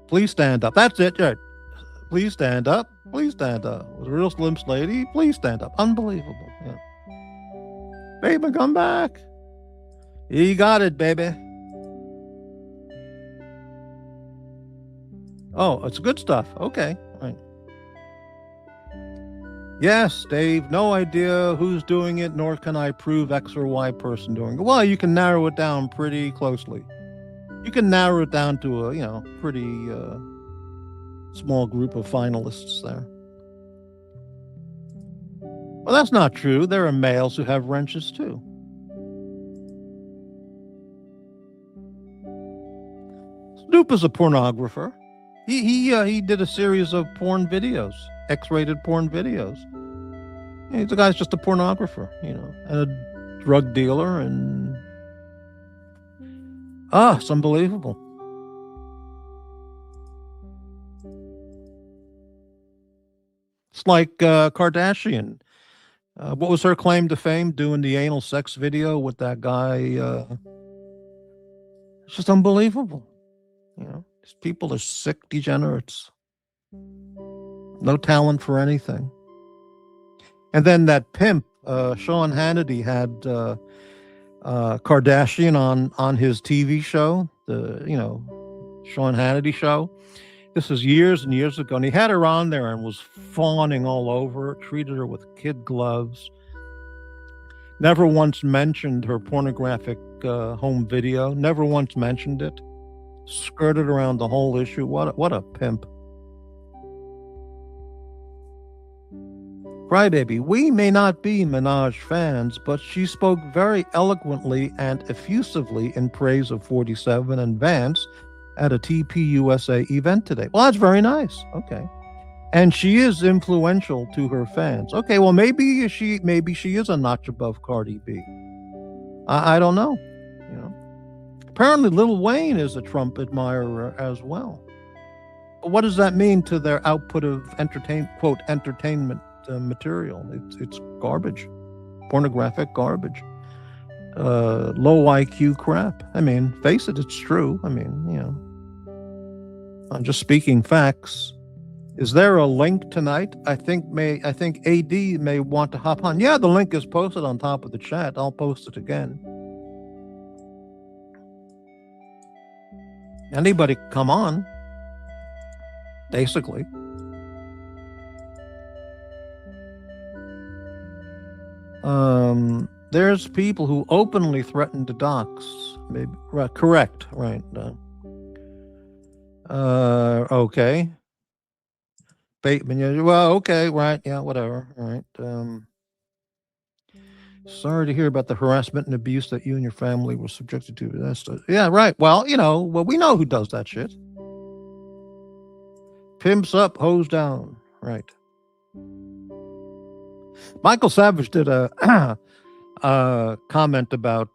Please stand up. That's it. Right. Please stand up. Please stand up. It was a real Slim Shady. Please stand up. Unbelievable. Yeah. Baby, come back. You got it, baby. Oh, it's good stuff. Okay. All right. Yes, Dave. No idea who's doing it, nor can I prove X or Y person doing it. Well, you can narrow it down pretty closely. You can narrow it down to a, pretty small group of finalists there. Well, that's not true. There are males who have wrenches too. Snoop is a pornographer. He did a series of porn videos, X-rated porn videos. The guy's just a pornographer, and a drug dealer, and it's unbelievable. It's like Kardashian. What was her claim to fame? Doing the anal sex video with that guy. It's just unbelievable. These people are sick degenerates. No talent for anything. And then that pimp, Sean Hannity, had Kardashian on his TV show, the Sean Hannity show. This is years and years ago, and he had her on there and was fawning all over her, treated her with kid gloves. Never once mentioned her pornographic home video. Never once mentioned it. Skirted around the whole issue. What a pimp. Crybaby, we may not be Minaj fans, but she spoke very eloquently and effusively in praise of 47 and Vance at a TPUSA event today. Well, that's very nice. Okay. And she is influential to her fans. Okay, well, maybe she is a notch above Cardi B. I don't know. Apparently Lil Wayne is a Trump admirer as well. But what does that mean to their output of entertainment material? It's garbage, pornographic garbage, low IQ crap. I mean, face it, it's true. I mean, I'm just speaking facts. Is there a link tonight? I think AD may want to hop on. Yeah, the link is posted on top of the chat. I'll post it again. Anybody come on, basically. There's people who openly threaten to dox. Maybe right, correct, right? Okay. Bateman, yeah, well, okay, right, yeah, whatever, right. Sorry to hear about the harassment and abuse that you and your family were subjected to. Yeah, right. Well, we know who does that shit. Pimps up, hose down, right. Michael Savage did a comment about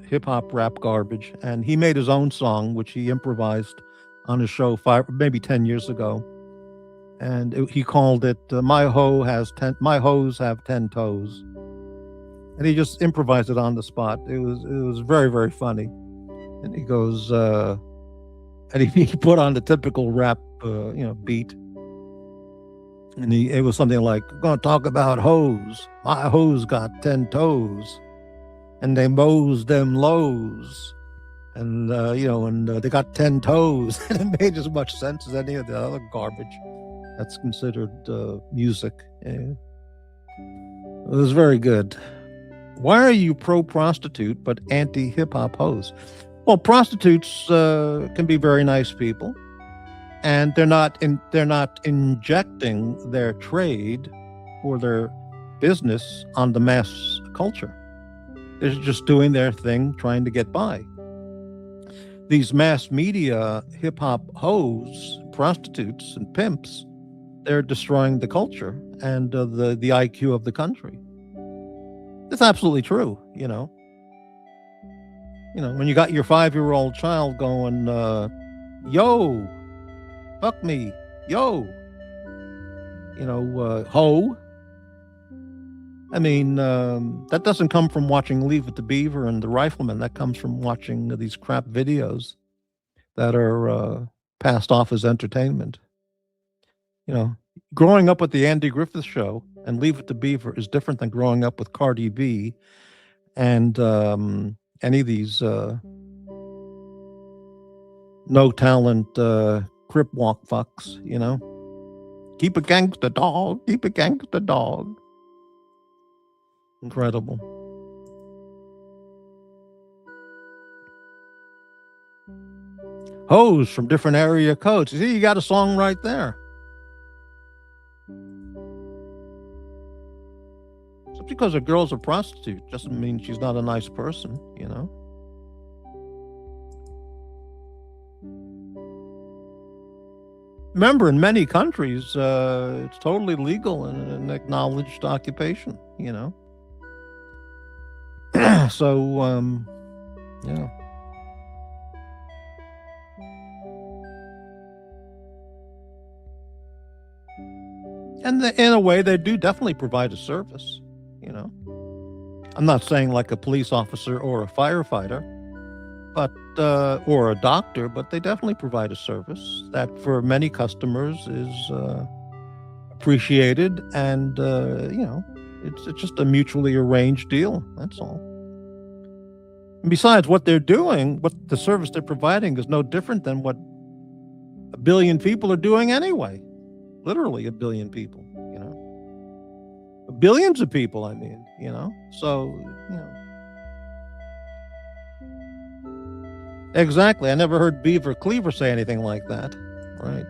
hip-hop rap garbage, and he made his own song, which he improvised on his show maybe 10 years ago. And he called it My Hoes Have 10 Toes. And he just improvised it on the spot. It was very, very funny. And he goes, and he put on the typical rap, beat. And it was something like, "I'm going to talk about hoes. My hoes got 10 toes. And they mows them lows. And, they got 10 toes." And it made as much sense as any of the other garbage that's considered music. Yeah. It was very good. Why are you pro-prostitute but anti-hip-hop hoes? Well, prostitutes can be very nice people, and they're not injecting their trade or their business on the mass culture. They're just doing their thing, trying to get by. These mass media hip-hop hoes, prostitutes, and pimps, they're destroying the culture and the IQ of the country. It's absolutely true, when you got your 5-year-old child going, yo, fuck me, yo, ho. I mean, that doesn't come from watching Leave It to Beaver and The Rifleman. That comes from watching these crap videos that are passed off as entertainment. Growing up with the Andy Griffith Show and Leave It to Beaver is different than growing up with Cardi B and any of these no talent crip walk fucks, Keep a gangster dog, keep a gangster dog. Incredible. Hoes from different area codes. See, you got a song right there. Just because a girl's a prostitute doesn't mean she's not a nice person, you know? Remember, in many countries, it's totally legal and an acknowledged occupation, you know? So, yeah. And in a way, they do definitely provide a service, you know? I'm not saying like a police officer or a firefighter, but or a doctor, but they definitely provide a service that for many customers is appreciated, and you know, it's just a mutually arranged deal. That's all. And besides, what they're doing, what the service they're providing is no different than what a billion people are doing anyway. Literally a billion people, you know, billions of people. I mean, you know, so you know. Exactly. I never heard Beaver Cleaver say anything like that. Right.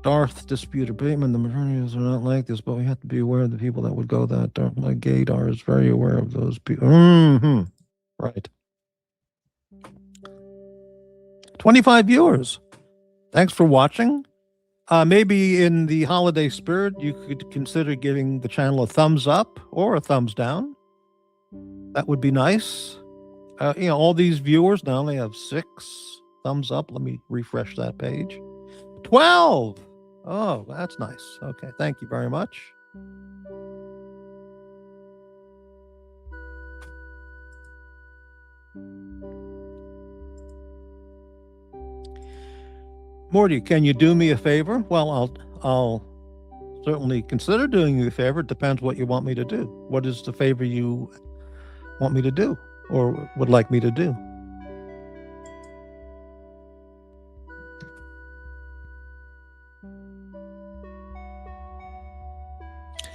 Darth dispute abatement. The majority are not like this, but we have to be aware of the people that would go that dark. Like Gaydar is very aware of those people. Mm-hmm. Right. 25 viewers. Thanks for watching. Maybe in the holiday spirit, you could consider giving the channel a thumbs up or a thumbs down. That would be nice. You know, all these viewers now, they have 6 thumbs up. Let me refresh that page. 12. Oh, that's nice. Okay, thank you very much. Morty, can you do me a favor? Well, I'll certainly consider doing you a favor. It depends what you want me to do. What is the favor you want me to do or would like me to do?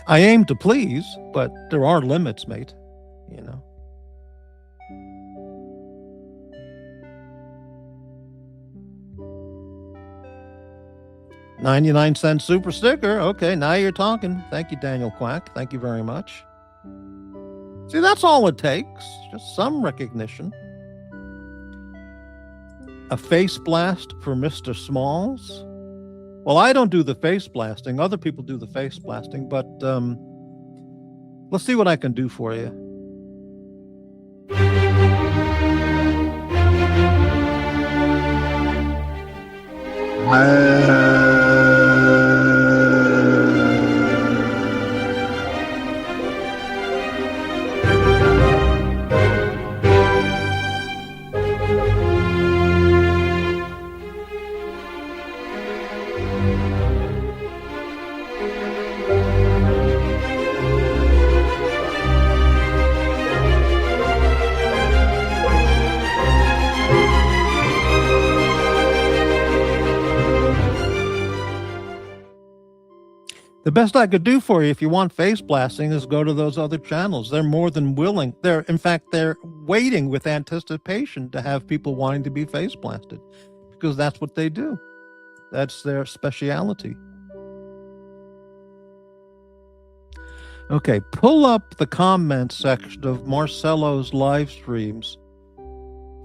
I aim to please, but there are limits, mate, you know. $0.99 super sticker. Okay, now you're talking. Thank you, Daniel Quack. Thank you very much. See, that's all it takes. Just some recognition. A face blast for Mr. Smalls. Well, I don't do the face blasting. Other people do the face blasting, but let's see what I can do for you. The best I could do for you, if you want face blasting, is go to those other channels. They're more than willing. In fact, they're waiting with anticipation to have people wanting to be face blasted, because that's what they do. That's their speciality. Okay, pull up the comment section of Marcelo's live streams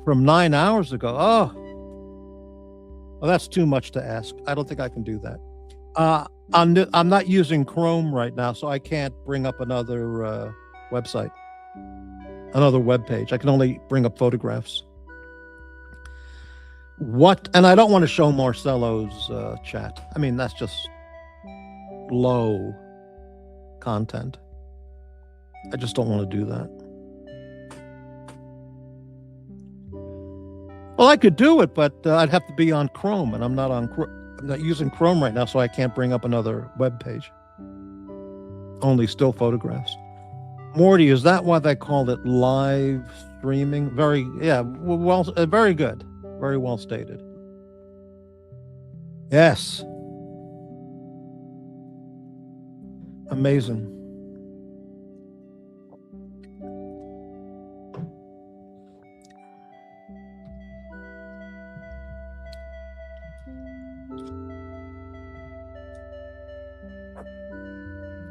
from 9 hours ago. Oh, well, that's too much to ask. I don't think I can do that. I'm not using Chrome right now, so I can't bring up another website, another web page. I can only bring up photographs. What? And I don't want to show Marcelo's chat. I mean, that's just low content. I just don't want to do that. Well, I could do it, but I'd have to be on Chrome, and I'm not on Chrome. I'm not using Chrome right now, so I can't bring up another web page. Only still photographs. Morty, is that why they called it live streaming? Very good. Very well stated. Yes. Amazing.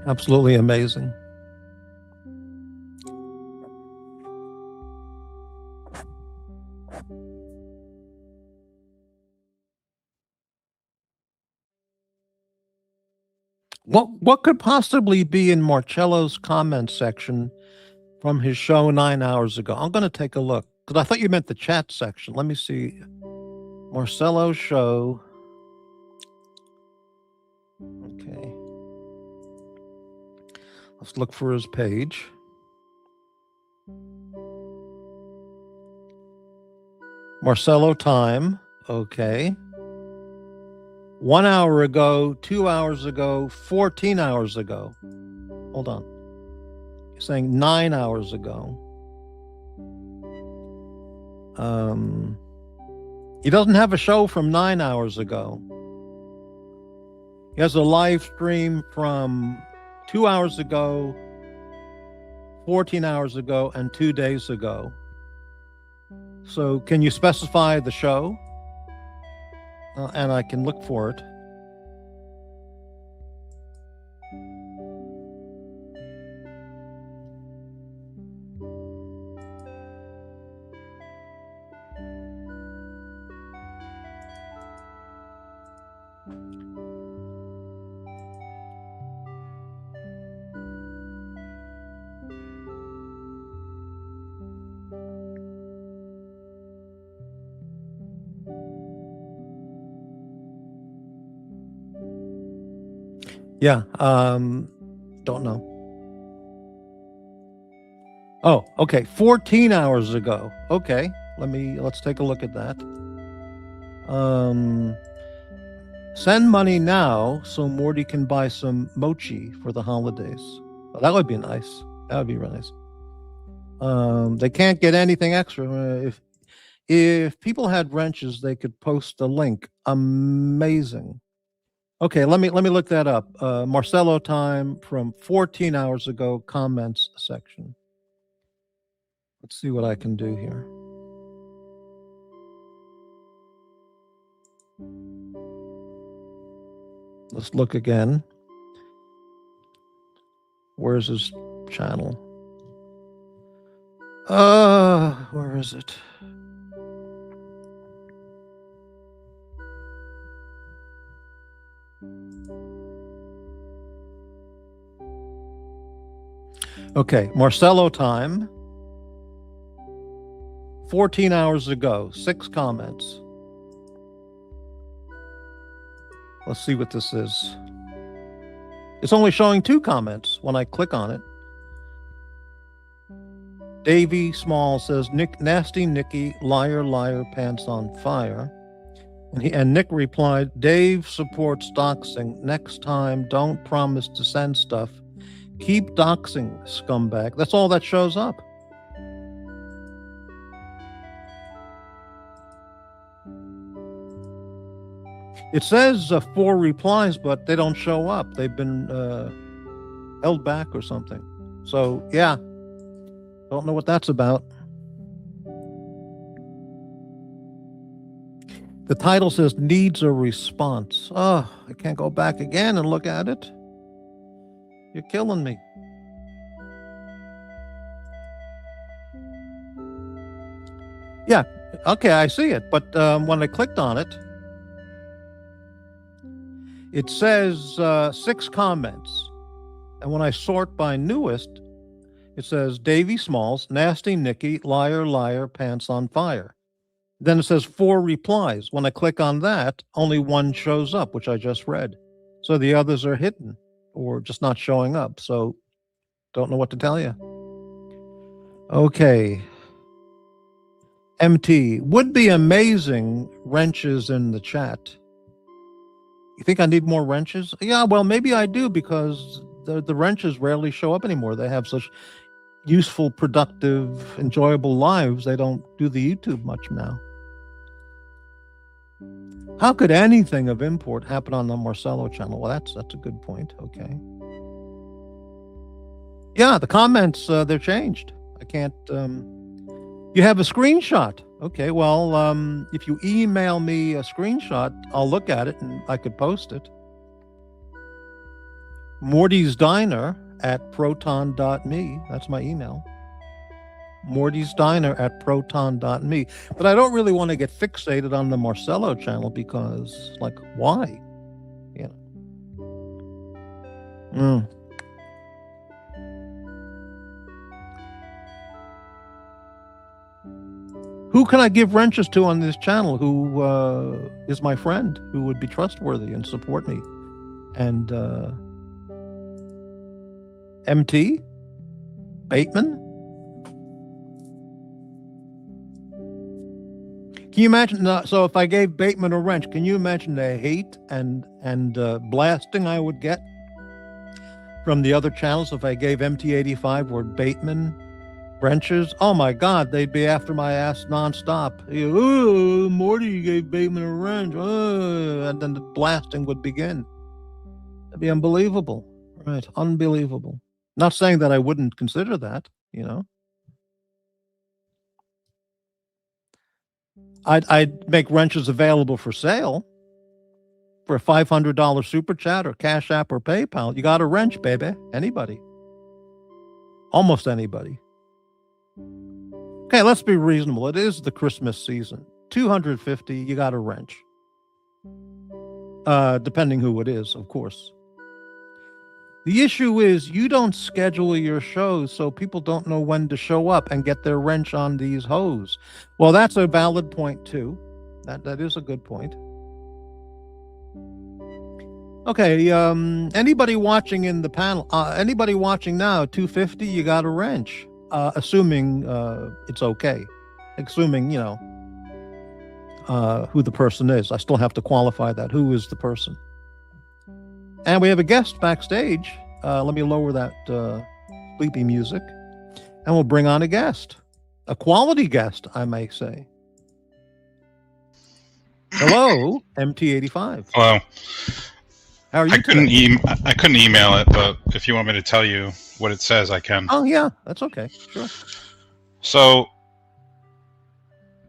Absolutely amazing. What could possibly be in Marcello's comment section from his show 9 hours ago? I'm going to take a look because I thought you meant the chat section. Let me see. Marcello's show. Okay. Let's look for his page. Marcello time. Okay. 1 hour ago, 2 hours ago, 14 hours ago. Hold on. You're saying 9 hours ago. He doesn't have a show from 9 hours ago. He has a live stream from 2 hours ago, 14 hours ago, and 2 days ago. So can you specify the show? And I can look for it. Yeah, don't know. Oh, okay, 14 hours ago. Okay, let's take a look at that. Send money now so Morty can buy some mochi for the holidays. Well, that would be nice. That would be really nice. They can't get anything extra. If people had wrenches, they could post a link. Amazing. Okay, let me look that up. Marcello time from 14 hours ago, comments section. Let's see what I can do here. Let's look again. Where's his channel? Where is it? Okay, Marcello time. 14 hours ago, 6 comments. Let's see what this is. It's only showing 2 comments when I click on it. Davey Small says, Nasty Nicky, liar, liar, pants on fire. And Nick replied, Dave supports doxing. Next time, don't promise to send stuff. Keep doxing, scumbag. That's all that shows up. It says 4 replies, but they don't show up. They've been held back or something. So, yeah. Don't know what that's about. The title says needs a response. Oh, I can't go back again and look at it. You're killing me. Yeah, okay, I see it. But when I clicked on it, it says 6 comments. And when I sort by newest, it says Davey Smalls, Nasty Nicky, liar, liar, pants on fire. Then it says 4 replies. When I click on that, only 1 shows up, which I just read. So the others are hidden or just not showing up. So don't know what to tell you. Okay. MT, would be amazing wrenches in the chat. You think I need more wrenches? Yeah, well, maybe I do because the wrenches rarely show up anymore. They have such useful, productive, enjoyable lives. They don't do the YouTube much now. How could anything of import happen on the Marcello channel? Well, that's a good point. Okay. Yeah, the comments, they're changed. I can't, you have a screenshot. Okay, well, if you email me a screenshot, I'll look at it and I could post it. Morty's Diner at proton.me. That's my email. Morty's Diner at proton.me. But I don't really want to get fixated on the Marcello channel because, like, why? You know. Who can I give wrenches to on this channel who is my friend, who would be trustworthy and support me? And MT? Bateman? Can you imagine? So if I gave Bateman a wrench, can you imagine the hate and blasting I would get from the other channels if I gave mt85 or Bateman wrenches? Oh my God, they'd be after my ass nonstop. Oh, Morty gave Bateman a wrench. Oh, and then the blasting would begin. It'd be unbelievable. Right, unbelievable. Not saying that I wouldn't consider that, you know. I'd make wrenches available for sale for a $500 super chat or Cash App or PayPal. You got a wrench, baby. Anybody. Almost anybody. Okay, let's be reasonable. It is the Christmas season. $250, you got a wrench. Depending who it is, of course. The issue is you don't schedule your shows so people don't know when to show up and get their wrench on these hoes. Well, that's a valid point too. That is a good point. Okay, anybody watching in the panel, anybody watching now, 250, you got a wrench. Assuming it's okay. Assuming, you know, who the person is. I still have to qualify that. Who is the person? And we have a guest backstage. Let me lower that sleepy music. And we'll bring on a guest. A quality guest, I may say. Hello, MT85. Hello. How are you I couldn't email it, but if you want me to tell you what it says, I can. Oh, yeah, that's okay. Sure. So,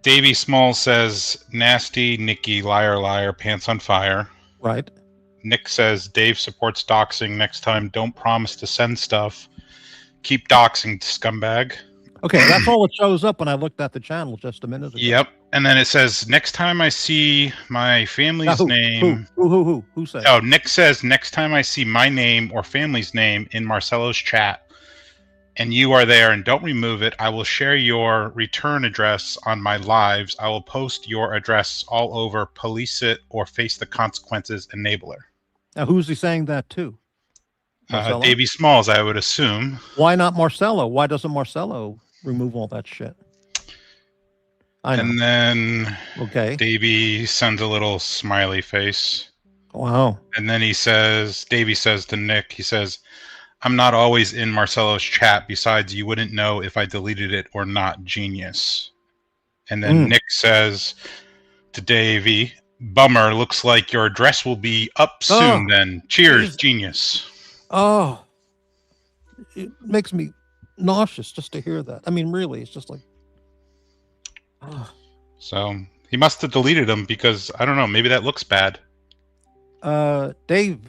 Davey Small says, nasty, Nikki, liar, liar, pants on fire. Right. Nick says, Dave supports doxing. Next time, don't promise to send stuff. Keep doxing, scumbag. Okay, that's all that shows up when I looked at the channel just a minute ago. Yep. And then it says, next time I see my family's name. Who says? Oh, Nick says, next time I see my name or family's name in Marcello's chat, and you are there and don't remove it, I will share your return address on my lives. I will post your address all over, police it, or face the consequences, enabler. Now, who's he saying that to? Davey Smalls, I would assume. Why not Marcello? Why doesn't Marcello remove all that shit? I know. And then okay, Davey sends a little smiley face. Wow. And then Davey says to Nick, he says, I'm not always in Marcello's chat. Besides, you wouldn't know if I deleted it or not. Genius. And then Nick says to Davey, bummer. Looks like your address will be up soon then. Cheers, genius. Oh, it makes me nauseous just to hear that. I mean, really, it's just like. Oh. So he must have deleted them because, I don't know, maybe that looks bad. Dave,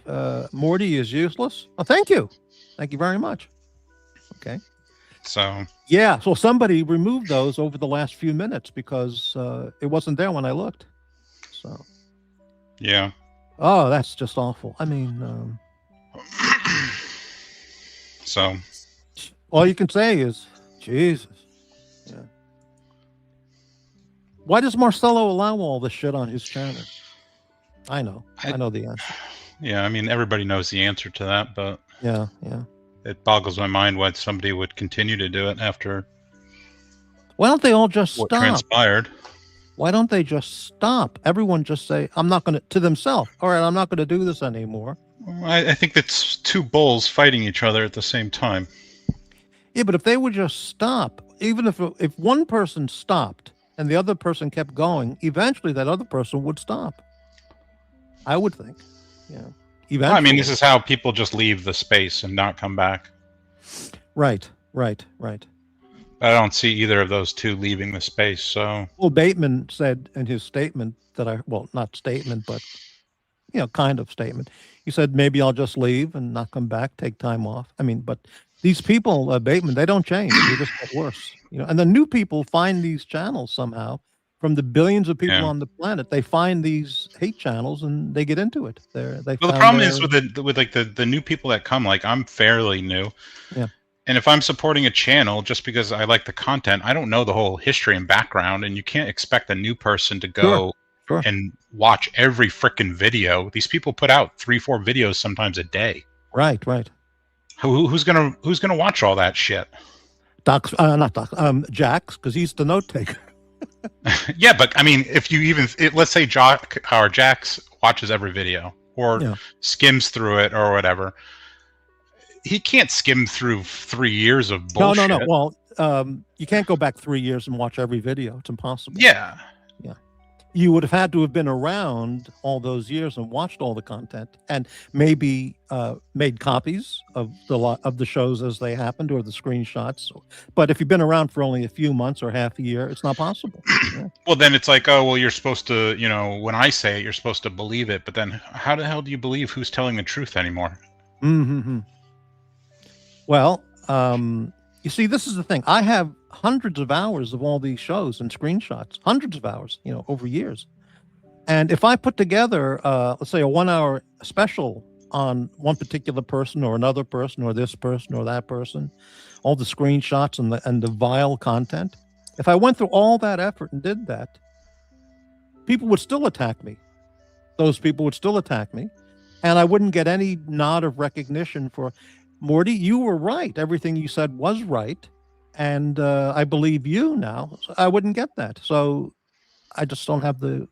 Morty is useless. Oh, thank you. Thank you very much. Okay. So. Yeah, so somebody removed those over the last few minutes because it wasn't there when I looked. So. Yeah. Oh, that's just awful. I mean. So. All you can say is, Jesus. Yeah. Why does Marcello allow all this shit on his channel? I know. I know the answer. Yeah, I mean, everybody knows the answer to that, but yeah, it boggles my mind why somebody would continue to do it after. Why don't they all just stop? What transpired? Why don't they just stop? Everyone just say, I'm not going to themselves. All right, I'm not going to do this anymore. I think it's two bulls fighting each other at the same time. Yeah, but if they would just stop, even if one person stopped and the other person kept going, eventually that other person would stop. I would think. Yeah. Eventually. Well, I mean, this is how people just leave the space and not come back. Right. I don't see either of those two leaving the space, so. Well, Bateman said in his statement that not statement, but kind of statement. He said, maybe I'll just leave and not come back, take time off. I mean, but these people, Bateman, they don't change. They just get worse. And the new people find these channels somehow. From the billions of people on the planet, they find these hate channels and they get into it. Well, the problem is with the new people that come. Like, I'm fairly new. Yeah. And if I'm supporting a channel just because I like the content, I don't know the whole history and background, and you can't expect a new person to go and watch every frickin' video. These people put out 3-4 videos sometimes a day. Right. Who's gonna watch all that shit? JAX, because he's the note taker. Yeah, but I mean, if you let's say JAX watches every video or skims through it or whatever, he can't skim through 3 years of bullshit. No. Well, you can't go back 3 years and watch every video. It's impossible. Yeah. You would have had to have been around all those years and watched all the content, and maybe made copies of the shows as they happened, or the screenshots. But if you've been around for only a few months or half a year, it's not possible. Well, then it's like, oh, well, you're supposed to, when I say it, you're supposed to believe it. But then how the hell do you believe who's telling the truth anymore? Mm-hmm. Well, you see, this is the thing. I have hundreds of hours of all these shows and screenshots, hundreds of hours, over years. And if I put together, let's say, a 1-hour special on one particular person or another person or this person or that person, all the screenshots and the vile content, if I went through all that effort and did that, people would still attack me. Those people would still attack me. And I wouldn't get any nod of recognition for, Morty, you were right. Everything you said was right. And I believe you now. So I wouldn't get that. So I just don't have the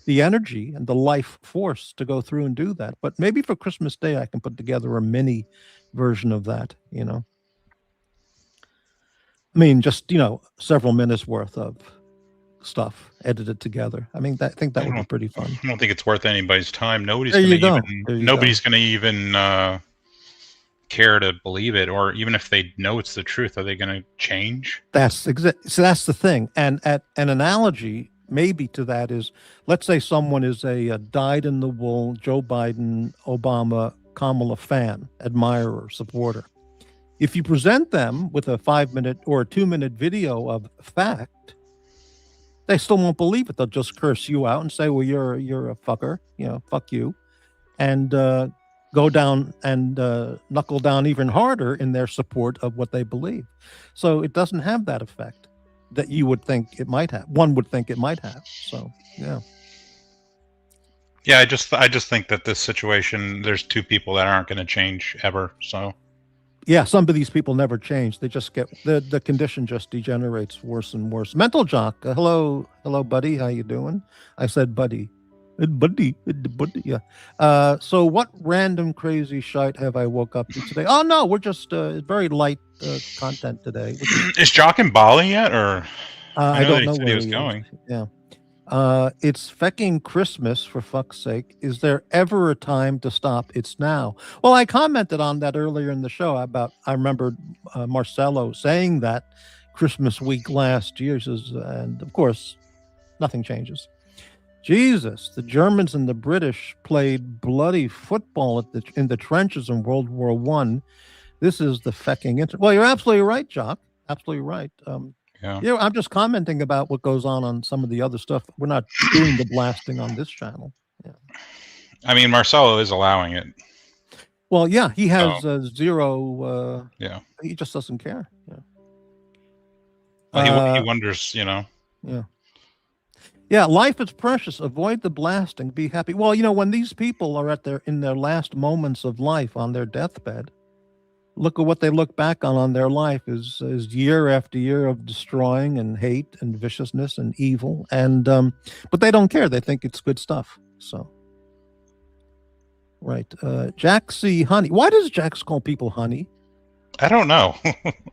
energy and the life force to go through and do that. But maybe for Christmas Day, I can put together a mini version of that, I mean, just, several minutes worth of stuff edited together. I mean, I think that would be pretty fun. I don't think it's worth anybody's time. Nobody's going to even care to believe it, or even if they know it's the truth, are they going to change? So that's the thing. And an analogy maybe to that is, let's say someone is a dyed-in-the-wool Joe Biden, Obama, Kamala fan, admirer, supporter. If you present them with a 5-minute or a 2-minute video of fact, they still won't believe it. They'll just curse you out and say, well, you're a fucker, fuck you, and go down and knuckle down even harder in their support of what they believe. So it doesn't have that effect that you would think it might have. One would think it might have. So, yeah. Yeah, I just think that this situation, there's two people that aren't going to change ever. So, yeah, some of these people never change. They just get the condition just degenerates worse and worse. Mental Jock, hello, buddy. How you doing? I said, buddy. Buddy, yeah. So what random crazy shite have I woke up to today? Oh no, we're just very light content today. Is Jock in Bali yet, or I don't know where he was going. Yeah. It's fecking Christmas, for fuck's sake. Is there ever a time to stop? It's now. Well, I commented on that earlier in the show I remember Marcelo saying that Christmas week last year, and of course, nothing changes. Jesus, the Germans and the British played bloody football in the trenches in World War I. This is the fecking well, you're absolutely right, Jock. Absolutely right. Yeah, I'm just commenting about what goes on some of the other stuff. We're not doing the blasting on this channel. Yeah. I mean, Marcelo is allowing it. Well, yeah, he has zero. Yeah. He just doesn't care. Yeah. Well, he wonders, Yeah. Yeah, life is precious. Avoid the blasting. Be happy. Well, when these people are in their last moments of life on their deathbed, look at what they look back on their life is year after year of destroying and hate and viciousness and evil. And but they don't care. They think it's good stuff. So, right. JAX honey. Why does JAX call people honey? I don't know.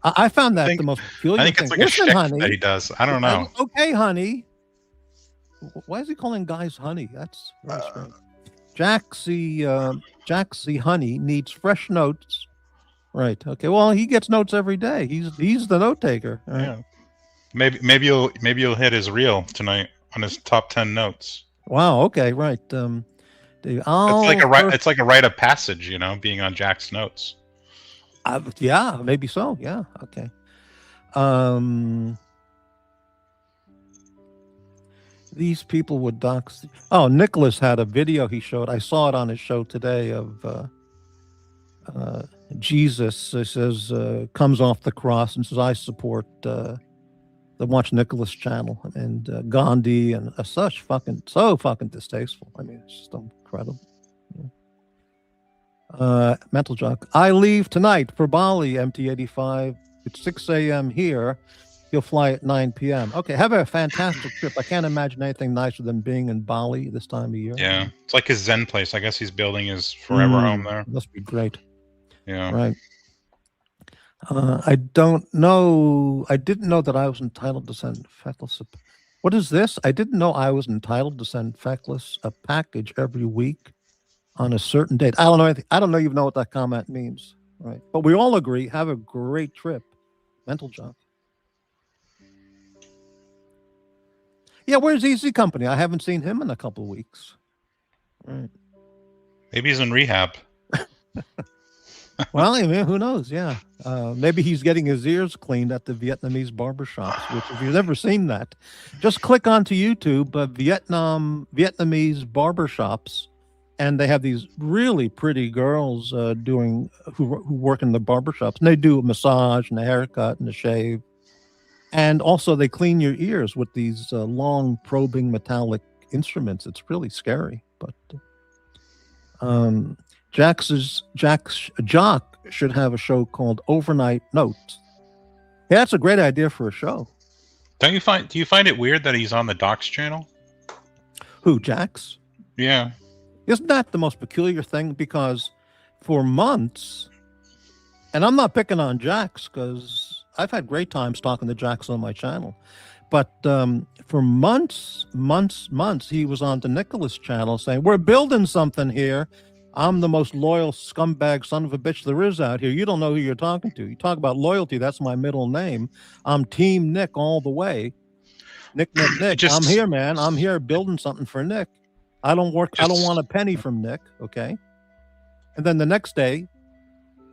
I found that the most peculiar thing. I think it's like a shtick that he does. I don't know. Okay, honey. Why is he calling guys honey? That's very strange. JAX honey needs fresh notes. Right. Okay. Well, he gets notes every day. He's the note taker. Right? Yeah. Maybe you'll hit his reel tonight on his top 10 notes. Wow. Okay. Right. It's like a rite of passage, you know, being on Jack's notes. Yeah, maybe so. Yeah. Okay. These people would dox. Oh, Nicholas had a video he showed. I saw it on his show today of Jesus. It says comes off the cross and says, "I support the Watch Nicholas channel," and Gandhi and such so fucking distasteful. I mean, it's just incredible. Yeah. Mental junk. I leave tonight for Bali, mt85. It's 6 a.m. here. You'll fly at 9 p.m. Okay, have a fantastic trip. I can't imagine anything nicer than being in Bali this time of year. Yeah, it's like his Zen place. I guess he's building his forever home there. Must be great. Yeah. Right. I don't know. I didn't know that I was entitled to send Feckless. What is this? I didn't know I was entitled to send Feckless a package every week on a certain date. I don't know anything. I don't even know what that comment means. Right. But we all agree. Have a great trip. Mental junk. Yeah, where's Easy Company? I haven't seen him in a couple of weeks. Right. Maybe he's in rehab. Well, I mean, who knows? Yeah. Maybe he's getting his ears cleaned at the Vietnamese barbershops, which if you've never seen that, just click onto YouTube, Vietnamese barbershops, and they have these really pretty girls who work in the barbershops, and they do a massage and a haircut and a shave. And also they clean your ears with these long probing metallic instruments. It's really scary, but JAX should have a show called Overnight Notes. Yeah, that's a great idea for a show. Do you find it weird that he's on the Docs channel? Who, JAX? Yeah. Isn't that the most peculiar thing? Because for months, and I'm not picking on JAX because I've had great times talking to JAX on my channel, but for months, he was on the Nicholas channel saying, "We're building something here. I'm the most loyal scumbag son of a bitch there is out here. You don't know who you're talking to. You talk about loyalty. That's my middle name. I'm Team Nick all the way. Nick. I'm here, man. I'm here building something for Nick. I don't want a penny from Nick. Okay." And then the next day,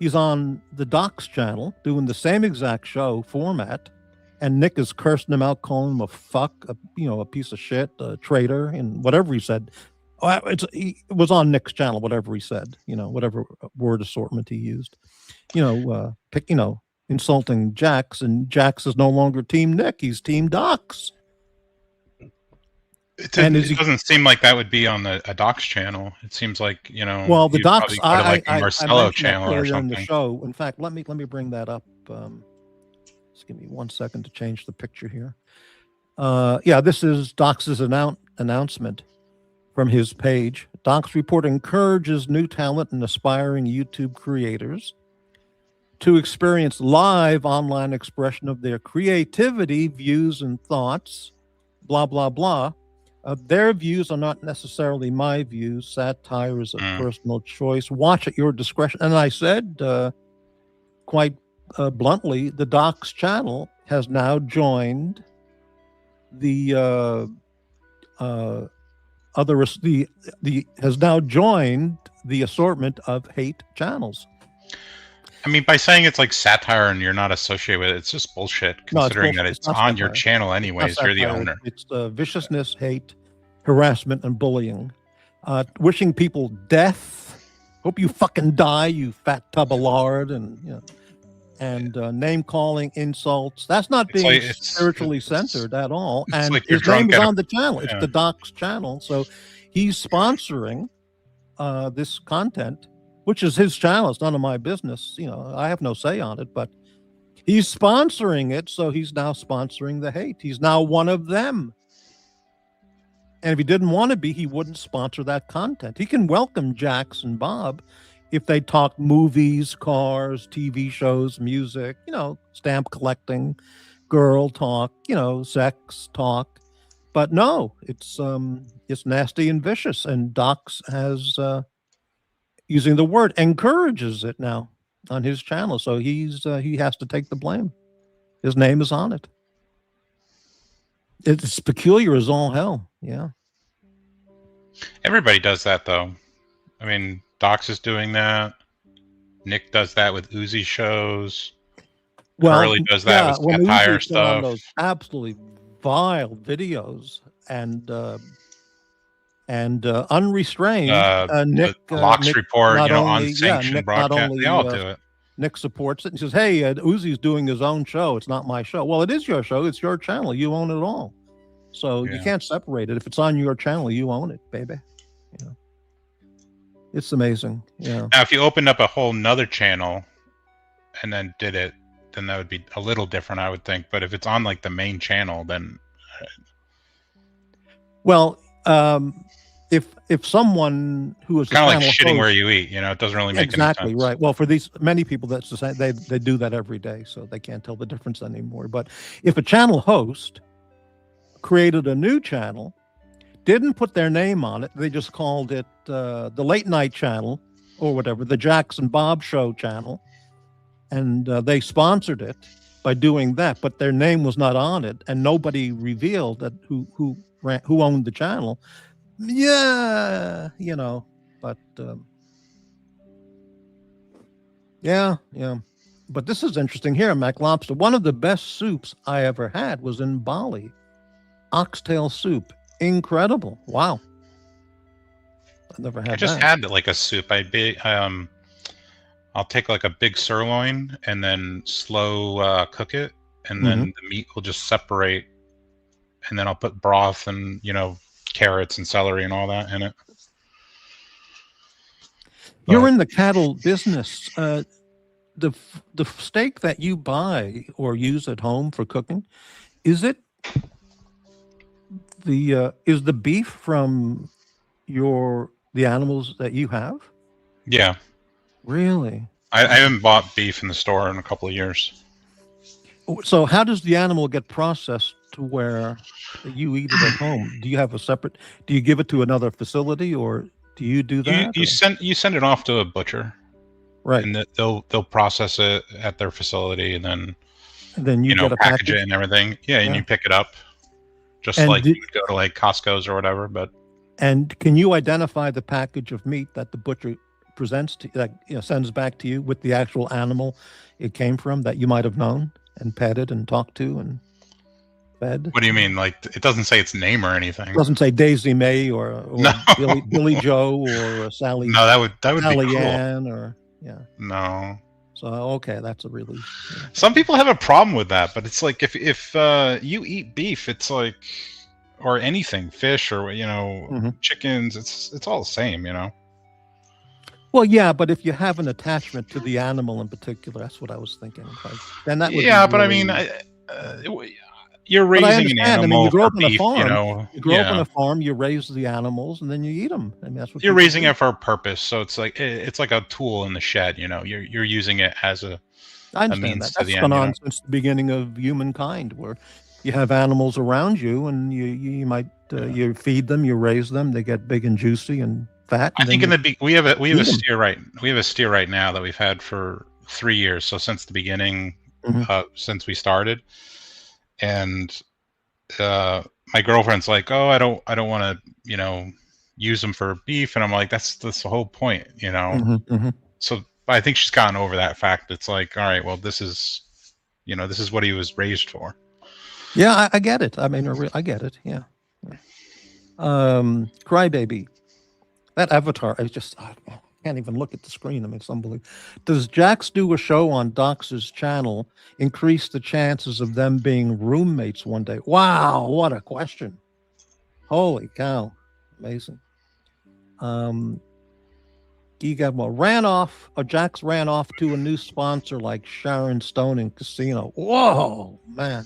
he's on the Docs channel doing the same exact show format, and Nick is cursing him out, calling him a fuck, a piece of shit, a traitor, and whatever he said. It was on Nick's channel, whatever he said, whatever word assortment he used, insulting JAX, and JAX is no longer Team Nick, he's Team Docs. It doesn't seem like that would be on a Docs channel. It seems like, well, the Docs, like a Marcello channel or something. In the show. In fact, let me bring that up. Just give me 1 second to change the picture here. Yeah, this is Docs' announcement from his page. Docs report encourages new talent and aspiring YouTube creators to experience live online expression of their creativity, views, and thoughts, blah, blah, blah. Their views are not necessarily my views. Satire is a personal choice. Watch at your discretion. And I said quite bluntly, the Docs channel has now joined the assortment of hate channels. I mean, by saying it's like satire and you're not associated with it, it's just bullshit, considering that it's on your channel anyways. You're the owner. It's viciousness, hate, harassment, and bullying. Wishing people death. Hope you fucking die, you fat tub of lard, and name calling, insults. That's not being spiritually centered at all. And like his name is on the channel. It's the Docs channel. So he's sponsoring this content, which is his channel. It's none of my business. I have no say on it, but he's sponsoring it. So he's now sponsoring the hate. He's now one of them. And if he didn't want to be, he wouldn't sponsor that content. He can welcome Jax and Bob if they talk movies, cars, TV shows, music, stamp collecting, girl talk, sex talk. But no, it's nasty and vicious. And Docs has, using the word, encourages it now on his channel. So he has to take the blame. His name is on it. It's peculiar as all hell. Yeah. Everybody does that, though. I mean, Docs is doing that. Nick does that with Uzi shows. Curly does that with when satire Uzi's been on stuff. those absolutely vile videos and unrestrained, Nick The Locks Nick report, not only unsanctioned Nick not broadcast. only They all do it. Nick supports it and says, "Hey, Uzi's doing his own show. It's not my show." Well, it is your show. It's your channel. You own it all. So you Yeah. can't separate it. If it's on your channel, you own it, baby. You know, it's amazing. Yeah. Now, if you opened up a whole nother channel and then did it, then that would be a little different, I would think. But if it's on like the main channel, then Well, if someone who is kind of like channel shitting host- where you eat. It doesn't really make exactly any sense. right. Well, for these many people, that's the same. They do that every day, so they can't tell the difference anymore. But if a channel host created a new channel, didn't put their name on it, they just called it the Late Night Channel or whatever, the JAX and Bob Show channel, and they sponsored it by doing that, but their name was not on it, and nobody revealed that who owned the channel. Yeah, but yeah. But this is interesting here, Mac Lobster. One of the best soups I ever had was in Bali. Oxtail soup. Incredible. Wow. I've never had I just that. had like a soup. I'll take like a big sirloin and then slow cook it, and then the meat will just separate, and then I'll put broth and carrots and celery and all that in it. You're in the cattle business. The steak that you buy or use at home for cooking, is it is the beef from the animals that you have? Yeah. Really? I haven't bought beef in the store in a couple of years. So how does the animal get processed to where you eat it at home? Do you have do you give it to another facility, or do you do that? You send it off to a butcher, right? And they'll process it at their facility, and then you get a package it and everything. Yeah, and you pick it up, just like you would go to like Costco's or whatever. And can you identify the package of meat that the butcher presents to sends back to you with the actual animal it came from that you might have known and petted and talked to and fed? What do you mean? Like, it doesn't say its name or anything. It doesn't say Daisy May or no. Billy Joe or Sally. No, that would Sally be cool. Ann or No. So okay, that's a relief. Yeah. Some people have a problem with that, but it's like if you eat beef, it's like, or anything, fish or chickens, it's all the same, Well, yeah, but if you have an attachment to the animal in particular, that's what I was thinking. Like, then that would but I mean, you're raising an animal for beef, You grow up on a farm, you raise the animals, and then you eat them. I mean, that's what you're raising it for a purpose. So it's like a tool in the shed. You're using it as a means to the end. That's gone on since the beginning of humankind, where you have animals around you, and you might you feed them, you raise them, they get big and juicy and fat. I think we have a steer right now that we've had for 3 years. So since the beginning, since we started. And my girlfriend's like, "Oh, I don't want to, use them for beef," and I'm like, "That's the whole point, So I think she's gotten over that fact. It's like, all right, well, this is what he was raised for. Yeah, I get it. I mean, I get it. Yeah. Crybaby, that avatar. I can't even look at the screen. I mean, it's unbelievable. Does JAX do a show on Dox's channel increase the chances of them being roommates one day? Wow, what a question. Holy cow. Amazing. JAX ran off to a new sponsor like Sharon Stone in Casino. Whoa, man.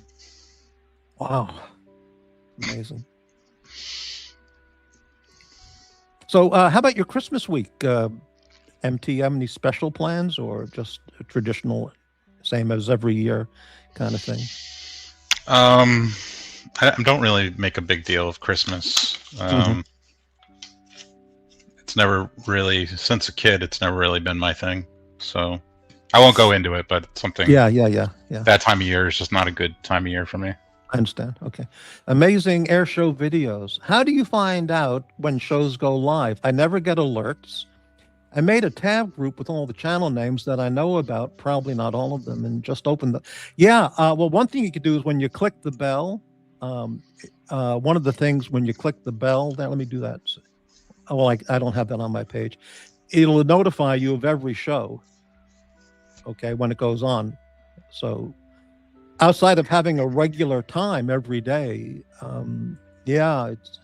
Wow. Amazing. So how about your Christmas week? MT, have any special plans or just a traditional, same as every year kind of thing? I don't really make a big deal of Christmas. It's never really, since a kid, it's never really been my thing. So I won't go into it, but it's something. Yeah. That time of year is just not a good time of year for me. I understand. Okay. Amazing air show videos. How do you find out when shows go live? I never get alerts. I made a tab group with all the channel names that I know about, probably not all of them, and just open the. Yeah. Well, one thing you could do is when you click the bell, one of the things when you click the bell, there, let me do that. Oh, well, I don't have that on my page. It'll notify you of every show. Okay, when it goes on. So outside of having a regular time every day, yeah, it's.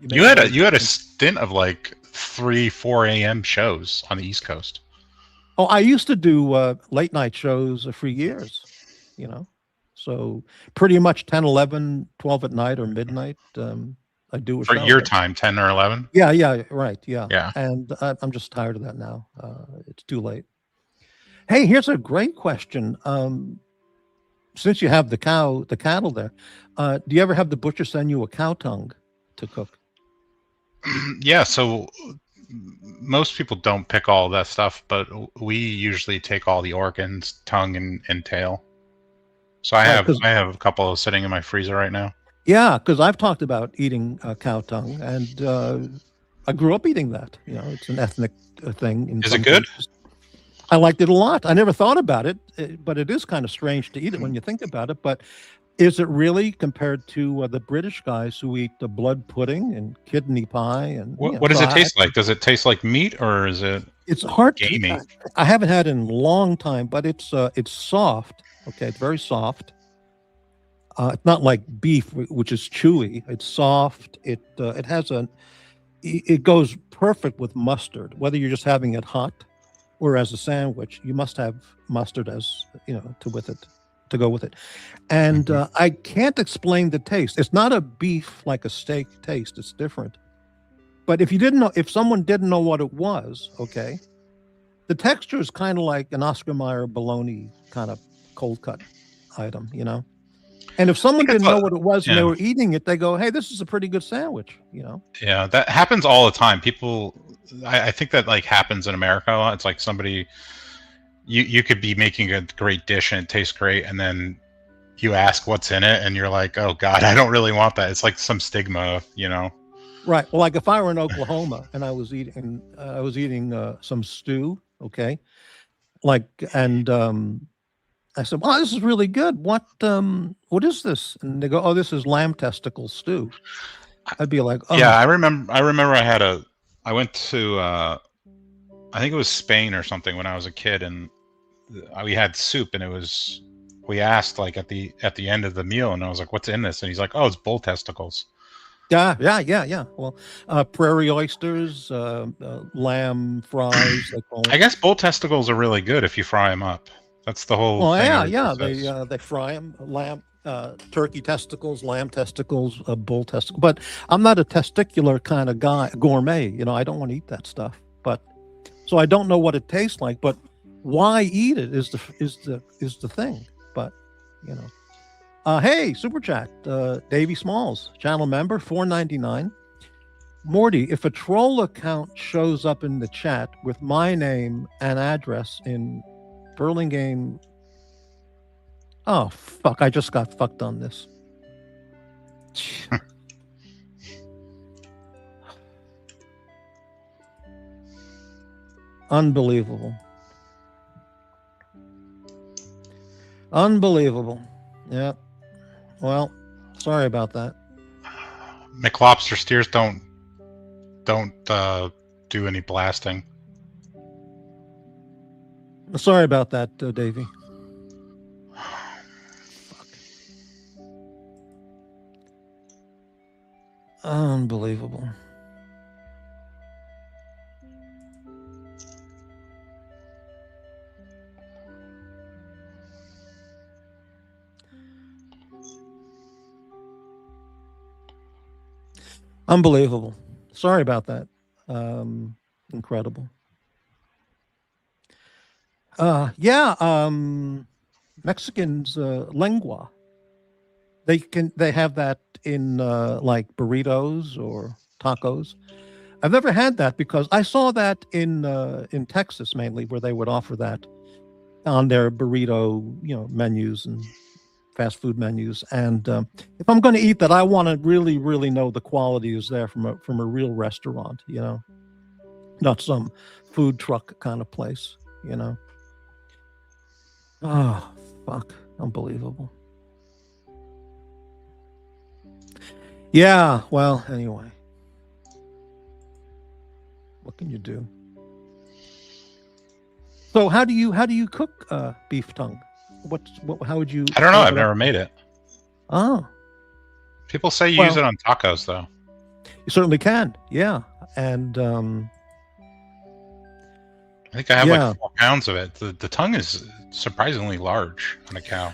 You had a stint of like 3-4 a.m. shows on the East Coast. Oh, I used to do late night shows for years, you know. So pretty much 10, 11, 12 at night or midnight. I do a For show. your time, 10 or 11? Yeah, right. Yeah. Yeah. And I'm just tired of that now. It's too late. Hey, here's a great question. Since you have the cattle there, do you ever have the butcher send you a cow tongue to cook? Yeah, so most people don't pick all that stuff, but we usually take all the organs, tongue, and tail. So I have a couple sitting in my freezer right now. Yeah, because I've talked about eating cow tongue, and I grew up eating that. You know, it's an ethnic thing. Is it good? Cases. I liked it a lot. I never thought about it, but it is kind of strange to eat it when you think about it. But is it really compared to the British guys who eat the blood pudding and kidney pie? And what does it taste like? Does it taste like meat, or is it? It's hard. Gamey. I haven't had it in a long time, but it's soft. Okay, it's very soft. It's not like beef, which is chewy. It's soft. It has it goes perfect with mustard. Whether you're just having it hot or as a sandwich, you must have mustard as to go with it. And I can't explain the taste. It's not a beef like a steak taste. It's different. But if someone didn't know what it was, okay, the texture is kind of like an Oscar Mayer bologna kind of cold cut item, you know. And if someone didn't know what it was and they were eating it, they go, "Hey, this is a pretty good sandwich," you know. Yeah, that happens all the time. People, I think that like happens in America a lot. It's like somebody, you could be making a great dish and it tastes great, and then you ask what's in it, and you're like, "Oh God, I don't really want that." It's like some stigma, you know. Right. Well, like if I were in Oklahoma and I was eating some stew, okay, I said, "Oh, this is really good. What is this?" And they go, "Oh, this is lamb testicle stew." I'd be like, "Oh." Yeah, I remember. I went to, I think it was Spain or something when I was a kid, and we had soup, and we asked like at the end of the meal, and I was like, "What's in this?" And he's like, "Oh, it's bull testicles." Yeah. Well, prairie oysters, lamb fries. I guess bull testicles are really good if you fry them up. That's the whole. Well, yeah. They fry them. Lamb, turkey testicles, lamb testicles, bull testicles. But I'm not a testicular kind of guy, gourmet. You know, I don't want to eat that stuff. But so I don't know what it tastes like. But why eat it is the thing. But you know, hey, super chat, Davey Smalls, channel member, $4.99. Morty, if a troll account shows up in the chat with my name and address in Burlingame. Oh, fuck. I just got fucked on this. Unbelievable. Yeah. Well, sorry about that. McLobster steers don't do any blasting. Sorry about that, Davey. Fuck. Unbelievable. Unbelievable. Sorry about that. Incredible. Mexicans, lengua. They have that in like burritos or tacos. I've never had that because I saw that in Texas mainly, where they would offer that on their burrito, menus and fast food menus. And if I'm going to eat that, I want to really, really know the quality is there from a real restaurant, not some food truck kind of place, you know. Oh, fuck. Unbelievable. Yeah, well, anyway. What can you do? So how do you cook beef tongue? How would you I don't know. serve I've it never up? made it. Oh, People say you Well- use it on tacos, though. you certainly can. Yeah. And I think I have Yeah. like 4 pounds of it. The tongue is surprisingly large on a cow.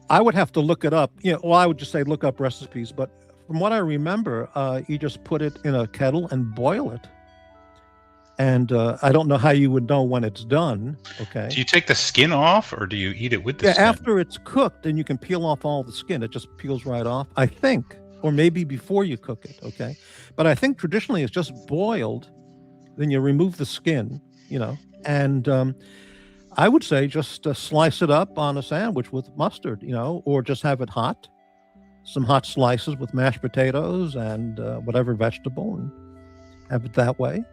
I would have to look it up. Well, I would just say look up recipes, but from what I remember, you just put it in a kettle and boil it. And I don't know how you would know when it's done. Okay. Do you take the skin off, or do you eat it with the Yeah, skin? after it's cooked, then you can peel off all the skin. It just peels right off, I think, or maybe before you cook it. Okay, but I think traditionally it's just boiled. Then you remove the skin, and I would say just slice it up on a sandwich with mustard, or just have it hot. Some hot slices with mashed potatoes and whatever vegetable, and have it that way.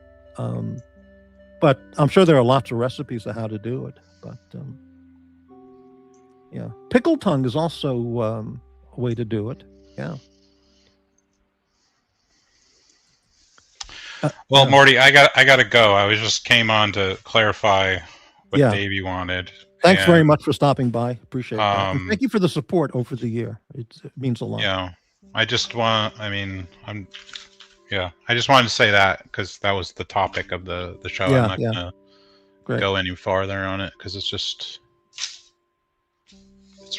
But I'm sure there are lots of recipes of how to do it. But yeah, pickle tongue is also a way to do it. Yeah. Well, Yeah. Morty, I got to go. I was just came on to clarify what Yeah. Davey wanted. Thanks very And, much for stopping by. Appreciate that. And thank you for the support over the year. It means a lot. Yeah, I just want. I just wanted to say that because that was the topic of the show. Yeah, I'm not yeah. gonna Great. go any farther on it because it's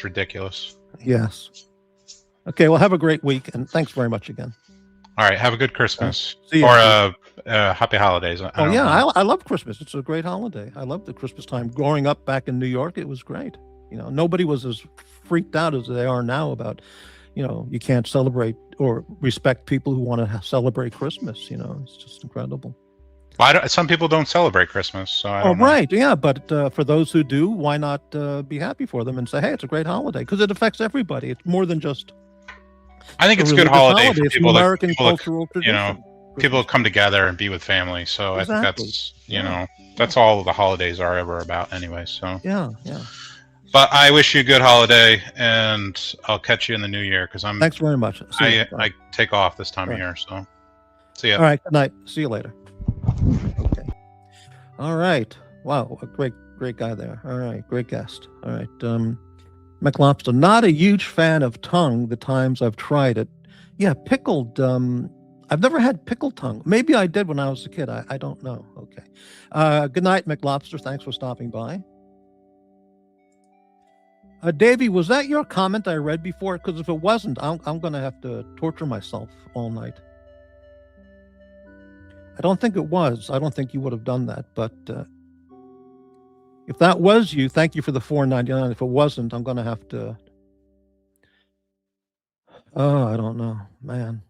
ridiculous. Yes. Okay. Well, have a great week, and thanks very much again. All right, have a good Christmas See you. or happy holidays. I Oh don't yeah, know. I love Christmas. It's a great holiday. I love the Christmas time. Growing up back in New York, it was great. Nobody was as freaked out as they are now about, you can't celebrate or respect people who want to celebrate Christmas. It's just incredible. Well, some people don't celebrate Christmas, so I Oh, don't know. right, yeah, but for those who do, why not be happy for them and say, hey, it's a great holiday, because it affects everybody. It's more than just I think it's a good religious holiday for It's an people that American cultural you tradition. know, people come together and be with family. So I think Exactly. that's Yeah. that's all the holidays are ever about anyway. So, Yeah. but I wish you a good holiday, and I'll catch you in the new year because Thanks very much. See you. I take off this time All of right. year. So, see ya. All right. Good night. See you later. Okay. All right. Wow. A great guy there. All right. Great guest. All right. McLobster, not a huge fan of tongue the times I've tried it. Yeah. Pickled. I've never had pickled tongue. Maybe I did when I was a kid. I don't know. Okay. Good night, McLobster. Thanks for stopping by. Davey, was that your comment I read before? Because if it wasn't, I'm going to have to torture myself all night. I don't think it was. I don't think you would have done that. But if that was you, thank you for the $4.99. If it wasn't, I'm going to have to. Oh, I don't know, man.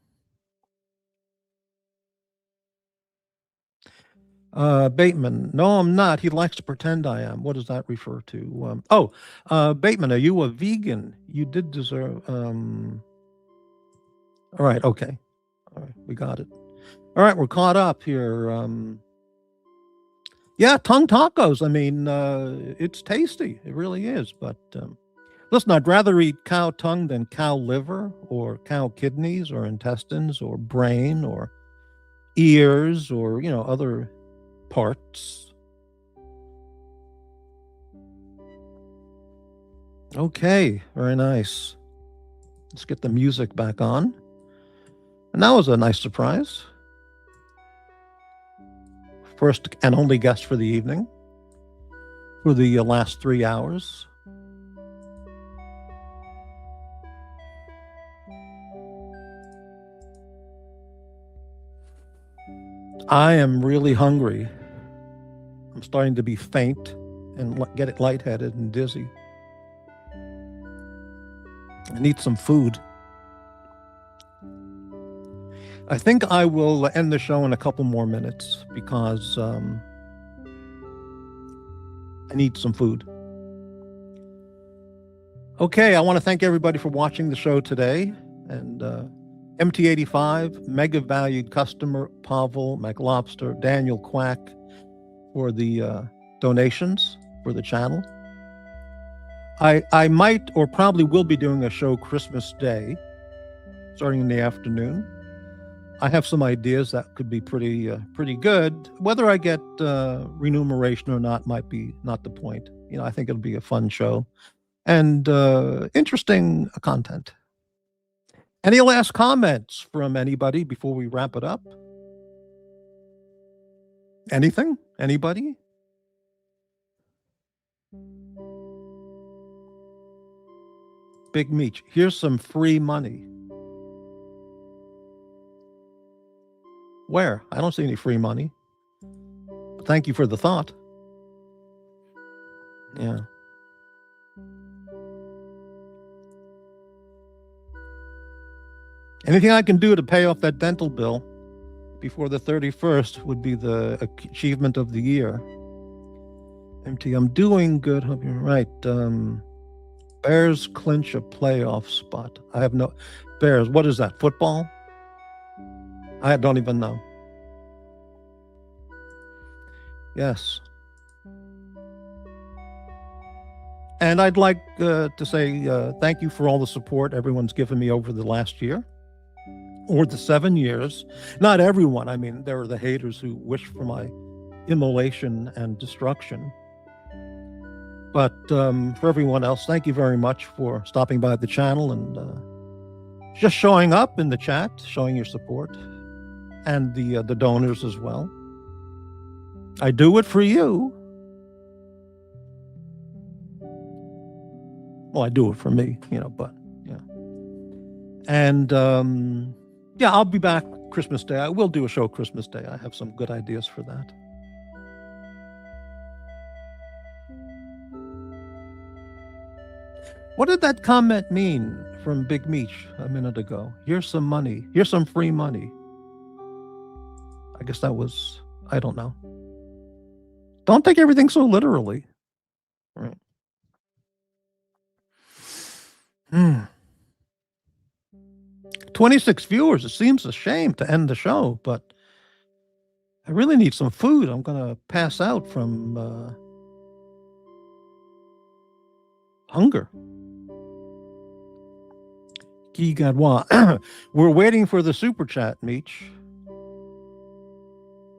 Bateman, no, I'm not. He likes to pretend I am. What does that refer to? Bateman, are you a vegan? You did deserve. All right, okay. All right, we got it. All right, we're caught up here. Yeah, tongue tacos. I mean, it's tasty. It really is. But listen, I'd rather eat cow tongue than cow liver or cow kidneys or intestines or brain or ears or, other parts. Okay, very nice. Let's get the music back on. And that was a nice surprise. First and only guest for the evening, for the last 3 hours. I am really hungry. I'm starting to be faint and get lightheaded and dizzy. I need some food. I think I will end the show in a couple more minutes because I need some food. Okay, I want to thank everybody for watching the show today. And mt85, mega valued customer, Pavel, McLobster, Daniel Quack, for the donations for the channel. I might or probably will be doing a show Christmas Day, starting in the afternoon. I have some ideas that could be pretty good. Whether I get remuneration or not might be not the point. I think it'll be a fun show and interesting content. Any last comments from anybody before we wrap it up? Anything? Anybody? Big Meech, here's some free money. Where? I don't see any free money. But thank you for the thought. Yeah. Anything I can do to pay off that dental bill before the 31st would be the achievement of the year. MT, I'm doing good. Hope you're right. Bears clinch a playoff spot. I have no... Bears, what is that? Football? I don't even know. Yes. And I'd like to say thank you for all the support everyone's given me over the last year or the 7 years. Not everyone. I mean, there are the haters who wish for my immolation and destruction. But for everyone else, thank you very much for stopping by the channel and just showing up in the chat, showing your support, and the donors as well. I do it for you. Well, I do it for me, but yeah. And yeah, I'll be back Christmas Day. I will do a show Christmas Day. I have some good ideas for that. What did that comment mean from Big Meech a minute ago? Here's some money. Here's some free money. I guess that was, I don't know. Don't take everything so literally. Right. 26 viewers. It seems a shame to end the show, but I really need some food. I'm going to pass out from hunger. Guy Gadwa. We're waiting for the super chat, Meech.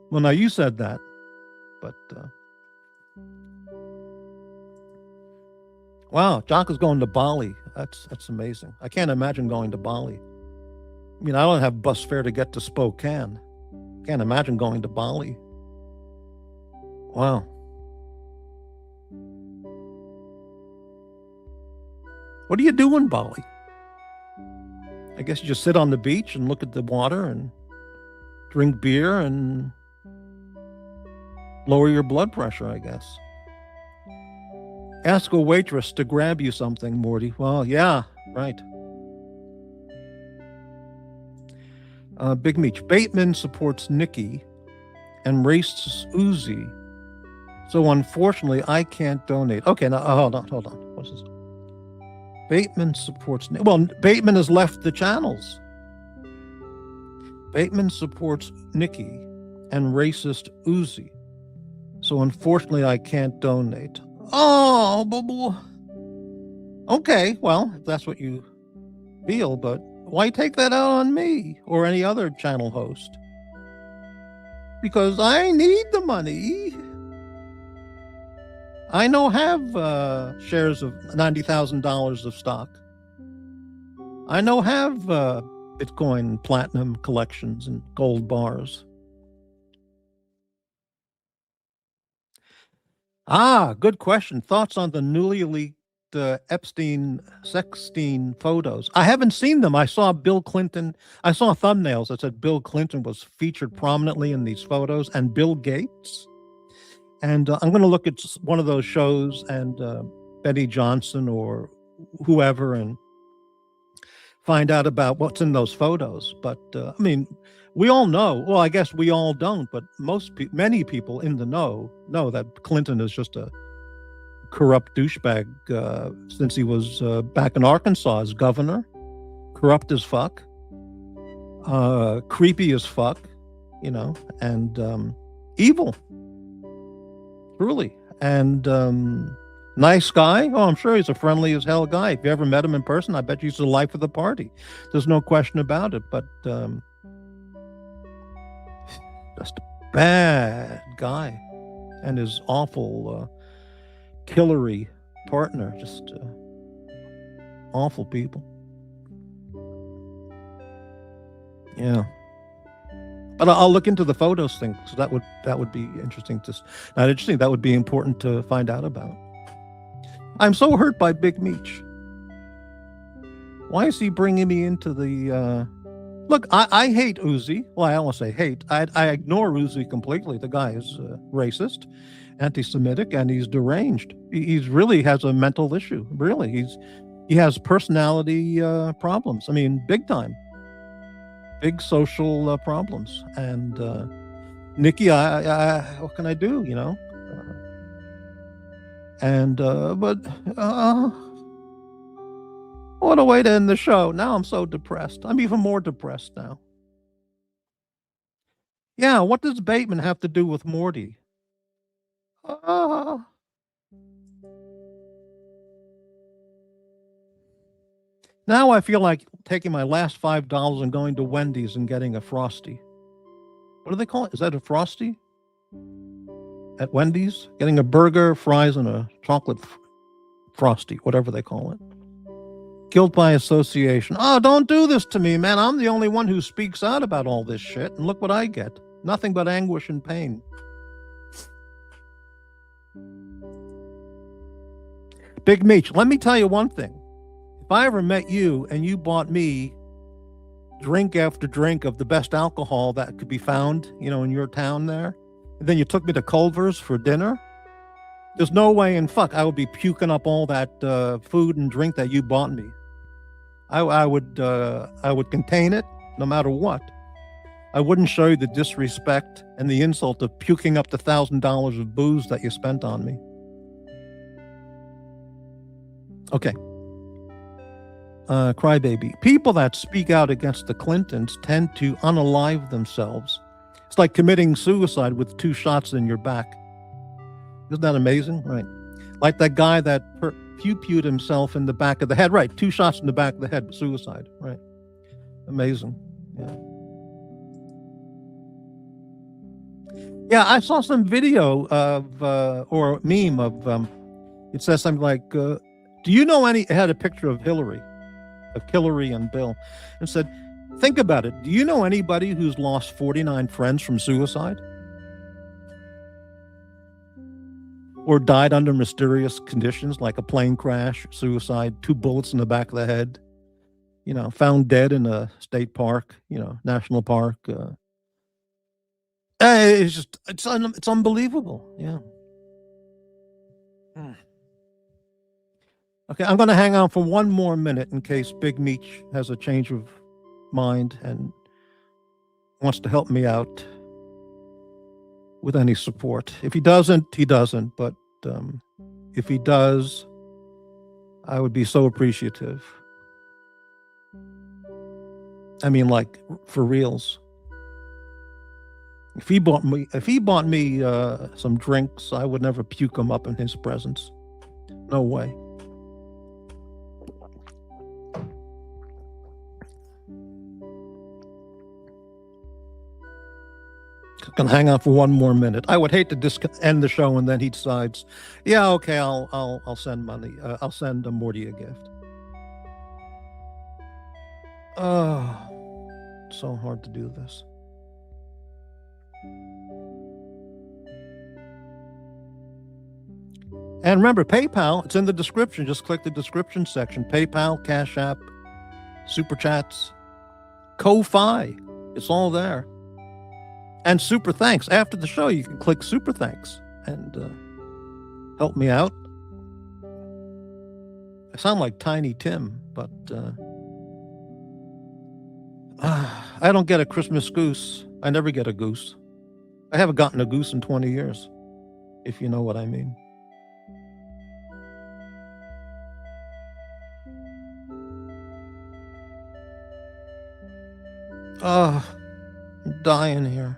Well, now you said that, but wow, Jock is going to Bali. That's amazing. I can't imagine going to Bali. I mean, I don't have bus fare to get to Spokane. Can't imagine going to Bali. Wow. What do you do in Bali? I guess you just sit on the beach and look at the water and drink beer and lower your blood pressure, I guess. Ask a waitress to grab you something, Morty. Well, yeah, right. Big Meech. Bateman supports Nikki and races Uzi. So unfortunately, I can't donate. Okay, now hold on. What's this? Bateman supports... Well, Bateman has left the channels. Bateman supports Nikki and racist Uzi. So unfortunately, I can't donate. Oh, okay, well, if that's what you feel, but why take that out on me or any other channel host? Because I need the money. I no have shares of $90,000 of stock. I no have Bitcoin platinum collections and gold bars. Good question. Thoughts on the newly leaked Epstein photos? I haven't seen them. I saw Bill Clinton. I saw thumbnails that said Bill Clinton was featured prominently in these photos, and Bill Gates. And I'm going to look at one of those shows and Benny Johnson or whoever and find out about what's in those photos. But I mean, we all know. Well, I guess we all don't, but many people in the know that Clinton is just a corrupt douchebag since he was back in Arkansas as governor. Corrupt as fuck, creepy as fuck, and evil. truly. And nice guy. Oh, I'm sure he's a friendly as hell guy. If you ever met him in person, I bet he's the life of the party. There's no question about it. But just a bad guy, and his awful killery partner. Just awful people. Yeah. But I'll look into the photos thing. So that would be interesting. Not interesting. That would be important to find out about. I'm so hurt by Big Meech. Why is he bringing me into the? Look, I hate Uzi. Well, I don't want to say hate. I ignore Uzi completely. The guy is racist, anti-Semitic, and he's deranged. He's really has a mental issue. Really, he has personality problems. I mean, big time. Big social problems. And Nikki, I what can I do? You know. But what a way to end the show. Now I'm so depressed. I'm even more depressed now. Yeah, what does Bateman have to do with Morty? Now I feel like taking my last $5 and going to Wendy's and getting a Frosty. What do they call it? Is that a Frosty? At Wendy's? Getting a burger, fries, and a chocolate Frosty, whatever they call it. Guilt by association. Oh, don't do this to me, man. I'm the only one who speaks out about all this shit, and look what I get. Nothing but anguish and pain. Big Meech, let me tell you one thing. If I ever met you and you bought me drink after drink of the best alcohol that could be found, in your town there, and then you took me to Culver's for dinner, there's no way in fuck I would be puking up all that food and drink that you bought me. I would contain it no matter what. I wouldn't show you the disrespect and the insult of puking up the $1,000 of booze that you spent on me. Okay. Crybaby. People that speak out against the Clintons tend to unalive themselves. It's like committing suicide with 2 shots in your back. Isn't that amazing? Right. Like that guy that pew-pewed himself in the back of the head. Right. 2 shots in the back of the head. Suicide. Right. Amazing. Yeah. Yeah, I saw some video of, or a meme of, it says something like, do you know it had a picture of Hillary and Bill, and said, think about it. Do you know anybody who's lost 49 friends from suicide? Or died under mysterious conditions like a plane crash, suicide, 2 bullets in the back of the head, found dead in a state park, national park. It's unbelievable. Yeah. Okay, I'm going to hang on for 1 more minute in case Big Meech has a change of mind and wants to help me out with any support. If he doesn't, he doesn't. But if he does, I would be so appreciative. I mean, like, for reals. If he bought me some drinks, I would never puke them up in his presence. No way. Can hang on for 1 more minute. I would hate to end the show and then he decides, yeah, okay, I'll send money. I'll send Morty a gift. Oh, so hard to do this. And remember, PayPal, it's in the description. Just click the description section. PayPal, Cash App, Super Chats, Ko-Fi. It's all there. And super thanks. After the show, you can click super thanks and help me out. I sound like Tiny Tim, but I don't get a Christmas goose. I never get a goose. I haven't gotten a goose in 20 years, if you know what I mean. I'm dying here.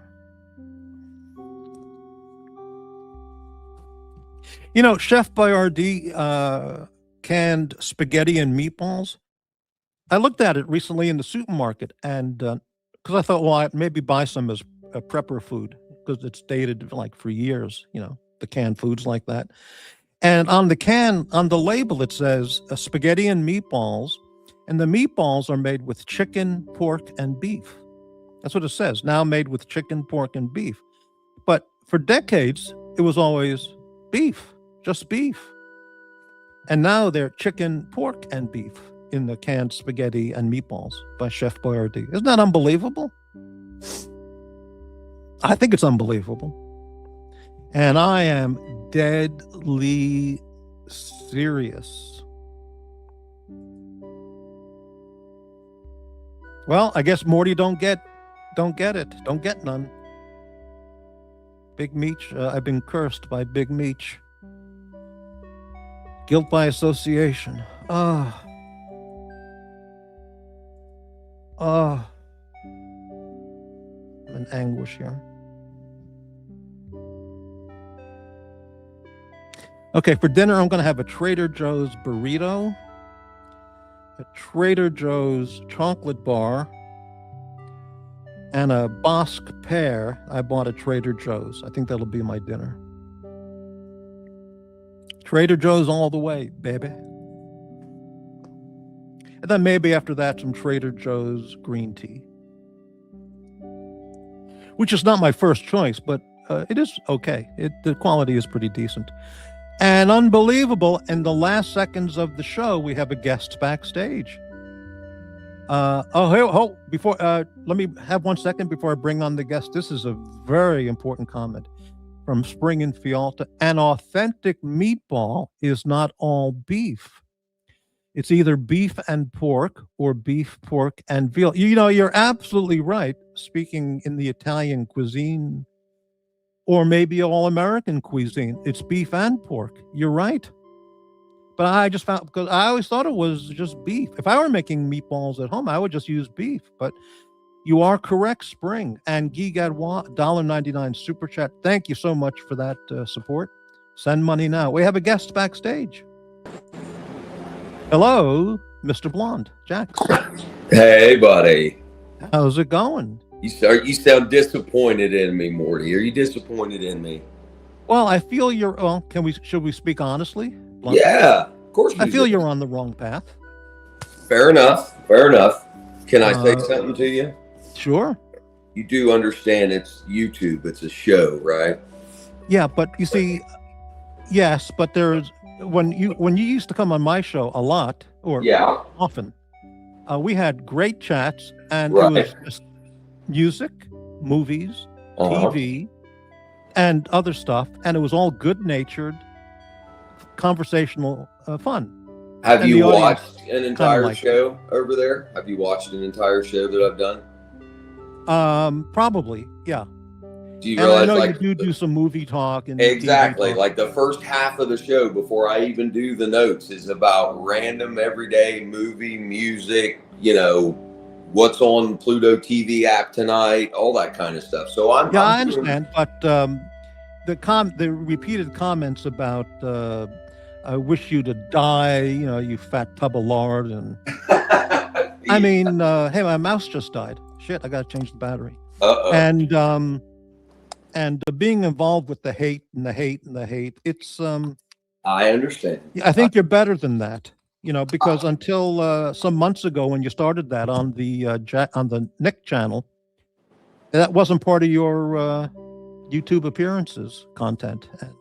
You know, Chef Boyardee canned spaghetti and meatballs. I looked at it recently in the supermarket, and because I thought, well, I'd maybe buy some as a prepper food because it's dated like for years. You know, the canned foods like that. And on the can, on the label, it says spaghetti and meatballs, and the meatballs are made with chicken, pork, and beef. That's what it says. Now made with chicken, pork, and beef. But for decades, it was always beef, just beef. And now they're chicken, pork, and beef in the canned spaghetti and meatballs by Chef Boyardee. Isn't that unbelievable? I think it's unbelievable. And I am deadly serious. Well, I guess Morty don't get it. Don't get none. Big Meech, I've been cursed by Big Meech. Guilt by association. I'm in anguish here. Okay, for dinner, I'm going to have a Trader Joe's burrito, a Trader Joe's chocolate bar, and a Bosque pear I bought at Trader Joe's. I think that'll be my dinner. Trader Joe's all the way, baby. And then maybe after that, some Trader Joe's green tea, which is not my first choice, but it is okay. The quality is pretty decent. And unbelievable, in the last seconds of the show, we have a guest backstage. Before, let me have 1 second before I bring on the guest. This is a very important comment from Spring and Fialta. An authentic meatball is not all beef. It's either beef and pork or beef, pork, and veal. You know, you're absolutely right, speaking in the Italian cuisine or maybe all-American cuisine. It's beef and pork. You're right. But I just found, because I always thought it was just beef. If I were making meatballs at home, I would just use beef. But you are correct, Spring. And Guy Gadwa, $1.99 super chat. Thank you so much for that support. Send money now. We have a guest backstage. Hello, Mr. Blonde, JAX. Hey, buddy. How's it going? You sound disappointed in me, Morty. Are you disappointed in me? Well, I feel you're. Well, should we speak honestly? Blonde? Yeah, of course. I feel you're on the wrong path. Fair enough. Fair enough. Can I say something to you? Sure. You do understand it's YouTube. It's a show, right? Yeah, but you see, yes, but there's when you used to come on my show a lot or often, we had great chats, and it was just music, movies, TV, and other stuff, and it was all good-natured, conversational fun. Have you watched an entire show over there? Have you watched an entire show that I've done? Probably, yeah. Do you realize, I know like, you do some movie talk and exactly, TV like the first half of the show before I even do the notes is about random everyday movie, music, you know, what's on Pluto TV app tonight, all that kind of stuff. So I understand, but the repeated comments about I wish you to die, you know, you fat tub of lard, and I mean, hey, my mouse just died. Shit, I got to change the battery. And being involved with the hate and the hate and the hate, it's I understand. I think you're better than that. You know, because until some months ago, when you started that on the Nick channel, that wasn't part of your YouTube appearances content. And,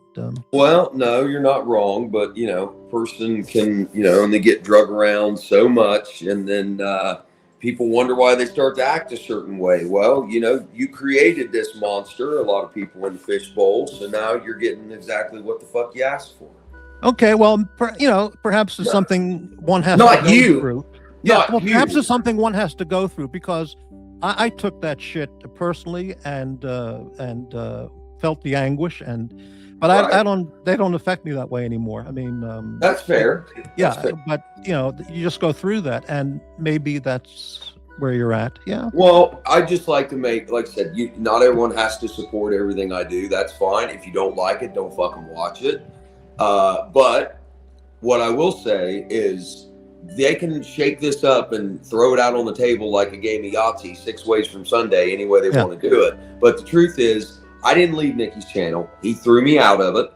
well, no, you're not wrong, but you know, person can, you know, and they get drug around so much, and then people wonder why they start to act a certain way. Well, you know, you created this monster. A lot of people in the fishbowl, so now you're getting exactly what the fuck you asked for. Okay, well, you know, perhaps it's something one has to go through. Yeah, well, perhaps it's something one has to go through, because I took that shit personally and felt the anguish, but they don't affect me that way anymore. I mean, that's fair. Yeah, that's fair. But you know, you just go through that, and maybe that's where you're at. Yeah. Well, I just like to make, like I said, not everyone has to support everything I do. That's fine. If you don't like it, don't fucking watch it. But what I will say is they can shake this up and throw it out on the table like a game of Yahtzee 6 ways from Sunday, any way they want to do it. But the truth is, I didn't leave Nikki's channel. He threw me out of it.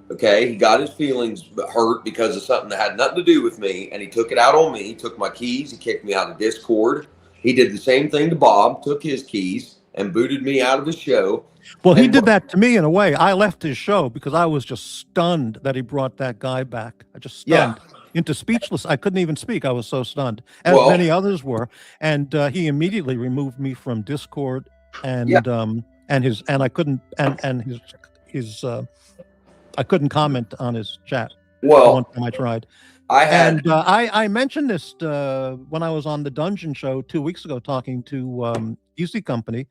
Okay, he got his feelings hurt because of something that had nothing to do with me, and he took it out on me. He took my keys. He kicked me out of Discord. He did the same thing to Bob, took his keys, and booted me out of his show. Well, he did that to me in a way. I left his show because I was just stunned that he brought that guy back. I just stunned into speechless. I couldn't even speak. I was so stunned, as many others were. And he immediately removed me from Discord, and I couldn't I couldn't comment on his chat. Well, one time I tried. I mentioned this when I was on the Dungeon Show 2 weeks ago, talking to Easy Company,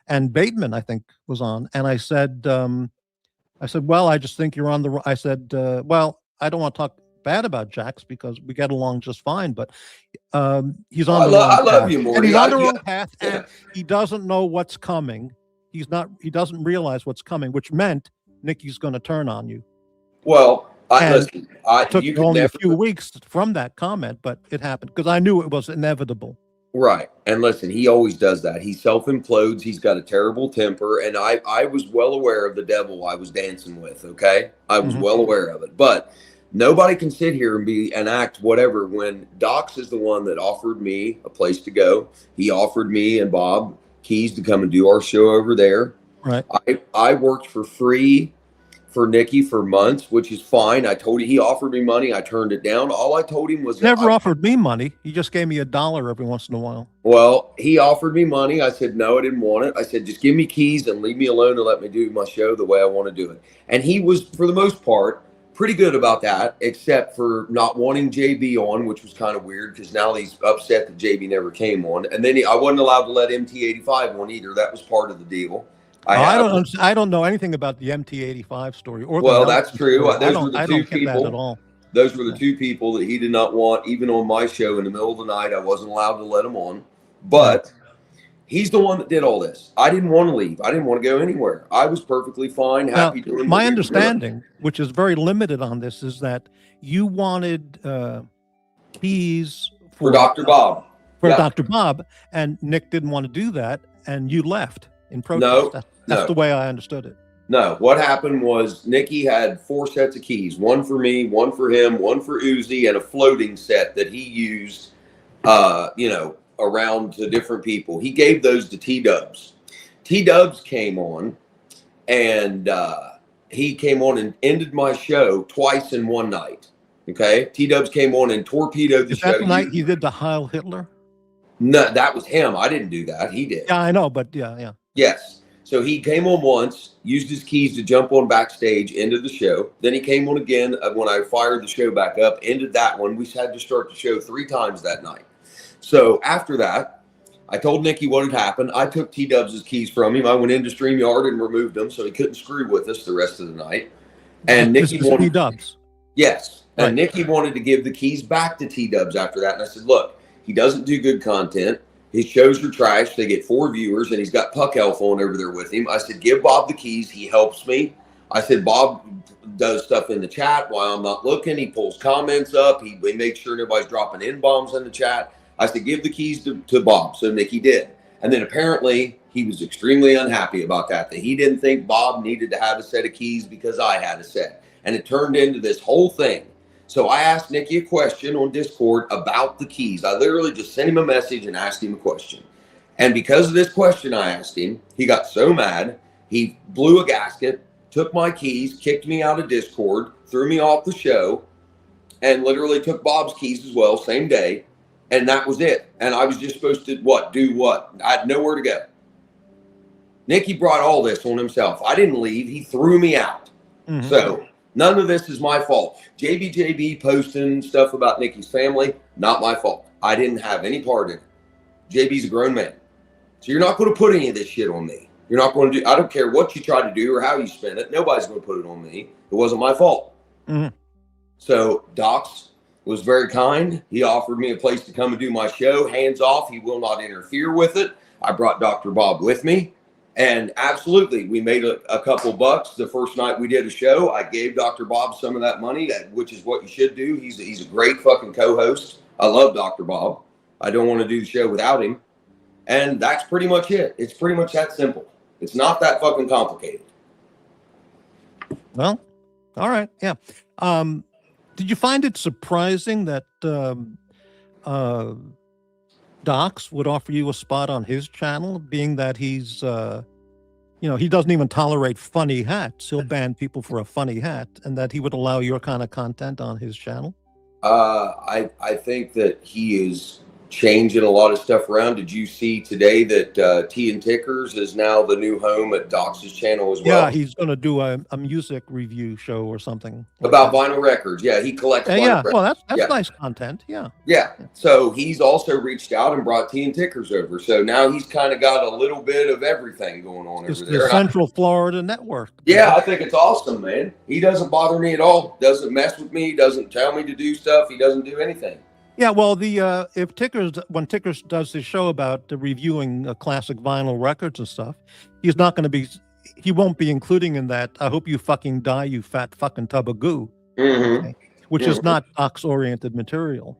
and Bateman, I think, was on, and I said, well, I just think you're on the. I said, well, I don't want to talk bad about JAX because we get along just fine, but he's on the wrong path. I love you, Morty. And he's on the wrong path, and he doesn't know what's coming. He doesn't realize what's coming, which meant Nikki's going to turn on you. Well, it took only a few weeks from that comment, but it happened because I knew it was inevitable. Right. And listen, he always does that. He self-implodes. He's got a terrible temper. And I was well aware of the devil I was dancing with. Okay. I was well aware of it, but nobody can sit here and act whatever when Docs is the one that offered me a place to go. He offered me and Bob keys to come and do our show over there. Right. I worked for free for Nikki for months, which is fine. I told you, he offered me money. I turned it down. All I told him was never offered me money. He just gave me $1 every once in a while. Well, he offered me money. I said, no, I didn't want it. I said, just give me keys and leave me alone and let me do my show the way I want to do it. And he was, for the most part, pretty good about that, except for not wanting JB on, which was kind of weird because now he's upset that JB never came on. And then I wasn't allowed to let mt85 on either. That was part of the deal. I don't know anything about the mt85 story. Or that's true. Those were the two people. That at all. Those were the two people that he did not want, even on my show in the middle of the night. I wasn't allowed to let him on. But he's the one that did all this. I didn't want to leave. I didn't want to go anywhere. I was perfectly fine, happy doing my understanding, which is very limited on this, is that you wanted keys for Dr. Bob. For Dr. Bob, and Nick didn't want to do that, and you left in protest. That's the way I understood it. No, what happened was Nikki had 4 sets of keys, one for me, one for him, one for Uzi, and a floating set that he used, around to different people. He gave those to T-Dubs. T-Dubs came on, and he came on and ended my show twice in one night. Okay? T-Dubs came on and torpedoed the show. Is that the night he did the Heil Hitler? No, that was him. I didn't do that. He did. Yeah, I know, but yeah. Yes. So he came on once, used his keys to jump on backstage, ended the show. Then he came on again when I fired the show back up, ended that one. We had to start the show 3 times that night. So after that, I told Nikki what had happened. I took T-Dubs' keys from him. I went into StreamYard and removed them so he couldn't screw with us the rest of the night. And Nikki wanted T-Dubs. Yes. And Nikki wanted to give the keys back to T-Dubs after that. And I said, look, he doesn't do good content. His shows are trash. They get 4 viewers, and he's got Puck Elf on over there with him. I said, give Bob the keys. He helps me. I said, Bob does stuff in the chat while I'm not looking. He pulls comments up. He makes sure nobody's dropping N-bombs in the chat. I said, give the keys to Bob. So Nikki did. And then apparently he was extremely unhappy about that he didn't think Bob needed to have a set of keys because I had a set. And it turned into this whole thing. So I asked Nikki a question on Discord about the keys. I literally just sent him a message and asked him a question. And because of this question I asked him, he got so mad, he blew a gasket, took my keys, kicked me out of Discord, threw me off the show, and literally took Bob's keys as well, same day. And that was it. And I was just supposed to do what? I had nowhere to go. Nikki brought all this on himself. I didn't leave. He threw me out. So none of this is my fault. JB posting stuff about Nikki's family, not my fault. I didn't have any part in it. JB's a grown man. So you're not going to put any of this shit on me. You're not going to do, I don't care what you try to do or how you spend it. Nobody's going to put it on me. It wasn't my fault. So Docs was very kind. He offered me a place to come and do my show. Hands off. He will not interfere with it. I brought Dr. Bob with me. And absolutely, we made a couple bucks the first night we did a show. I gave Dr. Bob some of that money, which is what you should do. He's a great fucking co-host. I love Dr. Bob. I don't want to do the show without him. And that's pretty much it. It's pretty much that simple. It's not that fucking complicated. Well, all right. Yeah. Did you find it surprising that Docs would offer you a spot on his channel, being that he's, he doesn't even tolerate funny hats. He'll ban people for a funny hat, and that he would allow your kind of content on his channel? I think that he is changing a lot of stuff around. Did you see today that Tea and Tickers is now the new home at Docs' channel as well? Yeah, he's going to do a music review show or something. About vinyl records. Yeah, he collects vinyl records. Well, that's nice content. Yeah. Yeah. So he's also reached out and brought Tea and Tickers over. So now he's kind of got a little bit of everything going on over there. The Central Florida Network. Yeah, I think it's awesome, man. He doesn't bother me at all. Doesn't mess with me. Doesn't tell me to do stuff. He doesn't do anything. Yeah, well, when Tickers does his show about reviewing classic vinyl records and stuff, he won't be including in that, I hope you fucking die, you fat fucking tub of goo, okay? Which is not Docs-oriented material,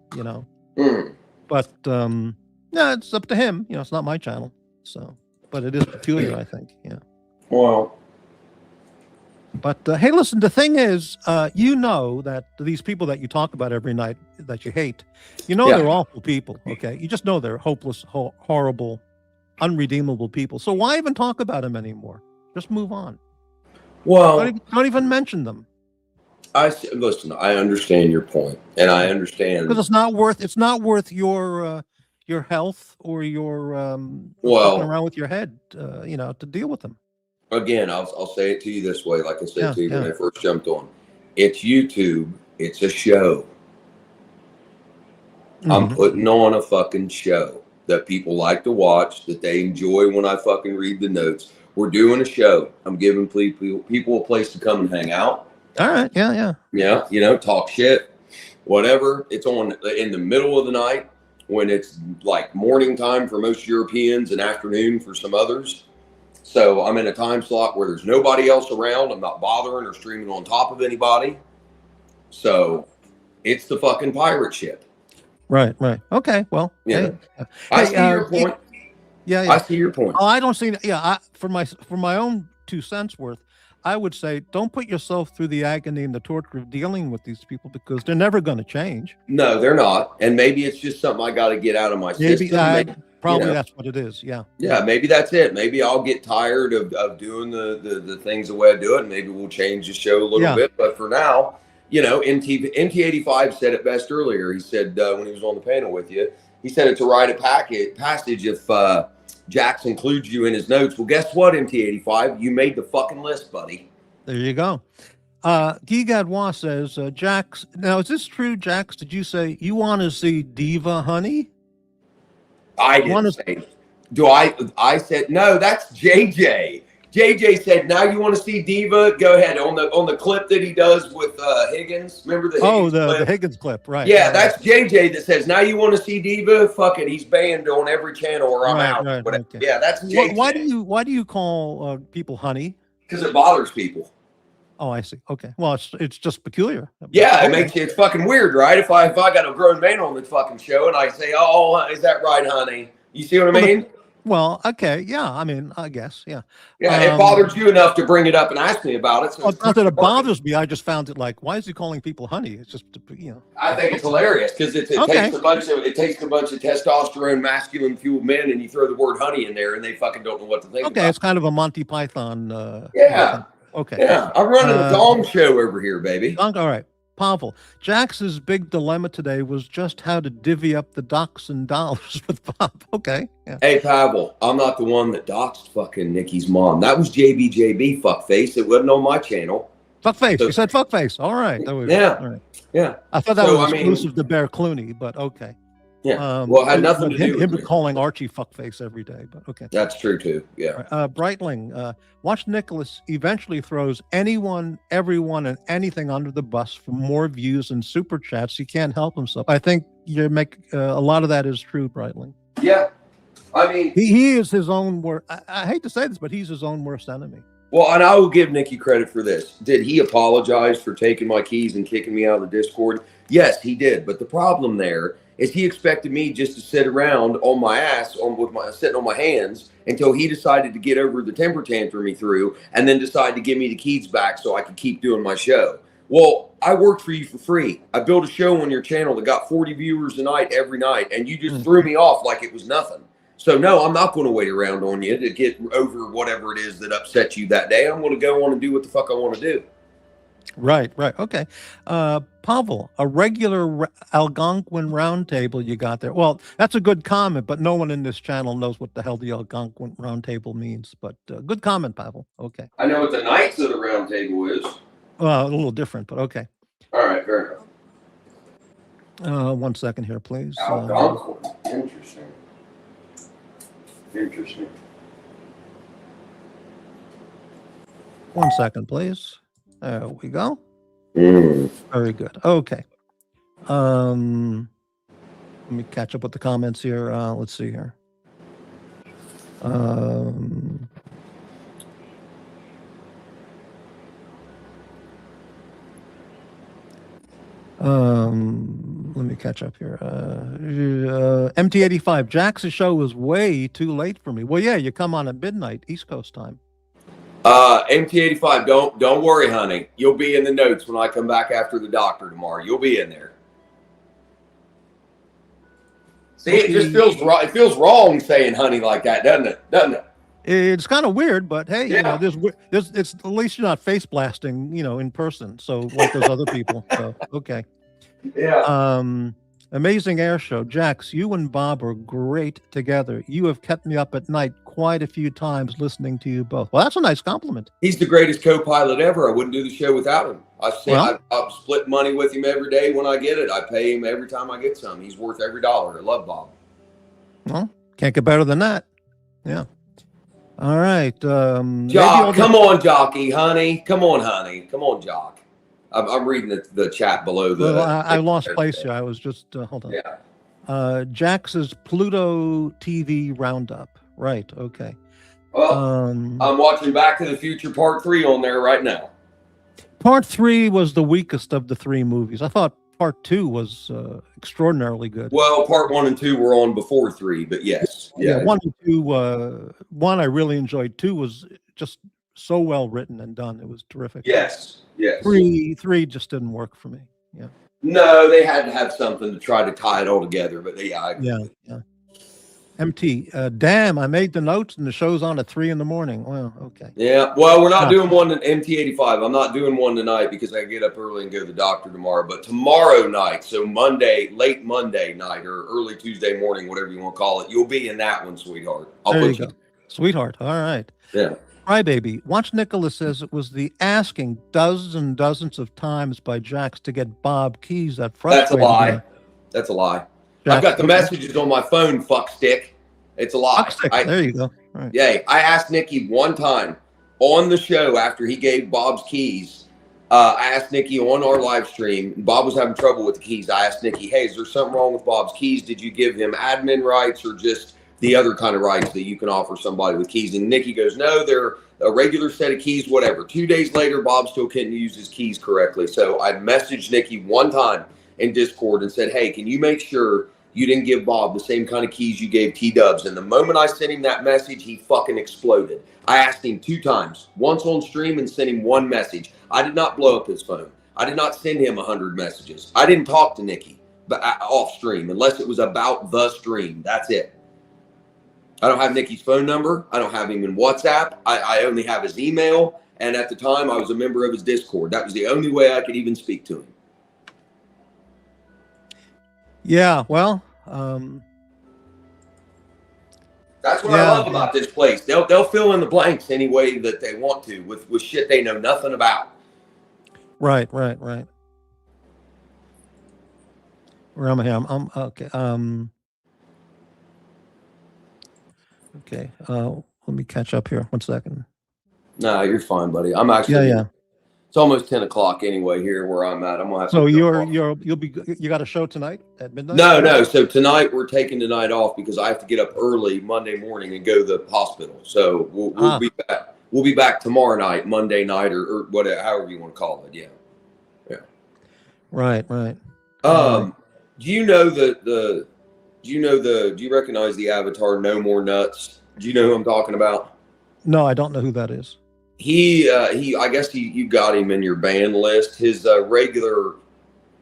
But, it's up to him. It's not my channel, so, but it is peculiar, I think, yeah. Well. But, hey, listen, the thing is, that these people that you talk about every night that you hate, they're awful people, okay? You just know they're hopeless, horrible, unredeemable people. So why even talk about them anymore? Just move on. Well, don't even mention them. Listen, I understand your point, and I understand. Because it's not worth your health or your, fucking around with your head, to deal with them. Again, I'll say it to you this way, like I said to you when I first jumped on. It's YouTube. It's a show. I'm putting on a fucking show that people like to watch, that they enjoy when I fucking read the notes. We're doing a show. I'm giving people a place to come and hang out. All right. Yeah. Yeah. Talk shit, whatever. It's on in the middle of the night when it's like morning time for most Europeans and afternoon for some others. So I'm in a time slot where there's nobody else around. I'm not bothering or streaming on top of anybody. So it's the fucking pirate ship. Right. Okay. Well, yeah. I see your point. Yeah. I see your point. Oh, I don't see. Yeah. For my own 2 cents worth, I would say don't put yourself through the agony and the torture of dealing with these people, because they're never going to change. No, they're not. And maybe it's just something I got to get out of my system. Probably that's what it is. Yeah. Yeah. Maybe that's it. Maybe I'll get tired of doing the things the way I do it. And maybe we'll change the show a little bit. But for now, mt85 said it best earlier. He said, when he was on the panel with you, he said it's a rite of passage if JAX includes you in his notes. Well, guess what, mt85? You made the fucking list, buddy. There you go. Gigadwa says, JAX, now is this true, JAX? Did you say you want to see Diva Honey? I didn't say. I said, no, that's JJ. JJ said, now you want to see Diva? Go ahead. On the clip that he does with Higgins. Remember the Higgins clip? The Higgins clip, right. Yeah, that's JJ that says, now you want to see Diva? Fuck it. He's banned on every channel or I'm out. Right, okay. Yeah, that's JJ. Why do you call people honey? Because it bothers people. Oh, I see. Okay. Well, it's just peculiar. Yeah, it's fucking weird, right? If I got a grown man on the fucking show and I say, oh, is that right, honey? You see what I mean? Well, okay. Yeah. I mean, I guess. Yeah. Yeah. It bothered you enough to bring it up and ask me about it. So not that it bothers me. I just found it like, why is he calling people honey? It's just, I think it's hilarious because it takes a bunch of testosterone, masculine fueled men, and you throw the word honey in there, and they fucking don't know what to think. Okay, it's kind of a Monty Python. Yeah. Okay. Yeah, I'm running a Dong show over here, baby. All right. Pavel, JAX's big dilemma today was just how to divvy up the dachshund dollars with Bob. Okay. Yeah. Hey, Pavel, I'm not the one that doxed fucking Nikki's mom. That was JBJB, fuckface. It wasn't on my channel. Fuckface. You said fuckface. All right. Yeah. All right. Yeah. I thought that was exclusive to Bear Clooney, but okay. Yeah. Well, it had nothing to do with him calling Archie fuckface every day, but okay. That's true too. Yeah. Right. Brightling, watch Nicholas eventually throws anyone, everyone, and anything under the bus for more views and super chats. He can't help himself. I think you make a lot of that is true, Brightling. Yeah. I mean, He is his own worst. I hate to say this, but he's his own worst enemy. well, and I will give Nikki credit for this. Did he apologize for taking my keys and kicking me out of the Discord? Yes, he did. But the problem there is he expected me just to sit around on my ass, sitting on my hands until he decided to get over the temper tantrum he threw, and then decided to give me the keys back so I could keep doing my show. Well, I worked for you for free. I built a show on your channel that got 40 viewers a night every night, and you just threw me off like it was nothing. So no, I'm not going to wait around on you to get over whatever it is that upset you that day. I'm going to go on and do what the fuck I want to do. Right. Okay. Pavel, a regular Algonquin roundtable you got there. Well, that's a good comment, but no one in this channel knows what the hell the Algonquin roundtable means. But good comment, Pavel. Okay. I know what the Knights of the Round Table is. Well, a little different, but okay. All right, fair enough. 1 second here, please. Algonquin. Interesting. 1 second, please. There we go. Very good. Okay. Let me catch up with the comments here. Let's see here. Let me catch up here. mt85, JAX's show was way too late for me. Well, yeah, you come on at midnight East Coast time. mt85, don't worry, honey. You'll be in the notes when I come back after the doctor tomorrow. You'll be in there. See, it just feels wrong. It feels wrong saying honey like that, doesn't it? It's kind of weird, but hey, Yeah. you know, there's it's at least you're not face blasting, you know, in person. So like those other people. So okay. Yeah. Amazing air show. JAX, you and Bob are great together. You have kept me up at night quite a few times listening to you both. Well, that's a nice compliment. He's the greatest co-pilot ever. I wouldn't do the show without him. I split money with him every day when I get it. I pay him every time I get some. He's worth every dollar. I love Bob. Well, can't get better than that. Yeah. All right. Jock, come on, Jockey, honey. Come on, honey. Come on, Jock. I'm reading the chat below the. Well, I lost place here. I was just hold on. Yeah. JAX's Pluto TV roundup. Right. Okay. Well, I'm watching Back to the Future Part 3 on there right now. Part 3 was the weakest of the 3 movies. I thought Part 2 was extraordinarily good. Well, Part 1 and 2 were on before 3, but yes. Yeah, 1 and 2. 1 I really enjoyed. 2 was just so well written and done. It was terrific. Yes. 3 just didn't work for me. Yeah. No, they had to have something to try to tie it all together, but Yeah. MT, damn, I made the notes and the show's on at 3 in the morning. Well, okay. Yeah, well, we're not doing one in MT85. I'm not doing one tonight because I get up early and go to the doctor tomorrow. But tomorrow night, so Monday, late Monday night or early Tuesday morning, whatever you want to call it, you'll be in that one, sweetheart. I'll There put you go. Sweetheart. All right. Yeah. Crybaby. Watch Nicholas says it was the asking dozens and dozens of times by JAX to get Bob keys that frustrated That's a lie. him. That's a lie. JAX, I've got the messages on my phone, fuck stick. It's a lie. There you go. All right. Yeah, I asked Nikki one time on the show after he gave Bob's keys. I asked Nikki on our live stream. Bob was having trouble with the keys. I asked Nikki, hey, is there something wrong with Bob's keys? Did you give him admin rights or just the other kind of rights that you can offer somebody with keys? And Nikki goes, no, they're a regular set of keys, whatever. 2 days later, Bob still couldn't use his keys correctly. So I messaged Nikki one time in Discord and said, hey, can you make sure you didn't give Bob the same kind of keys you gave T-Dubs? And the moment I sent him that message, he fucking exploded. I asked him 2 times, once on stream and sent him 1 message. I did not blow up his phone. I did not send him 100 messages. I didn't talk to Nikki off stream unless it was about the stream. That's it. I don't have Nikki's phone number. I don't have him in WhatsApp. I only have his email. And at the time, I was a member of his Discord. That was the only way I could even speak to him. Yeah, well, that's what I love about this place. They'll fill in the blanks any way that they want to with shit they know nothing about. Right. Where am I here? I'm okay. Okay. Let me catch up here. 1 second. No, you're fine, buddy. I'm actually. Yeah. It's almost 10 o'clock anyway here where I'm at. I'm gonna have So to you got a show tonight at midnight? No. So tonight we're taking the night off because I have to get up early Monday morning and go to the hospital. So we'll be back. We'll be back tomorrow night, Monday night, or whatever, however you want to call it. Yeah. Right. Do you know do you recognize the avatar No More Nuts? Do you know who I'm talking about? No, I don't know who that is. I guess you got him in your band list. His regular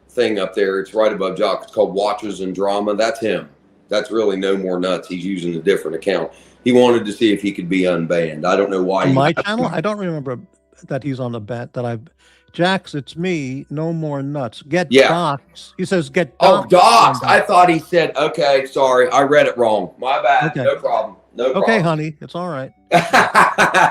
thing up there, it's right above Jock. It's called Watches and Drama. That's him. That's really No More Nuts. He's using a different account. He wanted to see if he could be unbanned. I don't know why. On my channel? I don't remember that he's on the bat that I've. Jax, it's me. No More Nuts. Get docs. He says get docs. Oh, docs. I thought he said, okay, sorry. I read it wrong. My bad. Okay. No problem. Okay, honey. It's all right.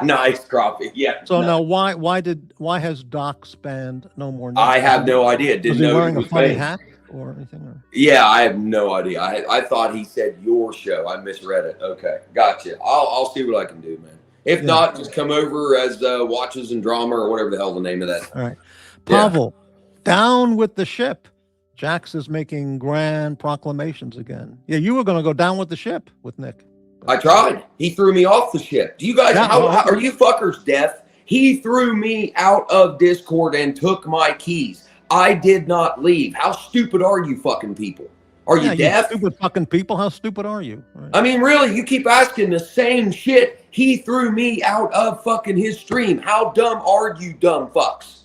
Nice, Crappie. Yeah. So now why has docs banned No More Nuts? I have no idea. Was he wearing a funny hat or anything? Or? Yeah, I have no idea. I thought he said your show. I misread it. Okay, gotcha. I'll see what I can do, man. If not, just come over as Watches and Drama or whatever the hell the name of that. All right. Pavel, down with the ship. Jax is making grand proclamations again. Yeah, you were going to go down with the ship with Nick. I tried. He threw me off the ship. Do you guys, how are you fuckers deaf? He threw me out of Discord and took my keys. I did not leave. How stupid are you fucking people? Are you deaf? You stupid fucking people. How stupid are you? Right. I mean, really, you keep asking the same shit. He threw me out of fucking his stream. How dumb are you, dumb fucks?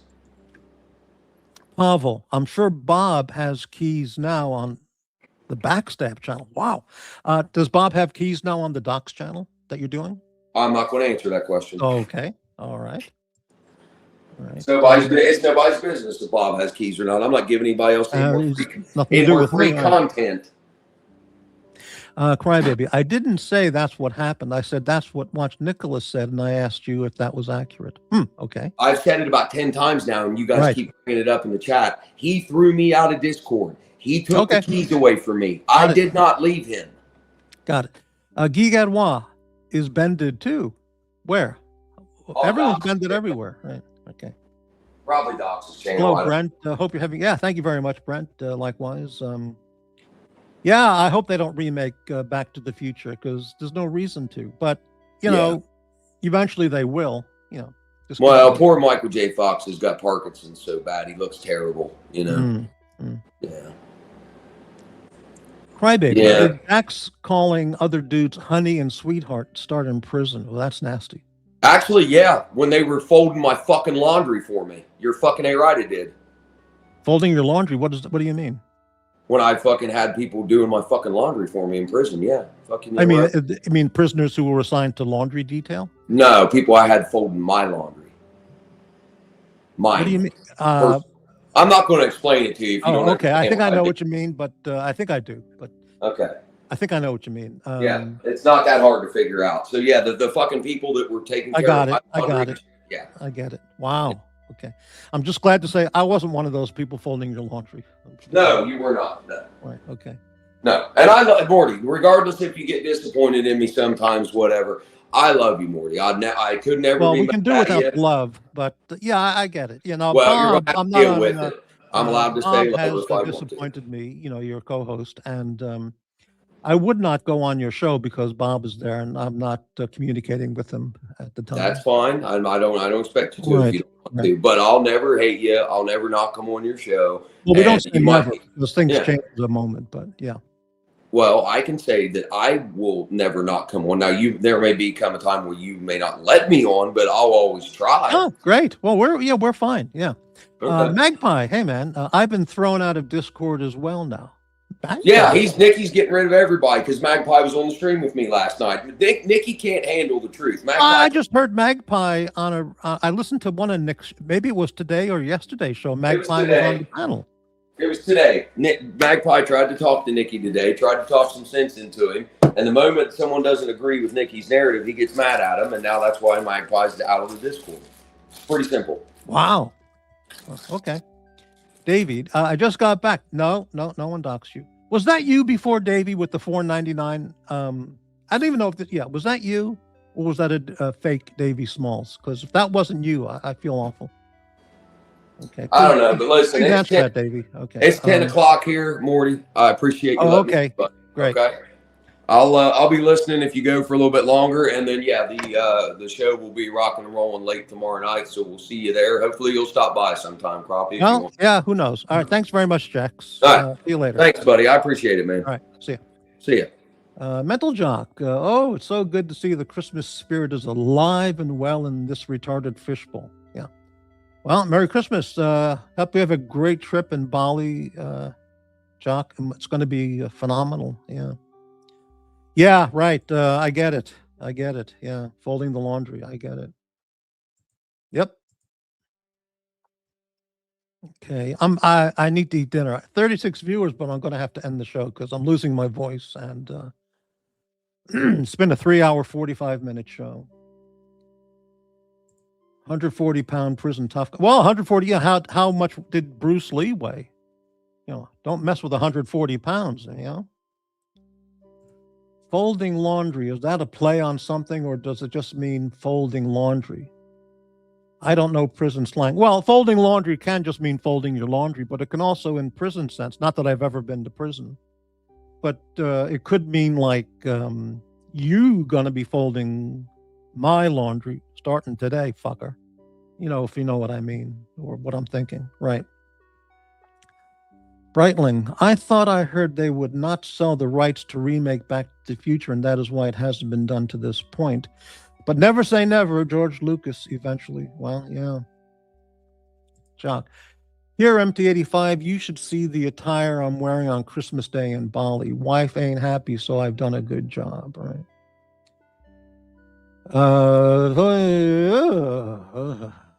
Pavel, I'm sure Bob has keys now on the Backstab channel. Wow. Does Bob have keys now on the Docs channel that you're doing? I'm not going to answer that question. Okay. All right. It's nobody's business if Bob has keys or not. I'm not giving anybody else any more free content. Crybaby, I didn't say that's what happened. I said that's what Watch Nicholas said, and I asked you if that was accurate. Okay. I've said it about 10 times now, and you guys keep bringing it up in the chat. He threw me out of Discord. He took the keys away from me. I did not leave him. Got it. Guy Gadrois is bended too. Where? Everyone's bended everywhere. Right. Okay. Probably Doc's channel. Hello, Brent. Hope you're having. Yeah, thank you very much, Brent. Likewise. Yeah, I hope they don't remake Back to the Future because there's no reason to. But you know, eventually they will. You know. Well, poor Michael J. Fox has got Parkinson's so bad he looks terrible. You know. Yeah. Crybaby. Yeah. Jax calling other dudes honey and sweetheart start in prison. Well, that's nasty. Actually, yeah. When they were folding my fucking laundry for me, you're fucking right. It did. Folding your laundry? What do you mean? When I fucking had people doing my fucking laundry for me in prison, yeah. Fucking. I mean prisoners who were assigned to laundry detail? No, people I had folding my laundry. Mine. What do you mean? I'm not going to explain it to you. If you don't okay. I think I know what you mean, but I think I do. But okay. I think I know what you mean. Yeah, it's not that hard to figure out. So yeah, the fucking people that were taking care of my laundry. I got it. Yeah, I get it. Wow. Okay. I'm just glad to say I wasn't one of those people folding your laundry. No, you were not. No. Right. Okay. No, and I love Morty. Regardless if you get disappointed in me sometimes, whatever. I love you, Morty. I could never. Well, we can do without love, but yeah, I get it. You know, well, Bob, I'm not with it. I'm allowed to say love if I want to. Disappointed me, you know, your co-host, and I would not go on your show because Bob is there, and I'm not communicating with him at the time. That's fine. I don't expect you to if you don't want to. But I'll never hate you. I'll never not come on your show. Well, we don't say never. Those things change at the moment, but yeah. Well, I can say that I will never not come on. Now, there may come a time where you may not let me on, but I'll always try. Oh, great. Well, we're fine. Yeah. Okay. Magpie, hey man, I've been thrown out of Discord as well now. Yeah, Nikki's getting rid of everybody because Magpie was on the stream with me last night. Nikki can't handle the truth. Magpie, I just heard Magpie on I listened to one of Nick's, maybe it was today or yesterday's show. Magpie was on the panel. It was today. Magpie tried to talk to Nikki today, tried to talk some sense into him. And the moment someone doesn't agree with Nikki's narrative, he gets mad at him. And now that's why Magpie's out of the Discord. It's pretty simple. Wow. Okay. David, I just got back. No one doxed you. Was that you before, Davey, with the $4.99? I don't even know if was that you? Or was that a fake Davey Smalls? Because if that wasn't you, I feel awful. Okay. I don't know, but listen, Please it's answer 10, that, Davey. Okay. it's 10 o'clock here, Morty. I appreciate you. Oh, letting me okay. talk. Great. Okay. I'll be listening if you go for a little bit longer, and then yeah, the show will be rocking and rolling late tomorrow night. So we'll see you there. Hopefully you'll stop by sometime, Crappie. If you Well, want. yeah, who knows? All right. Thanks very much, Jax. All right. See you later. Thanks, buddy. I appreciate it, man. All right. See ya. See ya. Mental Jock. Oh, it's so good to see the Christmas spirit is alive and well in this retarded fishbowl. Yeah. Well, Merry Christmas. Hope you have a great trip in Bali, Jock. It's going to be phenomenal. Yeah. Yeah, right. I get it. I get it. Yeah. Folding the laundry. I get it. Yep. Okay. I need to eat dinner. 36 viewers, but I'm going to have to end the show because I'm losing my voice, and it's been a 3-hour, 45-minute show. 140-pound prison tough. Well, 140. Yeah. How much did Bruce Lee weigh? You know, don't mess with 140 pounds. You know. Folding laundry, is that a play on something, or does it just mean folding laundry? I don't know prison slang. Well, folding laundry can just mean folding your laundry, but it can also, in prison sense, not that I've ever been to prison, but it could mean like you gonna be folding my laundry starting today, fucker. You know, if you know what I mean, or what I'm thinking, right? Brightling, I thought I heard they would not sell the rights to remake Back to the Future, and that is why it hasn't been done to this point. But never say never, George Lucas eventually. Well, yeah. Jock. Here, mt85, you should see the attire I'm wearing on Christmas Day in Bali. Wife ain't happy, so I've done a good job, right?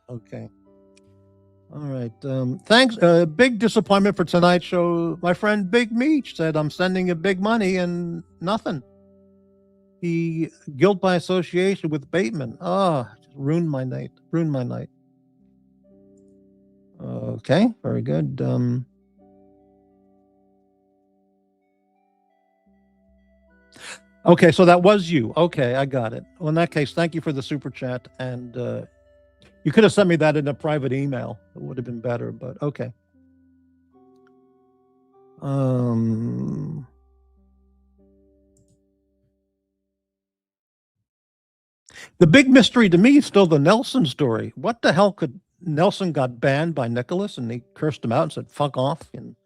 Okay. All right. Thanks. Big disappointment for tonight's show. My friend Big Meech said I'm sending you big money and nothing. He guilt by association with Bateman. Oh, ruined my night. Ruined my night. Okay, very good. Okay, so that was you. Okay, I got it. Well, in that case, thank you for the super chat, and you could have sent me that in a private email. It would have been better, but okay. The big mystery to me is still the Nelson story. What the hell could Nelson got banned by Nicholas and he cursed him out and said, fuck off. And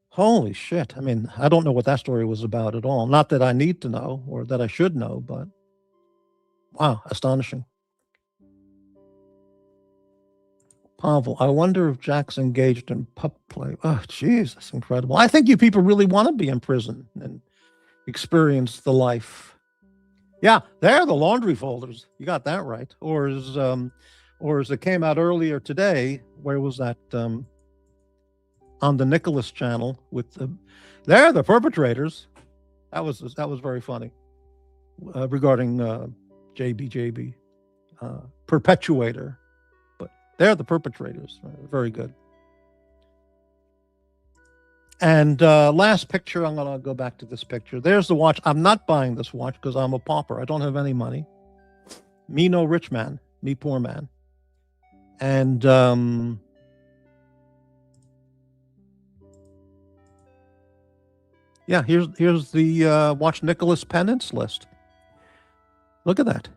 holy shit. I mean, I don't know what that story was about at all. Not that I need to know or that I should know, but wow, astonishing. Pavel, I wonder if Jack's engaged in pup play. Oh, Jesus, incredible. I think you people really want to be in prison and experience the life. Yeah, they're the laundry folders. You got that right. Or as it came out earlier today, where was that? On the Nicholas channel with they're the perpetrators. That was very funny. Regarding JB, perpetuator. They're the perpetrators. Very good. And last picture, I'm going to go back to this picture. There's the watch. I'm not buying this watch because I'm a pauper. I don't have any money. Me no rich man. Me poor man. And yeah, here's the Watch Nicholas penance list. Look at that.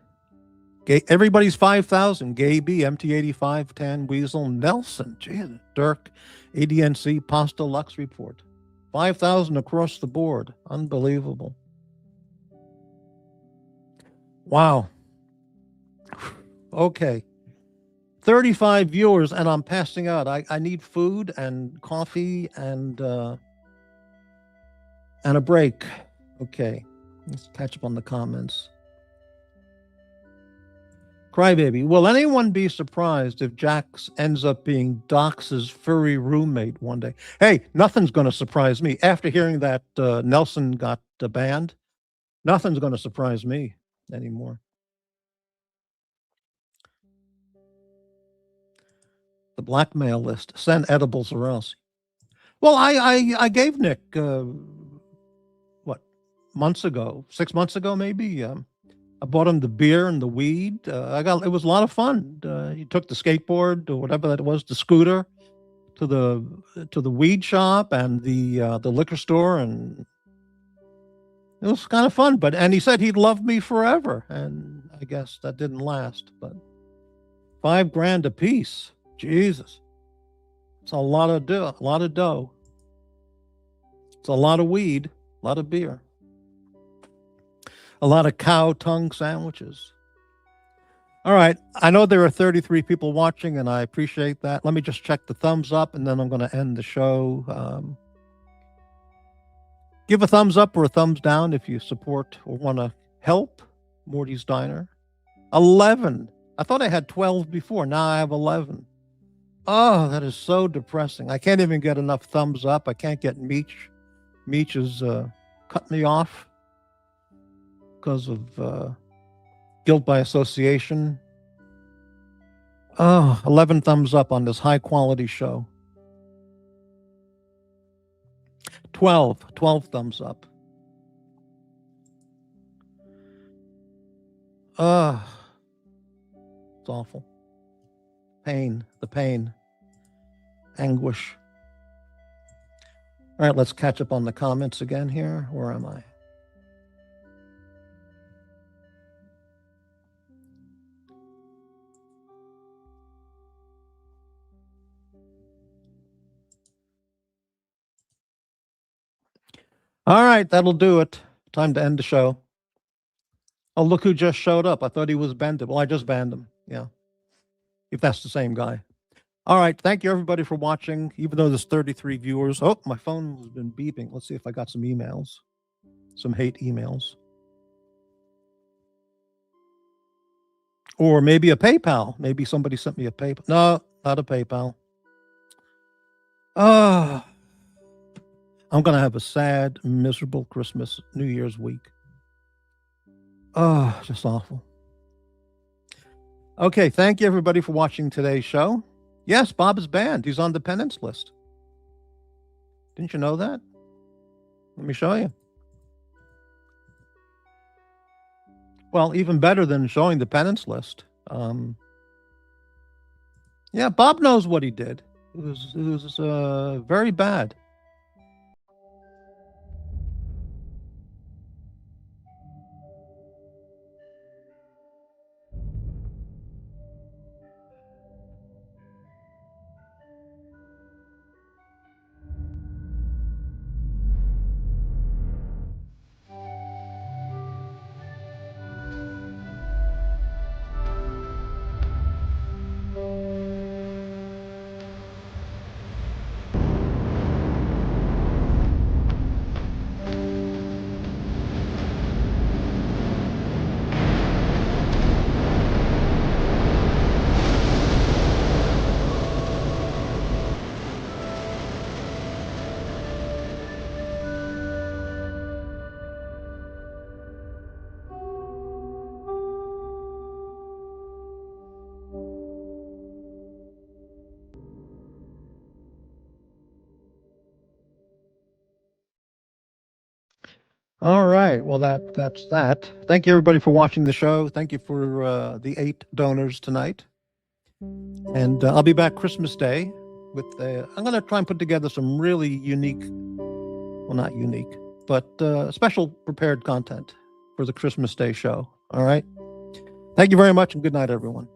Everybody's 5,000. Gay B, mt85, Tan Weasel, Nelson, Jesus, Dirk, ADNC, Pasta Lux Report. 5,000 across the board. Unbelievable. Wow. Okay. 35 viewers and I'm passing out. I need food and coffee and a break. Okay. Let's catch up on the comments. Crybaby, will anyone be surprised if JAX ends up being Doc's furry roommate one day? Hey, nothing's going to surprise me. After hearing that Nelson got banned, nothing's going to surprise me anymore. The blackmail list. Send edibles or else. Well, I gave Nick, what, months ago, 6 months ago maybe, I bought him the beer and the weed. It was a lot of fun. He took the skateboard or whatever that was, the scooter, to the weed shop and the liquor store, and it was kind of fun. And he said he'd love me forever, and I guess that didn't last. But $5,000 a piece, Jesus, it's a lot of dough. It's a lot of weed, a lot of beer, a lot of cow tongue sandwiches. All right. I know there are 33 people watching, and I appreciate that. Let me just check the thumbs up, and then I'm going to end the show. Give a thumbs up or a thumbs down if you support or want to help Morty's Diner. 11. I thought I had 12 before. Now I have 11. Oh, that is so depressing. I can't even get enough thumbs up. I can't get Meech. Meech is cut me off because of guilt by association. Oh, 11 thumbs up on this high quality show. 12 thumbs up. It's awful. The pain, anguish. All right, let's catch up on the comments again here. Where am I? All right, that'll do it. Time to end the show. Oh, look who just showed up. I thought he was banned. Well, I just banned him. Yeah. If that's the same guy. All right. Thank you, everybody, for watching. Even though there's 33 viewers. Oh, my phone has been beeping. Let's see if I got some emails. Some hate emails. Or maybe a PayPal. Maybe somebody sent me a PayPal. No, not a PayPal. I'm going to have a sad, miserable Christmas, New Year's week. Oh, just awful. Okay, thank you, everybody, for watching today's show. Yes, Bob is banned. He's on the penance list. Didn't you know that? Let me show you. Well, even better than showing the penance list. Yeah, Bob knows what he did. It was very bad. All right. Well, that's that. Thank you, everybody, for watching the show. Thank you for the 8 donors tonight. And I'll be back Christmas Day with I'm going to try and put together some really unique, well, not unique, but special prepared content for the Christmas Day show. All right. Thank you very much, and good night, everyone.